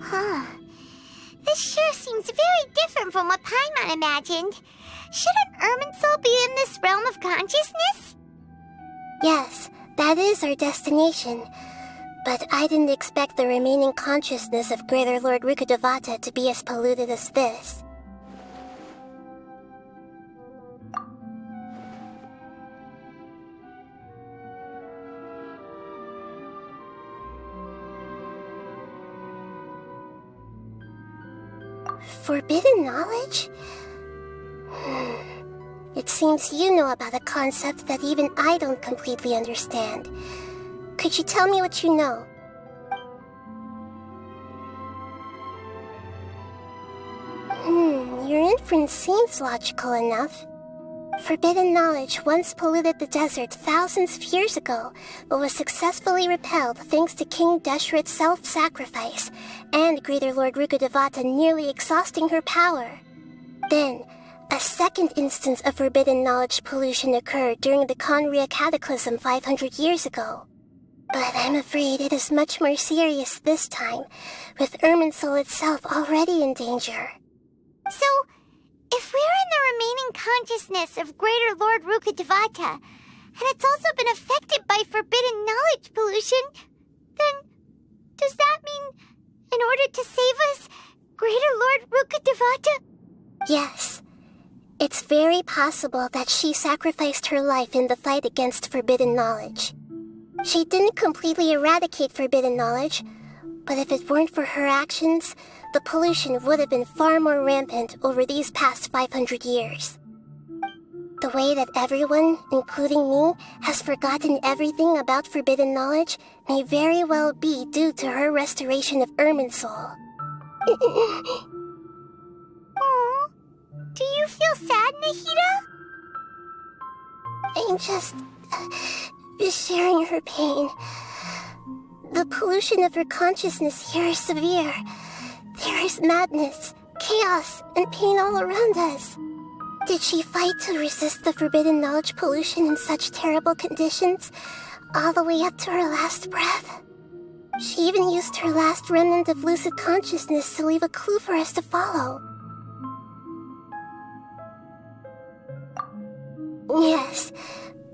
[SPEAKER 2] Huh. This sure seems very different from what Paimon imagined. Shouldn't Irminsul be in this realm of consciousness?
[SPEAKER 3] Yes, that is our destination. But I didn't expect the remaining consciousness of Greater Lord Rukkhadevata to be as polluted as this. Forbidden knowledge? It seems you know about a concept that even I don't completely understand. Could you tell me what you know? Your inference seems logical enough. Forbidden knowledge once polluted the desert thousands of years ago, but was successfully repelled thanks to King Deshret's self-sacrifice, and Greater Lord Rukkhadevata nearly exhausting her power. Then, a second instance of forbidden knowledge pollution occurred during the Conria Cataclysm 500 years ago. But I'm afraid it is much more serious this time, with Irminsul itself already in danger.
[SPEAKER 2] So, if we're in the remaining consciousness of Greater Lord Rukkhadevata, and it's also been affected by forbidden knowledge pollution, then does that mean, in order to save us, Greater Lord Rukkhadevata?
[SPEAKER 3] Yes. It's very possible that she sacrificed her life in the fight against forbidden knowledge. She didn't completely eradicate forbidden knowledge, but if it weren't for her actions, the pollution would have been far more rampant over these past 500 years. The way that everyone, including me, has forgotten everything about forbidden knowledge may very well be due to her restoration of Irminsul.
[SPEAKER 2] Aww. Do you feel sad, Nahida?
[SPEAKER 3] I'm just sharing her pain. The pollution of her consciousness here is severe. There is madness, chaos, and pain all around us. Did she fight to resist the forbidden knowledge pollution in such terrible conditions, all the way up to her last breath? She even used her last remnant of lucid consciousness to leave a clue for us to follow. Yes,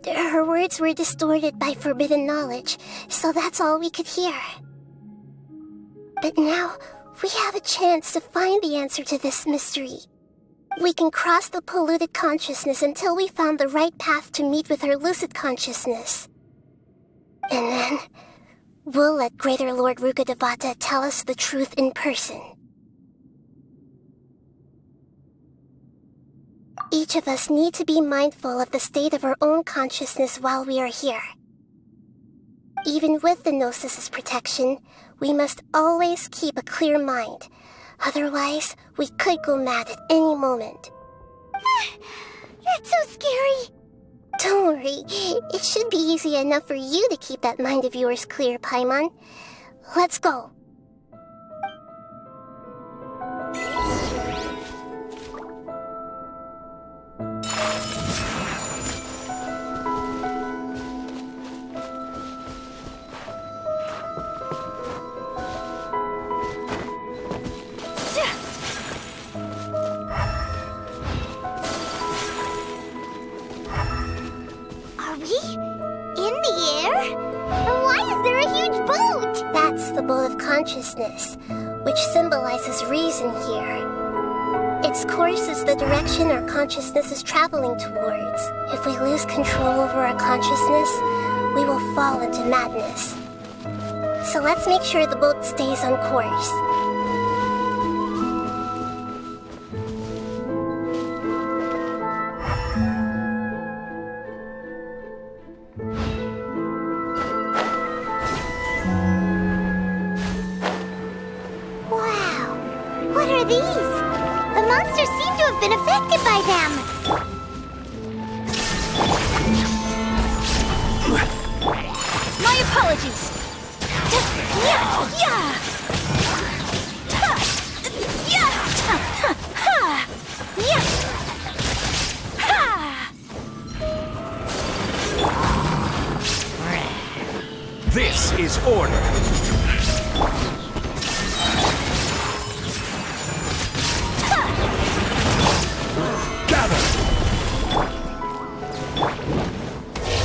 [SPEAKER 3] her words were distorted by forbidden knowledge, so that's all we could hear. But now, we have a chance to find the answer to this mystery. We can cross the polluted consciousness until we found the right path to meet with our lucid consciousness. And then, we'll let Greater Lord Rukkhadevata tell us the truth in person. Each of us need to be mindful of the state of our own consciousness while we are here. Even with the Gnosis' protection, we must always keep a clear mind. Otherwise, we could go mad at any moment.
[SPEAKER 2] That's so scary.
[SPEAKER 3] Don't worry, it should be easy enough for you to keep that mind of yours clear, Paimon. Let's go. The boat of consciousness, which symbolizes reason here. Its course is the direction our consciousness is traveling towards. If we lose control over our consciousness, we will fall into madness. So let's make sure the boat stays on course.
[SPEAKER 11] This is order. Gather!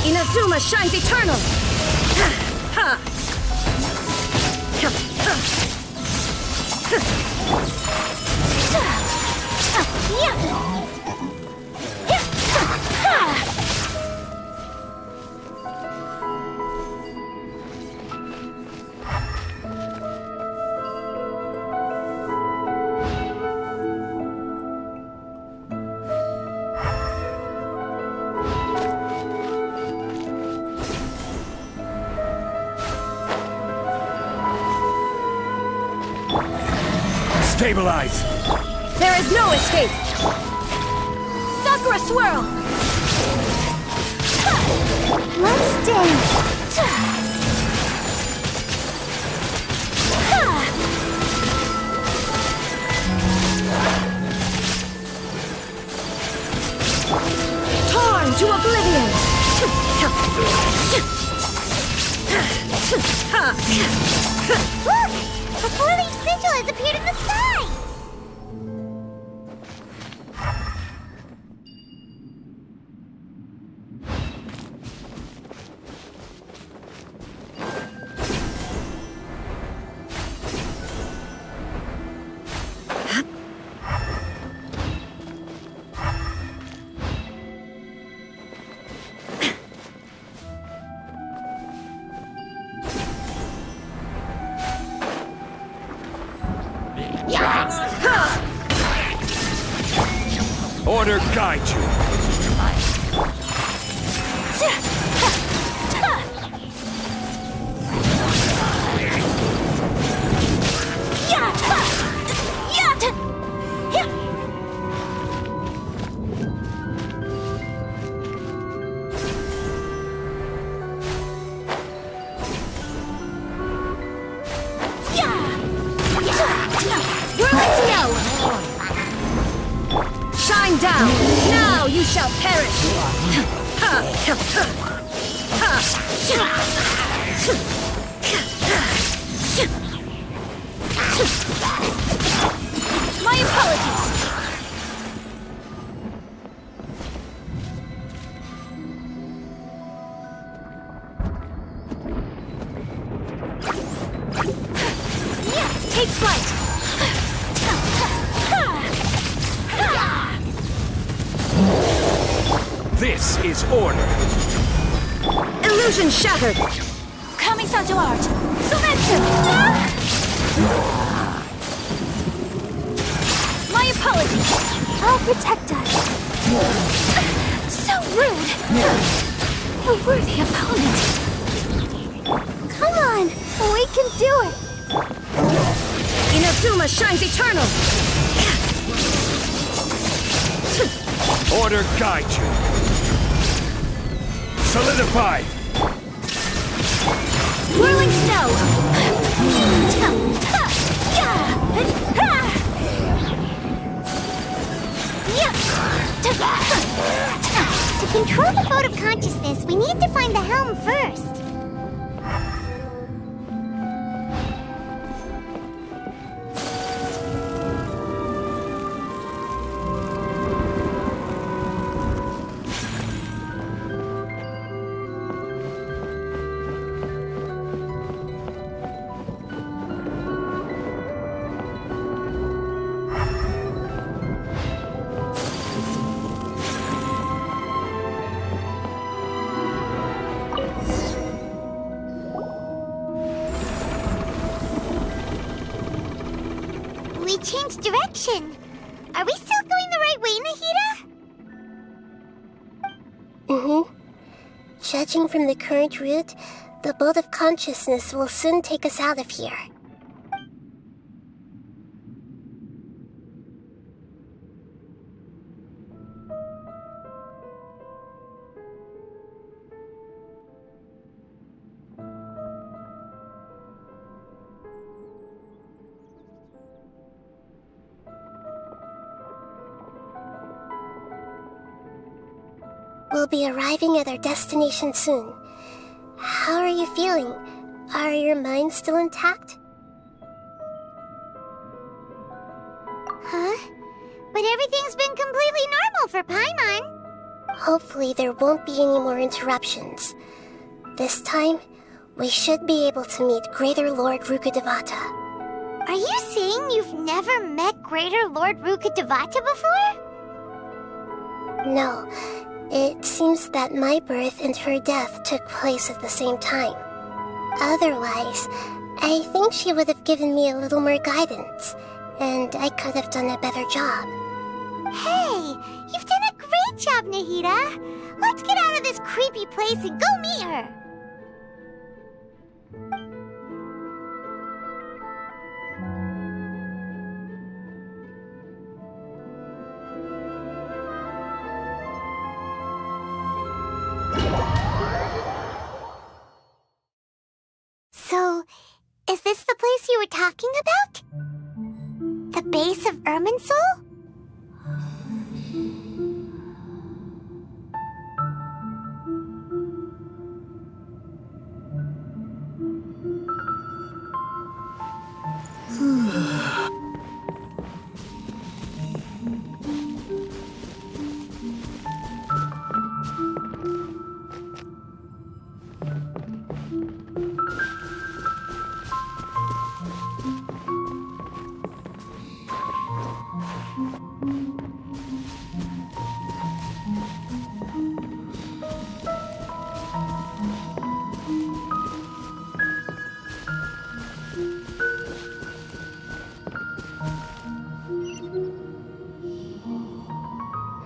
[SPEAKER 9] Inazuma shines eternal! Ha!
[SPEAKER 7] Stabilize!
[SPEAKER 9] There is no escape! Sakura swirl!
[SPEAKER 2] Let's dance!
[SPEAKER 9] Torn to oblivion!
[SPEAKER 2] Look! A four-leaf sigil has appeared in the sky!
[SPEAKER 7] Order guide you.
[SPEAKER 9] Shine down! Now you shall perish! My apologies! Take flight!
[SPEAKER 7] This is order.
[SPEAKER 9] Illusion shattered! Kami-san to art! Sumetsu! My apologies!
[SPEAKER 3] I'll protect us.
[SPEAKER 9] So rude! A worthy opponent!
[SPEAKER 3] Come on, we can do it.
[SPEAKER 9] Inazuma shines eternal!
[SPEAKER 7] Order guide you. Solidify!
[SPEAKER 9] Whirling snow!
[SPEAKER 2] To control the boat of consciousness, we need to find the helm first. We changed direction. Are we still going the right way, Nahida?
[SPEAKER 3] Judging from the current route, the boat of consciousness will soon take us out of here. We'll be arriving at our destination soon. How are you feeling? Are your minds still intact?
[SPEAKER 2] Huh? But everything's been completely normal for Paimon.
[SPEAKER 3] Hopefully there won't be any more interruptions. This time, we should be able to meet Greater Lord Rukkhadevata.
[SPEAKER 2] Are you saying you've never met Greater Lord Rukkhadevata before?
[SPEAKER 3] No, it seems that my birth and her death took place at the same time. Otherwise, I think she would have given me a little more guidance, and I could have done a better job.
[SPEAKER 2] Hey, you've done a great job, Nahida. Let's get out of this creepy place and go meet her. So, is this the place you were talking about? The base of Irminsul?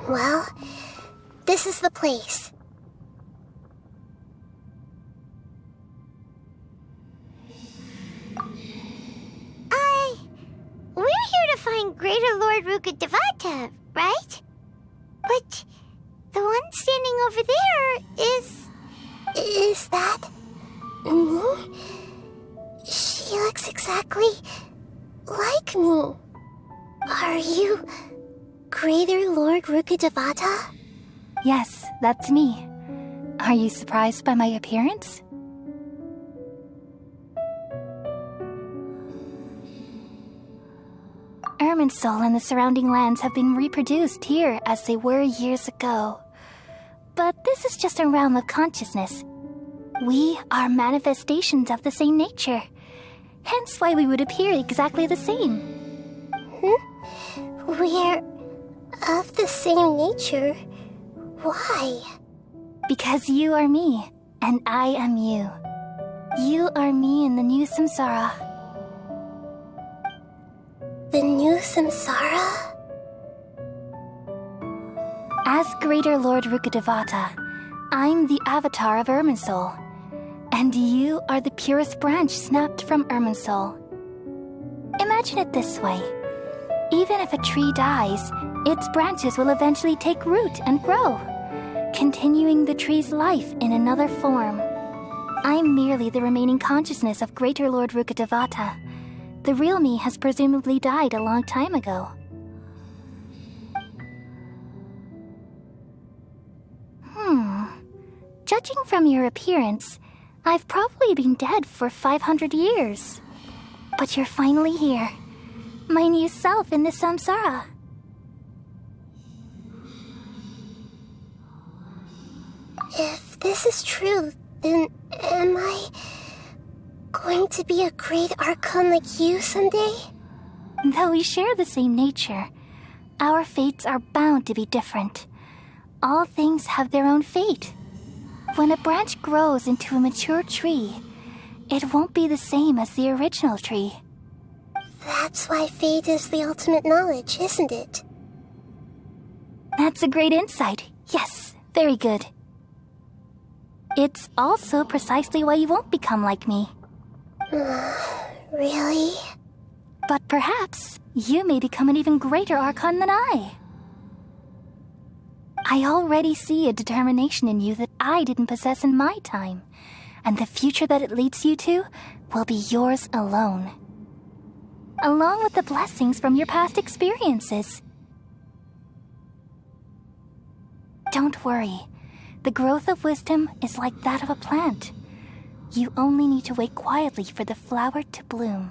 [SPEAKER 3] Well, this is the place.
[SPEAKER 2] We're here to find Greater Lord Rukkhadevata, right? But the one standing over there is...
[SPEAKER 3] Is that... me? She looks exactly like me. Are you... Greater Lord Rukkhadevata?
[SPEAKER 13] Yes, that's me. Are you surprised by my appearance? Irminsul and the surrounding lands have been reproduced here as they were years ago. But this is just a realm of consciousness. We are manifestations of the same nature. Hence why we would appear exactly the same.
[SPEAKER 3] We're of the same nature? Why?
[SPEAKER 13] Because you are me, and I am you. You are me in the new samsara.
[SPEAKER 3] The new samsara?
[SPEAKER 13] As Greater Lord Rukkhadevata, I'm the avatar of Irminsul, and you are the purest branch snapped from Irminsul. Imagine it this way. Even if a tree dies, its branches will eventually take root and grow, continuing the tree's life in another form. I'm merely the remaining consciousness of Greater Lord Rukkhadevata. The real me has presumably died a long time ago. Judging from your appearance, I've probably been dead for 500 years. But you're finally here. My new self in the samsara.
[SPEAKER 3] If this is true, then am I going to be a great Archon like you someday?
[SPEAKER 13] Though we share the same nature, our fates are bound to be different. All things have their own fate. When a branch grows into a mature tree, it won't be the same as the original tree.
[SPEAKER 3] That's why fate is the ultimate knowledge, isn't it?
[SPEAKER 13] That's a great insight. Yes, very good. It's also precisely why you won't become like me.
[SPEAKER 3] Really?
[SPEAKER 13] But perhaps you may become an even greater Archon than I. I already see a determination in you that I didn't possess in my time, and the future that it leads you to will be yours alone. Along with the blessings from your past experiences. Don't worry. The growth of wisdom is like that of a plant. You only need to wait quietly for the flower to bloom.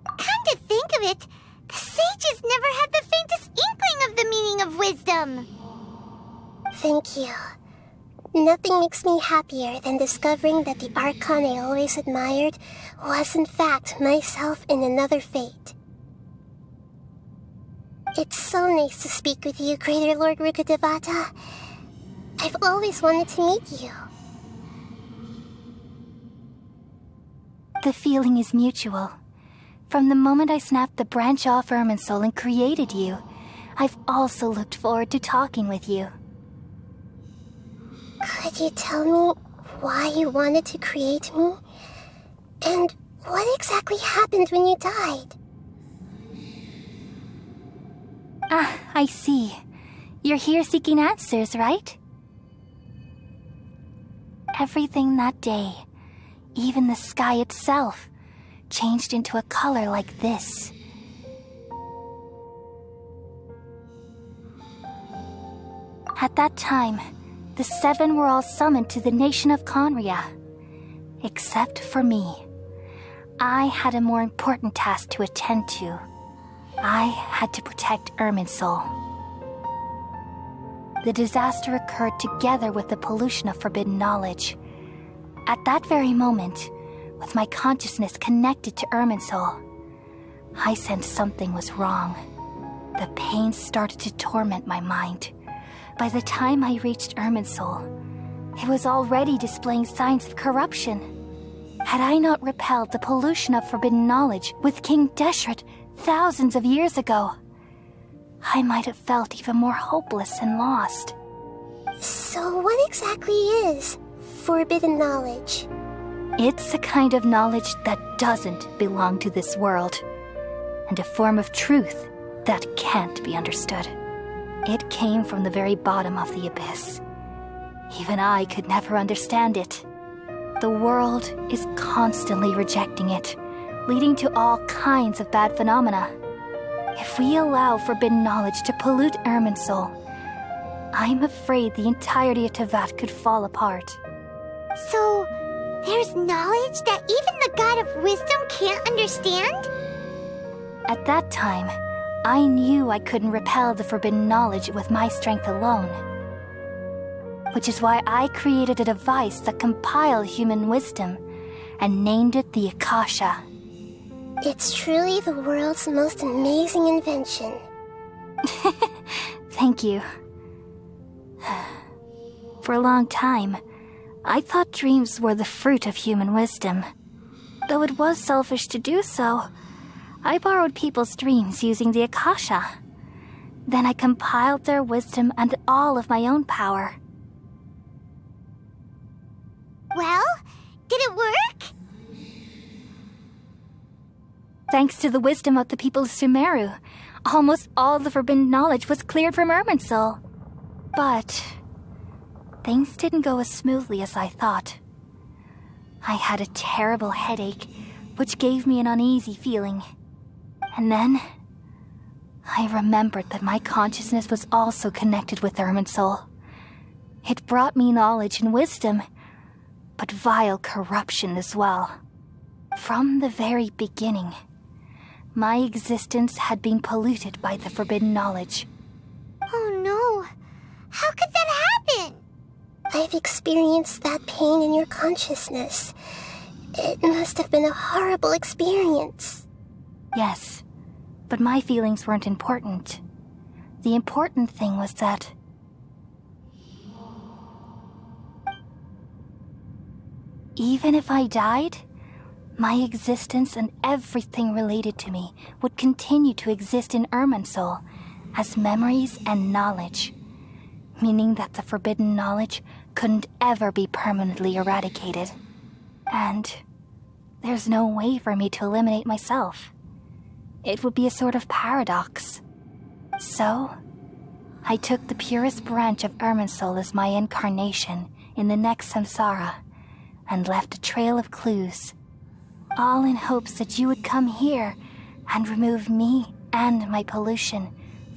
[SPEAKER 2] Come to think of it, The sages never had the faintest inkling of the meaning of wisdom.
[SPEAKER 3] Thank you. Nothing makes me happier than discovering that the Archon I always admired was in fact myself in another fate. It's so nice to speak with you, Greater Lord Rukkhadevata. I've always wanted to meet you.
[SPEAKER 13] The feeling is mutual. From the moment I snapped the branch off Irminsul and created you, I've also looked forward to talking with you.
[SPEAKER 3] Could you tell me why you wanted to create me? And what exactly happened when you died?
[SPEAKER 13] Ah, I see. You're here seeking answers, right? Everything that day, even the sky itself, changed into a color like this. At that time, the seven were all summoned to the nation of Conria. Except for me. I had a more important task to attend to. I had to protect Irminsul. The disaster occurred together with the pollution of forbidden knowledge. At that very moment, with my consciousness connected to Irminsul, I sensed something was wrong. The pain started to torment my mind. By the time I reached Irminsul, it was already displaying signs of corruption. Had I not repelled the pollution of forbidden knowledge with King Deshret thousands of years ago, I might have felt even more hopeless and lost.
[SPEAKER 3] So what exactly is forbidden knowledge?
[SPEAKER 13] It's a kind of knowledge that doesn't belong to this world, and a form of truth that can't be understood. It came from the very bottom of the abyss. Even I could never understand it. The world is constantly rejecting it, leading to all kinds of bad phenomena. If we allow forbidden knowledge to pollute Irminsul, I'm afraid the entirety of Teyvat could fall apart.
[SPEAKER 2] So, there's knowledge that even the God of Wisdom can't understand?
[SPEAKER 13] At that time, I knew I couldn't repel the forbidden knowledge with my strength alone. Which is why I created a device that compiled human wisdom and named it the Akasha.
[SPEAKER 3] It's truly the world's most amazing invention.
[SPEAKER 13] Thank you. For a long time, I thought dreams were the fruit of human wisdom. Though it was selfish to do so, I borrowed people's dreams using the Akasha. Then I compiled their wisdom and all of my own power.
[SPEAKER 2] Well, did it work?
[SPEAKER 13] Thanks to the wisdom of the people of Sumeru, almost all the forbidden knowledge was cleared from Irminsul. But things didn't go as smoothly as I thought. I had a terrible headache, which gave me an uneasy feeling. And then I remembered that my consciousness was also connected with Irminsul. It brought me knowledge and wisdom, but vile corruption as well. From the very beginning, my existence had been polluted by the forbidden knowledge.
[SPEAKER 2] Oh no! How could that happen?
[SPEAKER 3] I've experienced that pain in your consciousness. It must have been a horrible experience.
[SPEAKER 13] Yes, but my feelings weren't important. The important thing was that even if I died, my existence and everything related to me would continue to exist in Irminsul as memories and knowledge, meaning that the forbidden knowledge couldn't ever be permanently eradicated. And there's no way for me to eliminate myself. It would be a sort of paradox. So, I took the purest branch of Irminsul as my incarnation in the next samsara, and left a trail of clues, all in hopes that you would come here and remove me and my pollution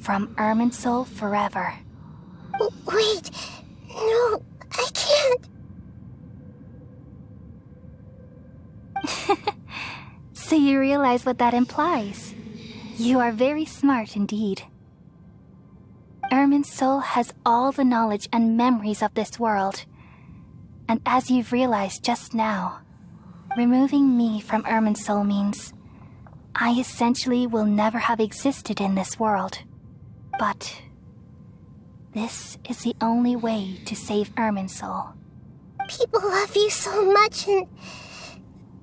[SPEAKER 13] from Irminsul forever.
[SPEAKER 3] Wait, no, I can't.
[SPEAKER 13] So you realize what that implies?
[SPEAKER 17] You are very smart indeed. Ermin's soul has all the knowledge and memories of this world. And as you've realized just now, removing me from Ermin's soul means I essentially will never have existed in this world. But this is the only way to save Ermin's soul.
[SPEAKER 3] People love you so much, and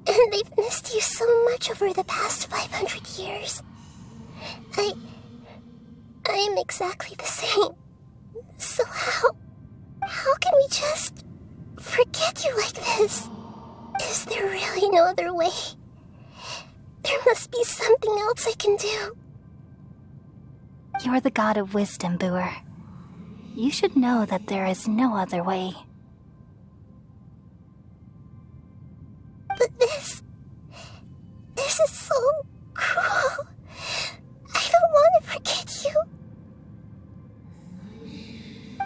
[SPEAKER 3] they've missed you so much over the past 500 years. I am exactly the same. So how can we just forget you like this? Is there really no other way? There must be something else I can do.
[SPEAKER 17] You're the god of wisdom, Booer. You should know that there is no other way.
[SPEAKER 3] But this is so cruel. I don't want to forget you.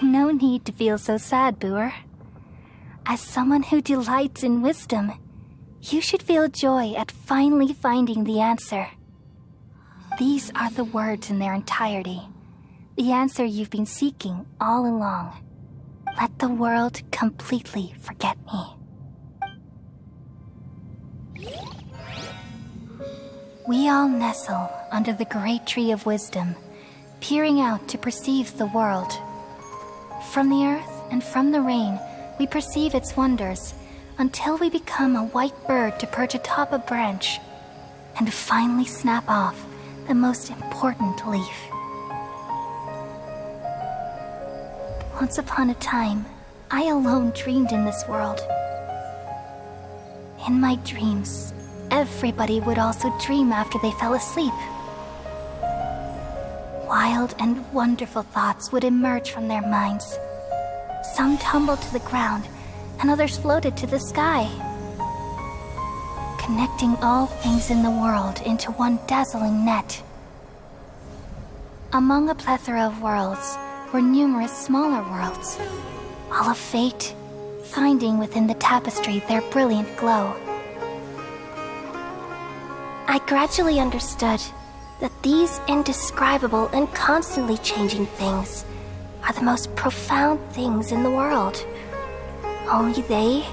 [SPEAKER 17] No need to feel so sad, Booer. As someone who delights in wisdom, you should feel joy at finally finding the answer. These are the words in their entirety. The answer you've been seeking all along. Let the world completely forget me. We all nestle under the great tree of wisdom, peering out to perceive the world. From the earth and from the rain, we perceive its wonders, until we become a white bird to perch atop a branch, and finally snap off the most important leaf. Once upon a time, I alone dreamed in this world. In my dreams, everybody would also dream after they fell asleep. Wild and wonderful thoughts would emerge from their minds. Some tumbled to the ground, and others floated to the sky, connecting all things in the world into one dazzling net. Among a plethora of worlds were numerous smaller worlds, all of fate, finding within the tapestry their brilliant glow. I gradually understood that these indescribable and constantly changing things are the most profound things in the world. Only they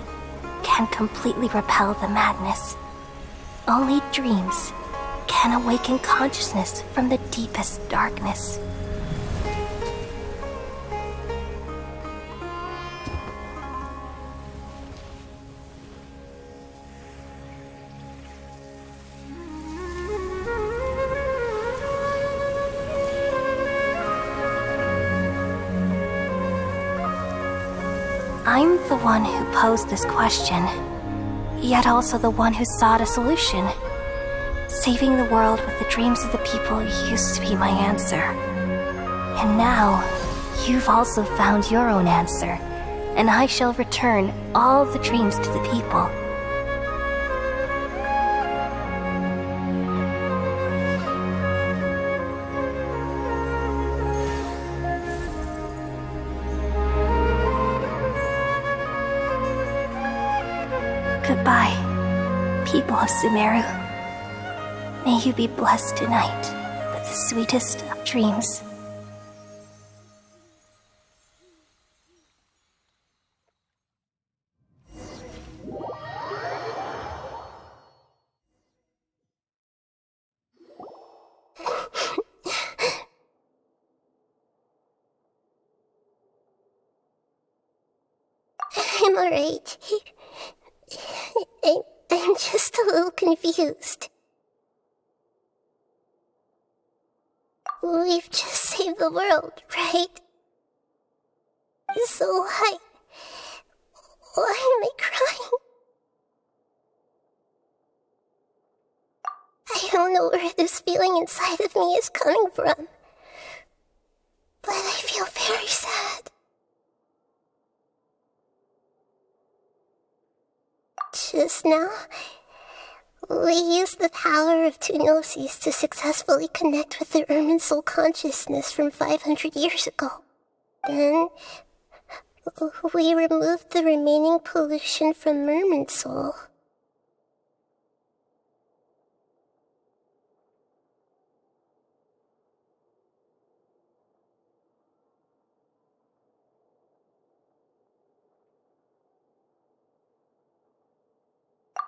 [SPEAKER 17] can completely repel the madness. Only dreams can awaken consciousness from the deepest darkness. I'm the one who posed this question, yet also the one who sought a solution. Saving the world with the dreams of the people used to be my answer. And now, you've also found your own answer, and I shall return all the dreams to the people. Goodbye, people of Sumeru. May you be blessed tonight with the sweetest of dreams.
[SPEAKER 3] I'm alright. I'm just a little confused. We've just saved the world, right? So why am I crying? I don't know where this feeling inside of me is coming from, but I feel very sad. Just now, we used the power of two gnosis to successfully connect with the Ermin soul consciousness from 500 years ago. Then, we removed the remaining pollution from Ermin soul.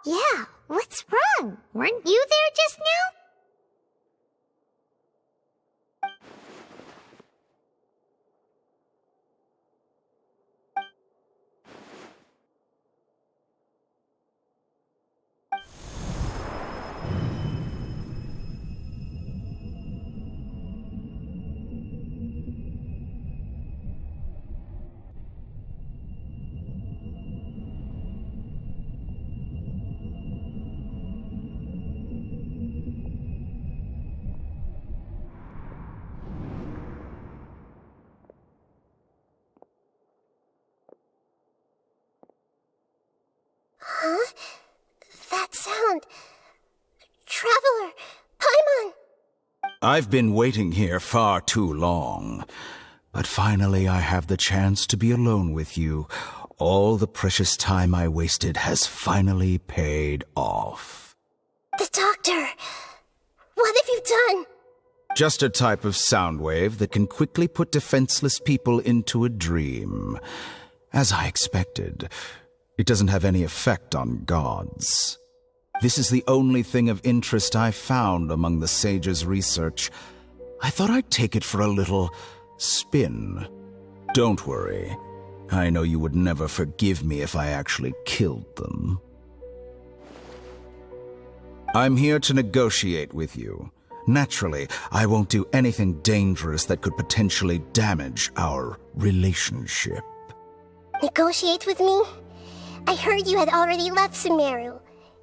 [SPEAKER 2] Yeah, what's wrong? Weren't you there just now?
[SPEAKER 3] Huh? That sound. Traveler! Paimon!
[SPEAKER 4] I've been waiting here far too long. But finally I have the chance to be alone with you. All the precious time I wasted has finally paid off.
[SPEAKER 3] The doctor! What have you done?
[SPEAKER 4] Just a type of sound wave that can quickly put defenseless people into a dream. As I expected, it doesn't have any effect on gods. This is the only thing of interest I found among the sage's research. I thought I'd take it for a little spin. Don't worry. I know you would never forgive me if I actually killed them. I'm here to negotiate with you. Naturally, I won't do anything dangerous that could potentially damage our relationship.
[SPEAKER 3] Negotiate with me? I heard you had already left Sumeru.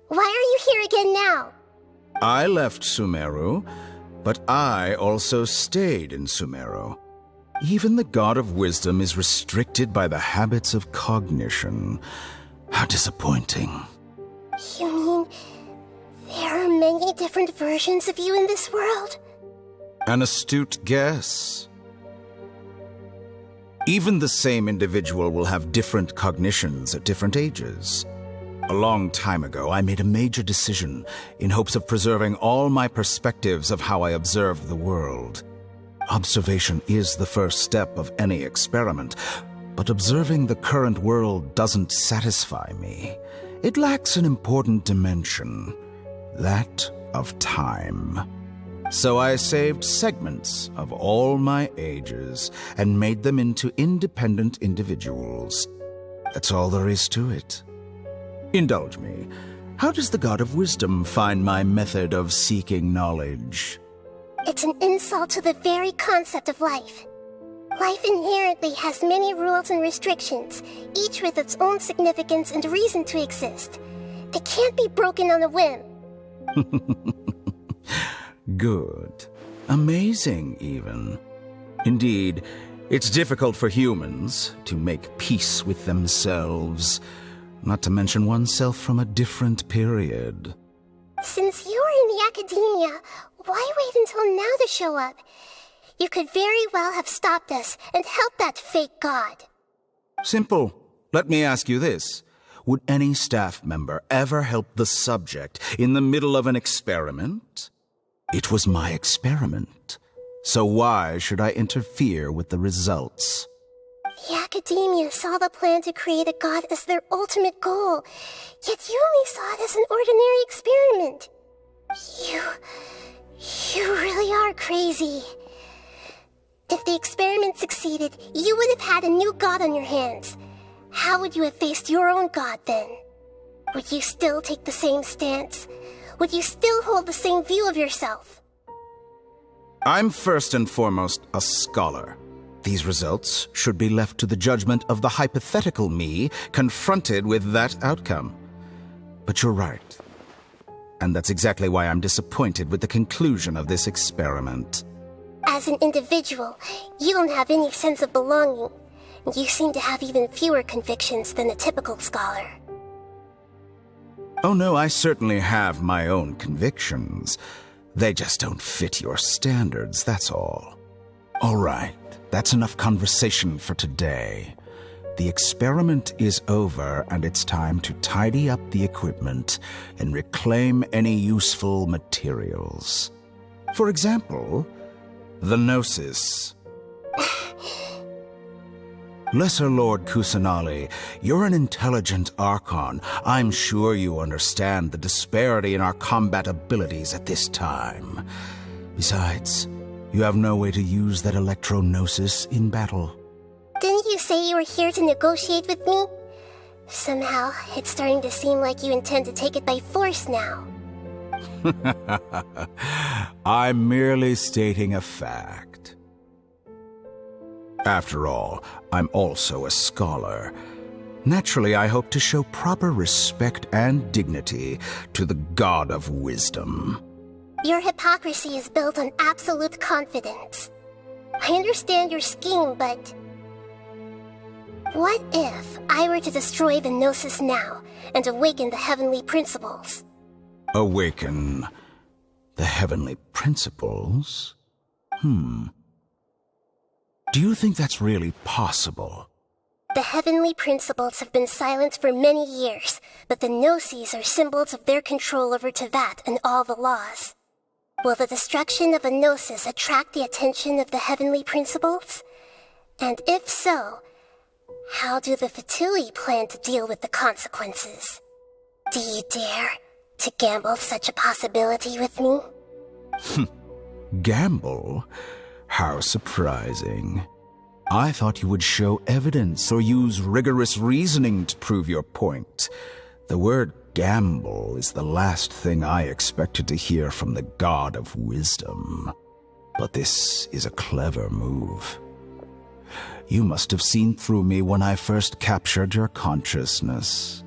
[SPEAKER 3] Why are you here again now?
[SPEAKER 4] I left Sumeru, but I also stayed in Sumeru. Even the God of Wisdom is restricted by the habits of cognition. How disappointing.
[SPEAKER 3] You mean there are many different versions of you in this world?
[SPEAKER 4] An astute guess. Even the same individual will have different cognitions at different ages. A long time ago, I made a major decision in hopes of preserving all my perspectives of how I observed the world. Observation is the first step of any experiment, but observing the current world doesn't satisfy me. It lacks an important dimension, that of time. So I saved segments of all my ages and made them into independent individuals. That's all there is to it. Indulge me. How does the God of Wisdom find my method of seeking knowledge?
[SPEAKER 3] It's an insult to the very concept of life. Life inherently has many rules and restrictions, each with its own significance and reason to exist. They can't be broken on a whim.
[SPEAKER 4] Good. Amazing, even. Indeed, it's difficult for humans to make peace with themselves, not to mention oneself from a different period.
[SPEAKER 3] Since you were in the academia, why wait until now to show up? You could very well have stopped us and helped that fake god.
[SPEAKER 4] Simple. Let me ask you this. Would any staff member ever help the subject in the middle of an experiment? It was my experiment. So why should I interfere with the results?
[SPEAKER 3] The academia saw the plan to create a god as their ultimate goal, yet you only saw it as an ordinary experiment. You really are crazy. If the experiment succeeded, you would have had a new god on your hands. How would you have faced your own god then? Would you still take the same stance? Would you still hold the same view of yourself?
[SPEAKER 4] I'm first and foremost a scholar. These results should be left to the judgment of the hypothetical me confronted with that outcome. But you're right. And that's exactly why I'm disappointed with the conclusion of this experiment.
[SPEAKER 3] As an individual, you don't have any sense of belonging. You seem to have even fewer convictions than a typical scholar.
[SPEAKER 4] Oh no, I certainly have my own convictions. They just don't fit your standards, that's all. All right, that's enough conversation for today. The experiment is over, and it's time to tidy up the equipment and reclaim any useful materials. For example, the Gnosis. Lesser Lord Kusanali, you're an intelligent Archon. I'm sure you understand the disparity in our combat abilities at this time. Besides, you have no way to use that electro-gnosis in battle.
[SPEAKER 3] Didn't you say you were here to negotiate with me? Somehow, it's starting to seem like you intend to take it by force now.
[SPEAKER 4] I'm merely stating a fact. After all, I'm also a scholar. Naturally, I hope to show proper respect and dignity to the God of Wisdom.
[SPEAKER 3] Your hypocrisy is built on absolute confidence. I understand your scheme, but... what if I were to destroy the Gnosis now and awaken the heavenly principles?
[SPEAKER 4] Awaken the heavenly principles? Do you think that's really possible?
[SPEAKER 3] The heavenly principles have been silent for many years, but the Gnosis are symbols of their control over Teyvat and all the laws. Will the destruction of a Gnosis attract the attention of the heavenly principles? And if so, how do the Fatui plan to deal with the consequences? Do you dare to gamble such a possibility with me?
[SPEAKER 4] Gamble? How surprising. I thought you would show evidence or use rigorous reasoning to prove your point. The word gamble is the last thing I expected to hear from the God of Wisdom. But this is a clever move. You must have seen through me when I first captured your consciousness.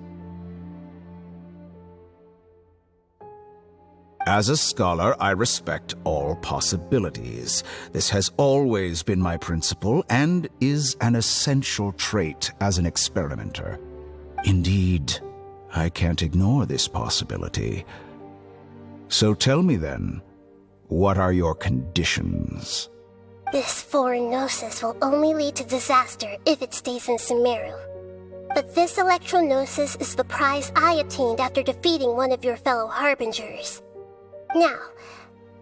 [SPEAKER 4] As a scholar, I respect all possibilities. This has always been my principle and is an essential trait as an experimenter. Indeed, I can't ignore this possibility. So tell me then, what are your conditions?
[SPEAKER 3] This foreign Gnosis will only lead to disaster if it stays in Sumeru. But this electro-Gnosis is the prize I obtained after defeating one of your fellow Harbingers. Now,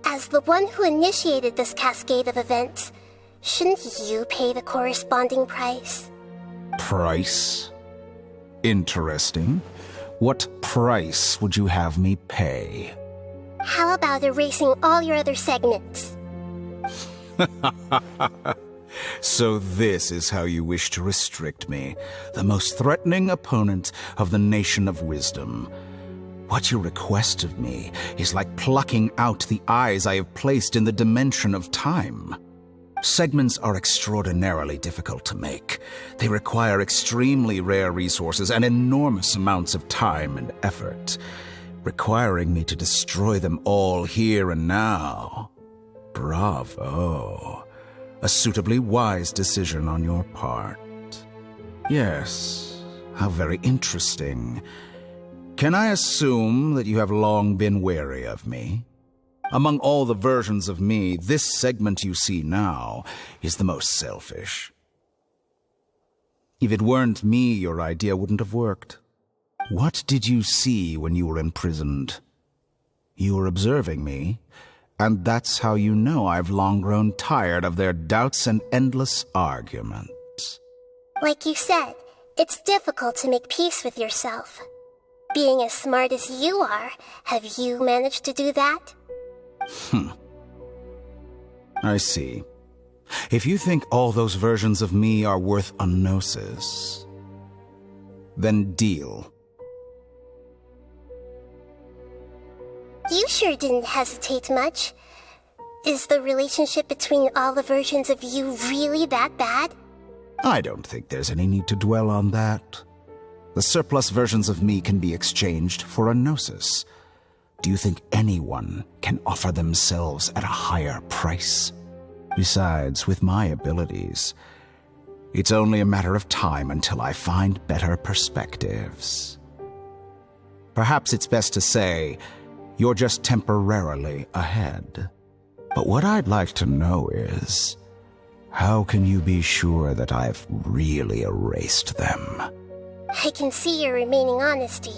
[SPEAKER 3] as the one who initiated this cascade of events, shouldn't you pay the corresponding price?
[SPEAKER 4] Price? Interesting. What price would you have me pay?
[SPEAKER 3] How about erasing all your other segments?
[SPEAKER 4] So this is how you wish to restrict me, the most threatening opponent of the Nation of Wisdom. What you request of me is like plucking out the eyes I have placed in the dimension of time. Segments are extraordinarily difficult to make. They require extremely rare resources and enormous amounts of time and effort. Requiring me to destroy them all here and now. Bravo. A suitably wise decision on your part. Yes, how very interesting. Can I assume that you have long been wary of me? Among all the versions of me, this segment you see now is the most selfish. If it weren't me, your idea wouldn't have worked. What did you see when you were imprisoned? You were observing me, and that's how you know I've long grown tired of their doubts and endless arguments.
[SPEAKER 3] Like you said, it's difficult to make peace with yourself. Being as smart as you are, have you managed to do that?
[SPEAKER 4] I see. If you think all those versions of me are worth a gnosis, then deal.
[SPEAKER 3] You sure didn't hesitate much. Is the relationship between all the versions of you really that bad?
[SPEAKER 4] I don't think there's any need to dwell on that. The surplus versions of me can be exchanged for a gnosis. Do you think anyone can offer themselves at a higher price? Besides, with my abilities, it's only a matter of time until I find better perspectives. Perhaps it's best to say, you're just temporarily ahead. But what I'd like to know is, how can you be sure that I've really erased them?
[SPEAKER 3] I can see your remaining honesty.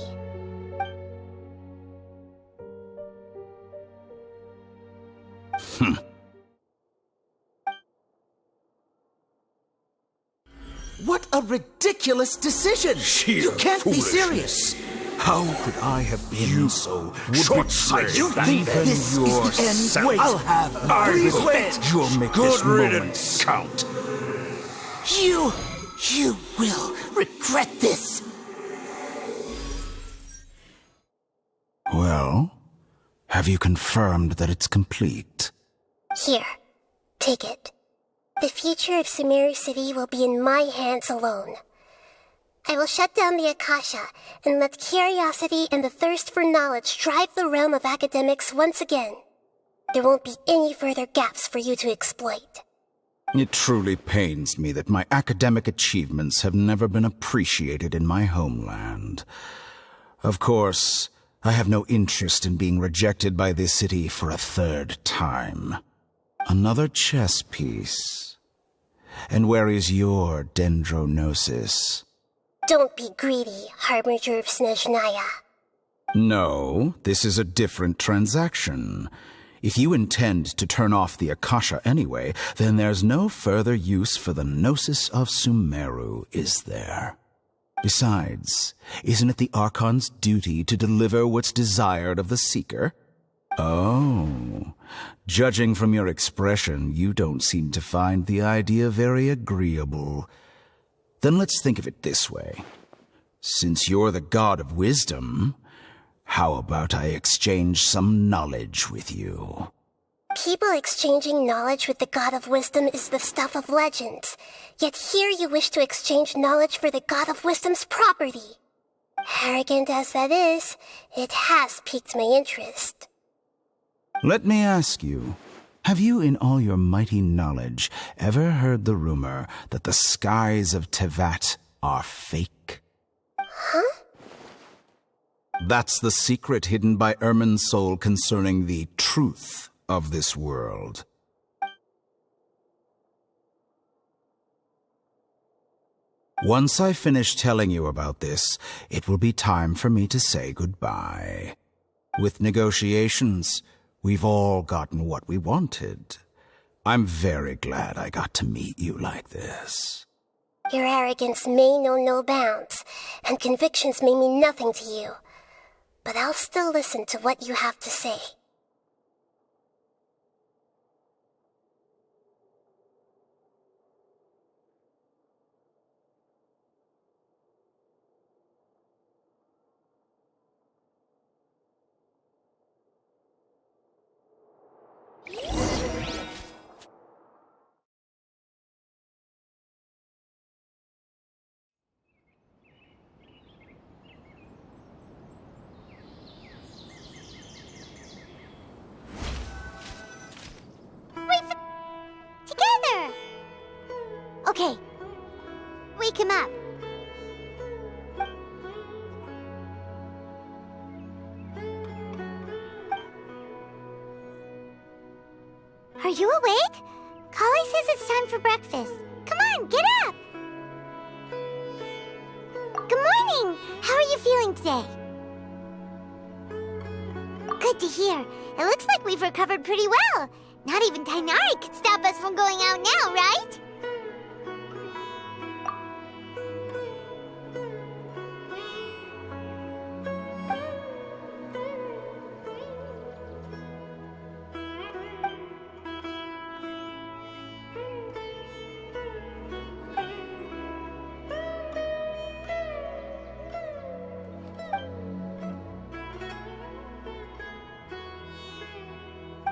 [SPEAKER 8] What
[SPEAKER 20] a ridiculous decision. You can't be serious.
[SPEAKER 4] How could I have been so short-sighted?
[SPEAKER 20] You think this is the end? Wait, I'll have
[SPEAKER 4] You'll make
[SPEAKER 20] Good
[SPEAKER 4] this
[SPEAKER 20] riddance.
[SPEAKER 4] moment count.
[SPEAKER 20] You will regret this.
[SPEAKER 21] Well, have you confirmed that it's complete?
[SPEAKER 3] Here, take it. The future of Sumeru City will be in my hands alone. I will shut down the Akasha and let curiosity and the thirst for knowledge drive the realm of academics once again. There won't be any further gaps for you to exploit.
[SPEAKER 21] It truly pains me that my academic achievements have never been appreciated in my homeland. Of course, I have no interest in being rejected by this city for a third time. Another chess piece. And where is your dendronosis?
[SPEAKER 3] Don't be greedy, Harbinger of Snezhnaya.
[SPEAKER 21] No, this is a different transaction. If you intend to turn off the Akasha anyway, then there's no further use for the Gnosis of Sumeru, is there? Besides, isn't it the Archon's duty to deliver what's desired of the Seeker? Oh, judging from your expression, you don't seem to find the idea very agreeable. Then let's think of it this way. Since you're the god of wisdom, how about I exchange some knowledge with you?
[SPEAKER 3] People exchanging knowledge with the god of wisdom is the stuff of legends. Yet here you wish to exchange knowledge for the god of wisdom's property. Arrogant as that is, it has piqued my interest.
[SPEAKER 21] Let me ask you, have you in all your mighty knowledge ever heard the rumor that the skies of Teyvat are fake?
[SPEAKER 3] Huh?
[SPEAKER 21] That's the secret hidden by Ermin's soul concerning the truth of this world. Once I finish telling you about this, it will be time for me to say goodbye. With negotiations, we've all gotten what we wanted. I'm very glad I got to meet you like this.
[SPEAKER 3] Your arrogance may know no bounds, and convictions may mean nothing to you. But I'll still listen to what you have to say.
[SPEAKER 2] Together! Okay. Wake him up. Are you awake? Kali says it's time for breakfast. Come on, get up! Good morning! How are you feeling today? Good to hear. It looks like we've recovered pretty well. Not even Tainari could stop us from going out now, right?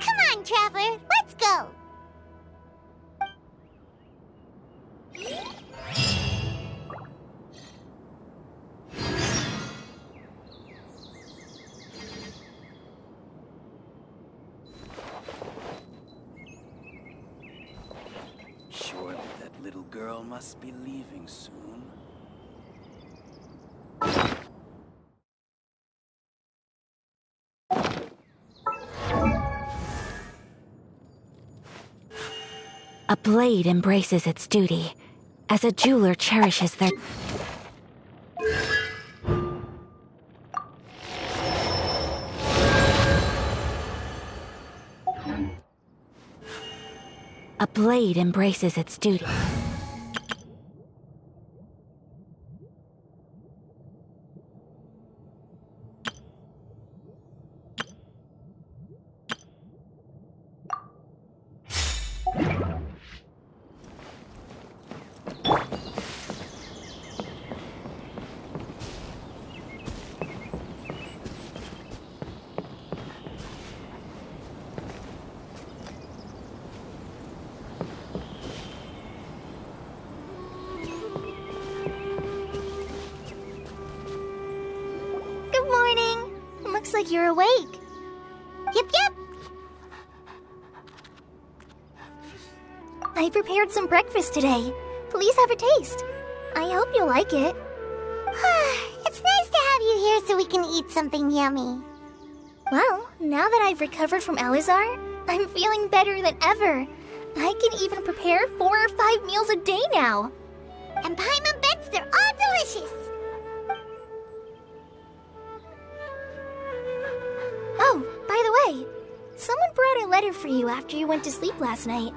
[SPEAKER 2] Come on, Traveler, let's go!
[SPEAKER 22] Surely that little girl must be leaving soon.
[SPEAKER 23] A blade embraces its duty, as a jeweler cherishes their... A blade embraces its duty.
[SPEAKER 13] looks like you're awake.
[SPEAKER 2] Yep.
[SPEAKER 13] I prepared some breakfast today. Please have a taste. I hope you'll like it.
[SPEAKER 2] It's nice to have you here so we can eat something yummy.
[SPEAKER 13] Well, now that I've recovered from Elazar, I'm feeling better than ever. I can even prepare 4 or 5 meals a day now.
[SPEAKER 2] And Paimon bets they're all delicious.
[SPEAKER 13] Oh, by the way, someone brought a letter for you after you went to sleep last night.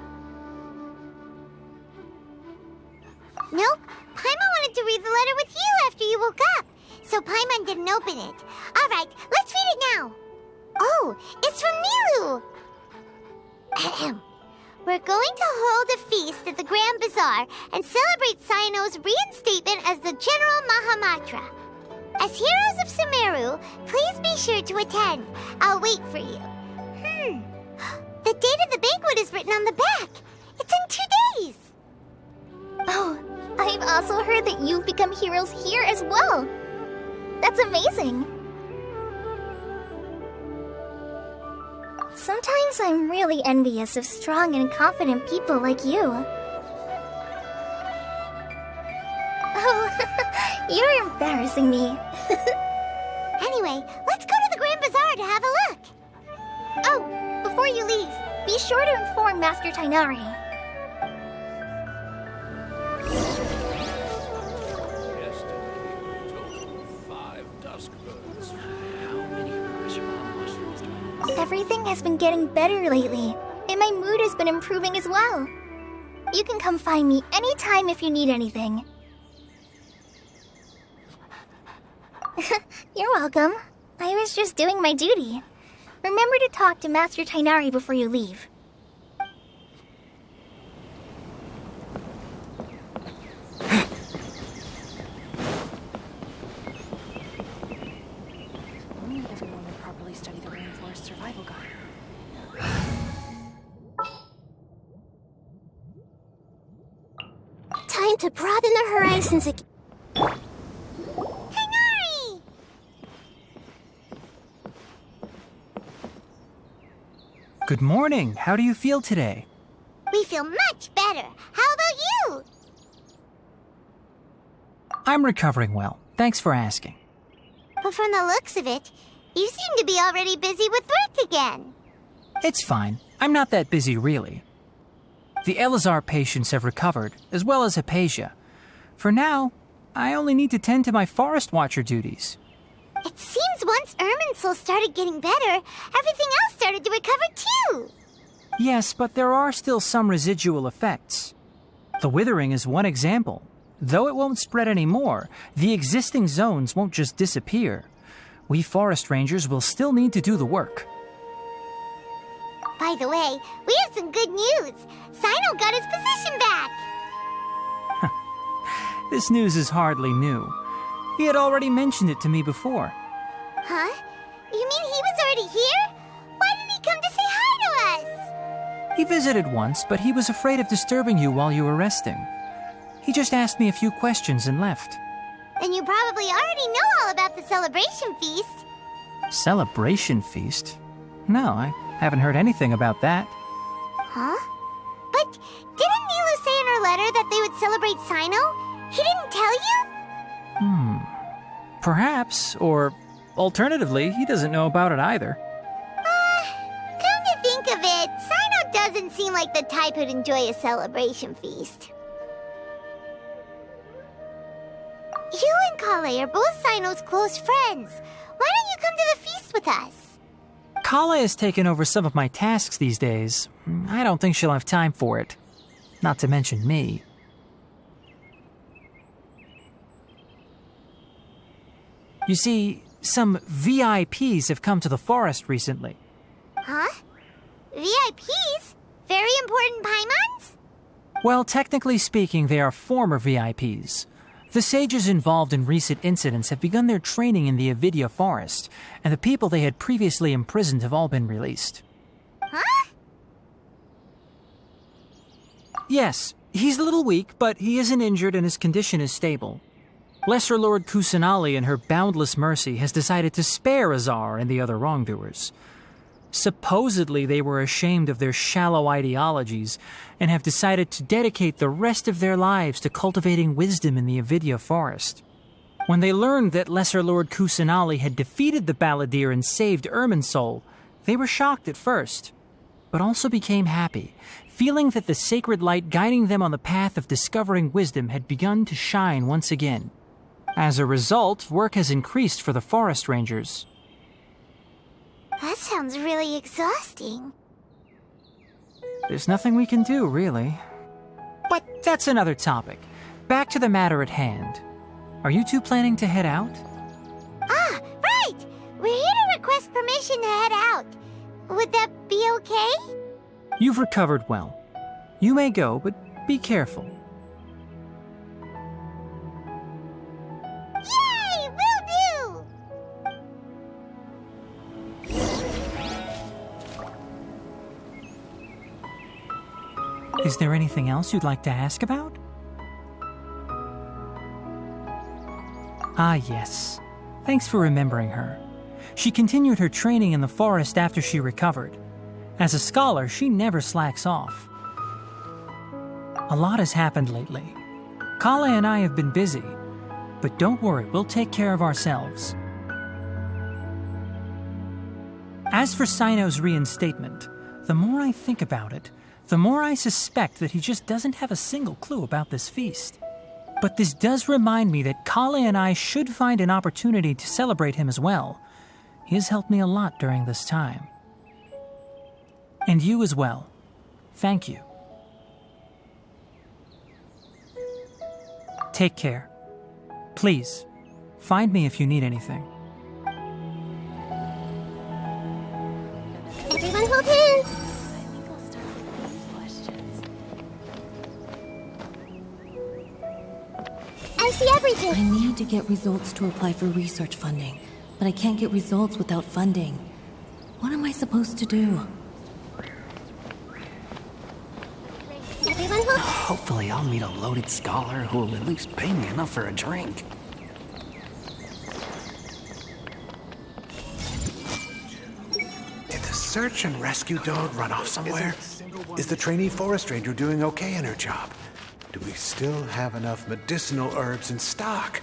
[SPEAKER 2] Nope. Paimon wanted to read the letter with you after you woke up, so Paimon didn't open it. Alright, let's read it now. Oh, it's from Milu. Ahem. We're going to hold a feast at the Grand Bazaar and celebrate Cyno's reinstatement as the General Mahamatra. As heroes of Sumeru, please be sure to attend. I'll wait for you. The date of the banquet is written on the back. It's in 2 days.
[SPEAKER 13] Oh, I've also heard that you've become heroes here as well. That's amazing. Sometimes I'm really envious of strong and confident people like you. Oh, you're embarrassing me.
[SPEAKER 2] Anyway, let's go to the Grand Bazaar to have a look.
[SPEAKER 13] Oh, before you leave, be sure to inform Master Tighnari. Everything has been getting better lately, and my mood has been improving as well. You can come find me anytime if you need anything. You're welcome. I was just doing my duty. Remember to talk to Master Tighnari before you leave.
[SPEAKER 1] Only everyone would properly study the rainforest survival guide.
[SPEAKER 3] Time to broaden the horizons again.
[SPEAKER 2] Tighnari!
[SPEAKER 5] Good morning. How do you feel today?
[SPEAKER 2] We feel much better. How about you?
[SPEAKER 5] I'm recovering well. Thanks for asking.
[SPEAKER 2] But from the looks of it, you seem to be already busy with work again.
[SPEAKER 5] It's fine. I'm not that busy, really. The Elazar patients have recovered, as well as Hypatia. For now, I only need to tend to my Forest Watcher duties.
[SPEAKER 2] It seems once Irminsul started getting better, everything else started to recover too.
[SPEAKER 5] Yes, but there are still some residual effects. The withering is one example. Though it won't spread anymore, the existing zones won't just disappear. We forest rangers will still need to do the work.
[SPEAKER 2] By the way, we have some good news. Cyno got his position back.
[SPEAKER 5] This news is hardly new. He had already mentioned it to me before.
[SPEAKER 2] Huh? You mean he was already here? Why didn't he come to say hi to us?
[SPEAKER 5] He visited once, but he was afraid of disturbing you while you were resting. He just asked me a few questions and left.
[SPEAKER 2] Then you probably already know all about the celebration feast.
[SPEAKER 5] Celebration feast? No, I haven't heard anything about that.
[SPEAKER 2] Huh? But didn't Nilu say in her letter that they would celebrate Cyno? He didn't tell you?
[SPEAKER 5] Perhaps, or alternatively, he doesn't know about it either.
[SPEAKER 2] Come to think of it, Cyno doesn't seem like the type who'd enjoy a celebration feast. You and Kale are both Cyno's close friends. Why don't you come to the feast with us?
[SPEAKER 5] Kala has taken over some of my tasks these days. I don't think she'll have time for it. Not to mention me. You see, some VIPs have come to the forest recently.
[SPEAKER 2] Huh? VIPs? Very important Paimons?
[SPEAKER 5] Well, technically speaking, they are former VIPs. The sages involved in recent incidents have begun their training in the Avidya forest, and the people they had previously imprisoned have all been released.
[SPEAKER 2] Huh?
[SPEAKER 5] Yes, he's a little weak, but he isn't injured and his condition is stable. Lesser Lord Kusanali, in her boundless mercy, has decided to spare Azar and the other wrongdoers. Supposedly, they were ashamed of their shallow ideologies and have decided to dedicate the rest of their lives to cultivating wisdom in the Avidya forest. When they learned that Lesser Lord Kusanali had defeated the Balladeer and saved Irminsul, they were shocked at first, but also became happy, feeling that the sacred light guiding them on the path of discovering wisdom had begun to shine once again. As a result, work has increased for the forest rangers.
[SPEAKER 2] That sounds really exhausting.
[SPEAKER 5] There's nothing we can do, really. But that's another topic. Back to the matter at hand. Are you two planning to head out?
[SPEAKER 2] Ah, right! We're here to request permission to head out. Would that be okay?
[SPEAKER 5] You've recovered well. You may go, but be careful.
[SPEAKER 2] Yay! Will do!
[SPEAKER 5] Is there anything else you'd like to ask about? Ah, yes. Thanks for remembering her. She continued her training in the forest after she recovered. As a scholar, she never slacks off. A lot has happened lately. Kale and I have been busy, but don't worry, we'll take care of ourselves. As for Cyno's reinstatement, the more I think about it, the more I suspect that he just doesn't have a single clue about this feast. But this does remind me that Kale and I should find an opportunity to celebrate him as well. He has helped me a lot during this time. And you as well. Thank you. Take care. Please, find me if you need anything.
[SPEAKER 3] Everyone hold hands! I see everything!
[SPEAKER 6] I need to get results to apply for research funding, but I can't get results without funding. What am I supposed to do?
[SPEAKER 3] Everyone hold...
[SPEAKER 22] Hopefully I'll meet a loaded scholar who will at least pay me enough for a drink.
[SPEAKER 10] Did the search and rescue dog run off somewhere? Is the trainee forest ranger doing okay in her job? Do we still have enough medicinal herbs in stock?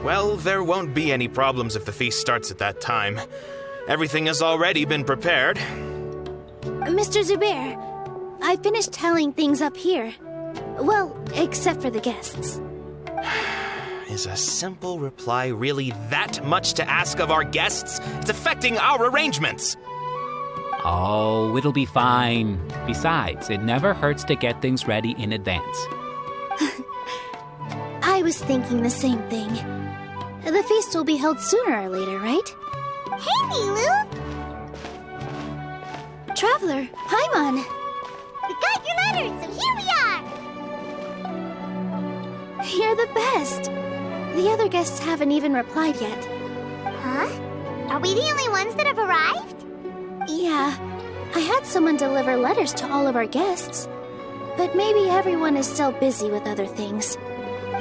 [SPEAKER 16] Well, there won't be any problems if the feast starts at that time. Everything has already been prepared.
[SPEAKER 13] Mr. Zubair, I finished tallying things up here. Well, except for the guests.
[SPEAKER 16] Is a simple reply really that much to ask of our guests? It's affecting our arrangements.
[SPEAKER 24] Oh, it'll be fine. Besides, it never hurts to get things ready in advance.
[SPEAKER 13] I was thinking the same thing. The feast will be held sooner or later, right?
[SPEAKER 2] Hey, Nilu!
[SPEAKER 13] Traveller, Paimon!
[SPEAKER 2] We got your letters, so here we are!
[SPEAKER 13] You're the best! The other guests haven't even replied yet.
[SPEAKER 2] Huh? Are we the only ones that have arrived?
[SPEAKER 13] Yeah. I had someone deliver letters to all of our guests. But maybe everyone is still busy with other things.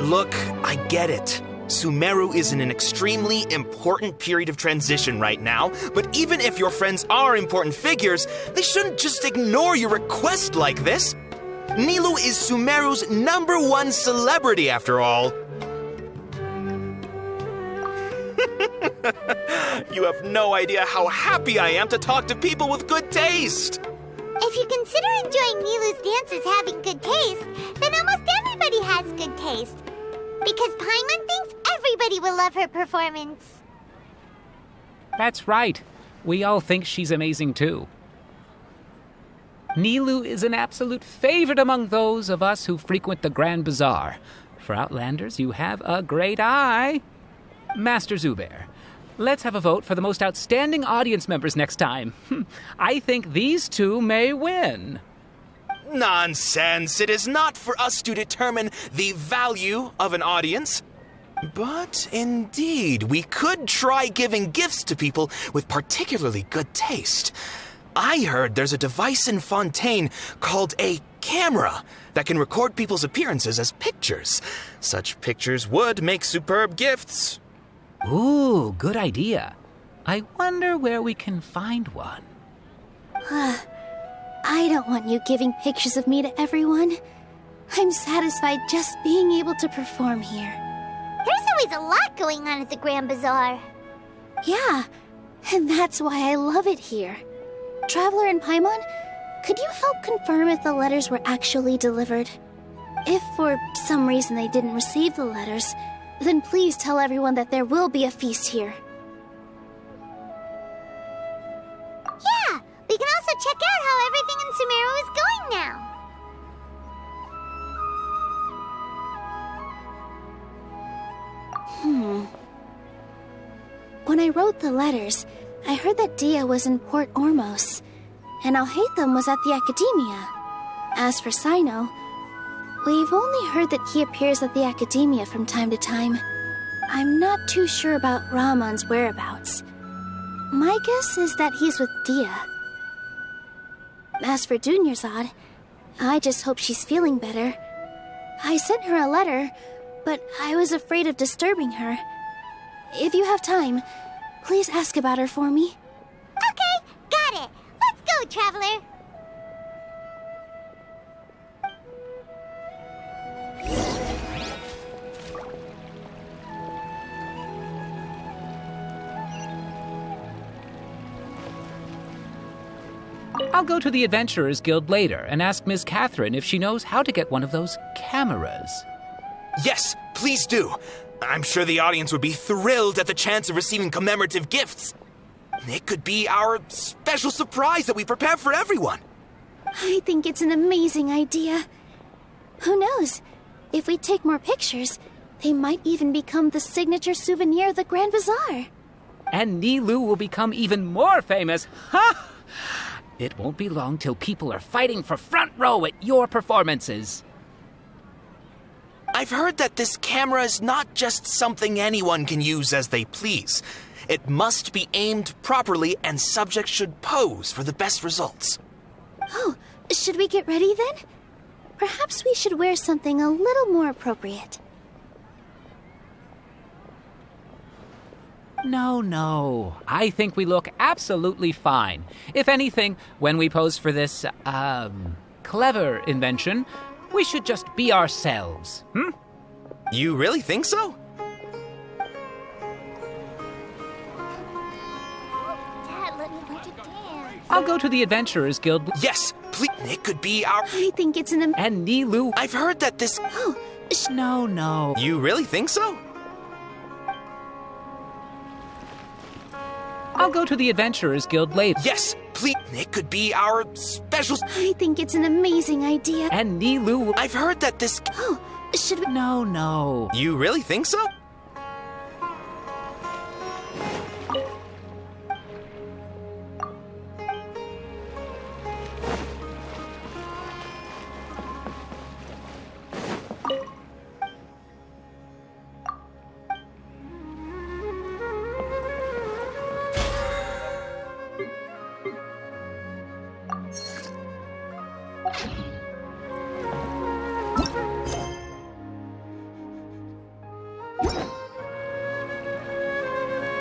[SPEAKER 16] Look, I get it. Sumeru is in an extremely important period of transition right now, but even if your friends are important figures, they shouldn't just ignore your request like this. Nilu is Sumeru's #1 celebrity, after all. You have no idea how happy I am to talk to people with good taste.
[SPEAKER 2] If you consider enjoying Nilu's dances having good taste, then almost everybody everybody has good taste. Because Paimon thinks everybody will love her performance.
[SPEAKER 24] That's right. We all think she's amazing too. Nilou is an absolute favorite among those of us who frequent the Grand Bazaar. For Outlanders, you have a great eye. Master Zubair, let's have a vote for the most outstanding audience members next time. I think these two may win.
[SPEAKER 16] Nonsense! It is not for us to determine the value of an audience. But indeed, we could try giving gifts to people with particularly good taste. I heard there's a device in Fontaine called a camera that can record people's appearances as pictures. Such pictures would make superb gifts.
[SPEAKER 24] Ooh, good idea. I wonder where we can find one.
[SPEAKER 13] I don't want you giving pictures of me to everyone. I'm satisfied just being able to perform here.
[SPEAKER 2] There's always a lot going on at the Grand Bazaar.
[SPEAKER 13] Yeah, and that's why I love it here. Traveller and Paimon, could you help confirm if the letters were actually delivered? If for some reason they didn't receive the letters, then please tell everyone that there will be a feast here.
[SPEAKER 2] Yeah, we can also check out how everything in Sumeru is going now.
[SPEAKER 13] When I wrote the letters, I heard that Dia was in Port Ormos, and Alhaitham was at the Academia. As for Cyno, we've only heard that he appears at the Academia from time to time. I'm not too sure about Rahman's whereabouts. My guess is that he's with Dia. As for Dunyarzad, I just hope she's feeling better. I sent her a letter, but I was afraid of disturbing her. If you have time, please ask about her for me.
[SPEAKER 2] Okay, got it. Let's go, Traveler.
[SPEAKER 24] I'll go to the Adventurers Guild later and ask Ms. Catherine if she knows how to get one of those cameras.
[SPEAKER 16] Yes, please do. I'm sure the audience would be thrilled at the chance of receiving commemorative gifts. It could be our special surprise that we prepare for everyone.
[SPEAKER 13] I think it's an amazing idea. Who knows? If we take more pictures, they might even become the signature souvenir of the Grand Bazaar.
[SPEAKER 24] And Nilou will become even more famous. Ha! It won't be long till people are fighting for front row at your performances.
[SPEAKER 16] I've heard that this camera is not just something anyone can use as they please. It must be aimed properly, and subjects should pose for the best results.
[SPEAKER 13] Oh, should we get ready then? Perhaps we should wear something a little more appropriate.
[SPEAKER 24] No. I think we look absolutely fine. If anything, when we pose for this, clever invention, we should just be ourselves,
[SPEAKER 16] You really think so?
[SPEAKER 2] Dad, let me learn to dance.
[SPEAKER 24] I'll go to the Adventurers Guild.
[SPEAKER 16] Yes, please. It could be our...
[SPEAKER 13] I think it's an...
[SPEAKER 24] And Nilou...
[SPEAKER 16] I've heard that this...
[SPEAKER 13] Oh,
[SPEAKER 24] No.
[SPEAKER 16] You really think so?
[SPEAKER 24] I'll go to the Adventurers Guild later.
[SPEAKER 16] Yes, please. It could be our special...
[SPEAKER 13] I think it's an amazing idea.
[SPEAKER 24] And Nilou...
[SPEAKER 16] I've heard that this...
[SPEAKER 13] Oh, should we...
[SPEAKER 24] No.
[SPEAKER 16] You really think so?
[SPEAKER 11] You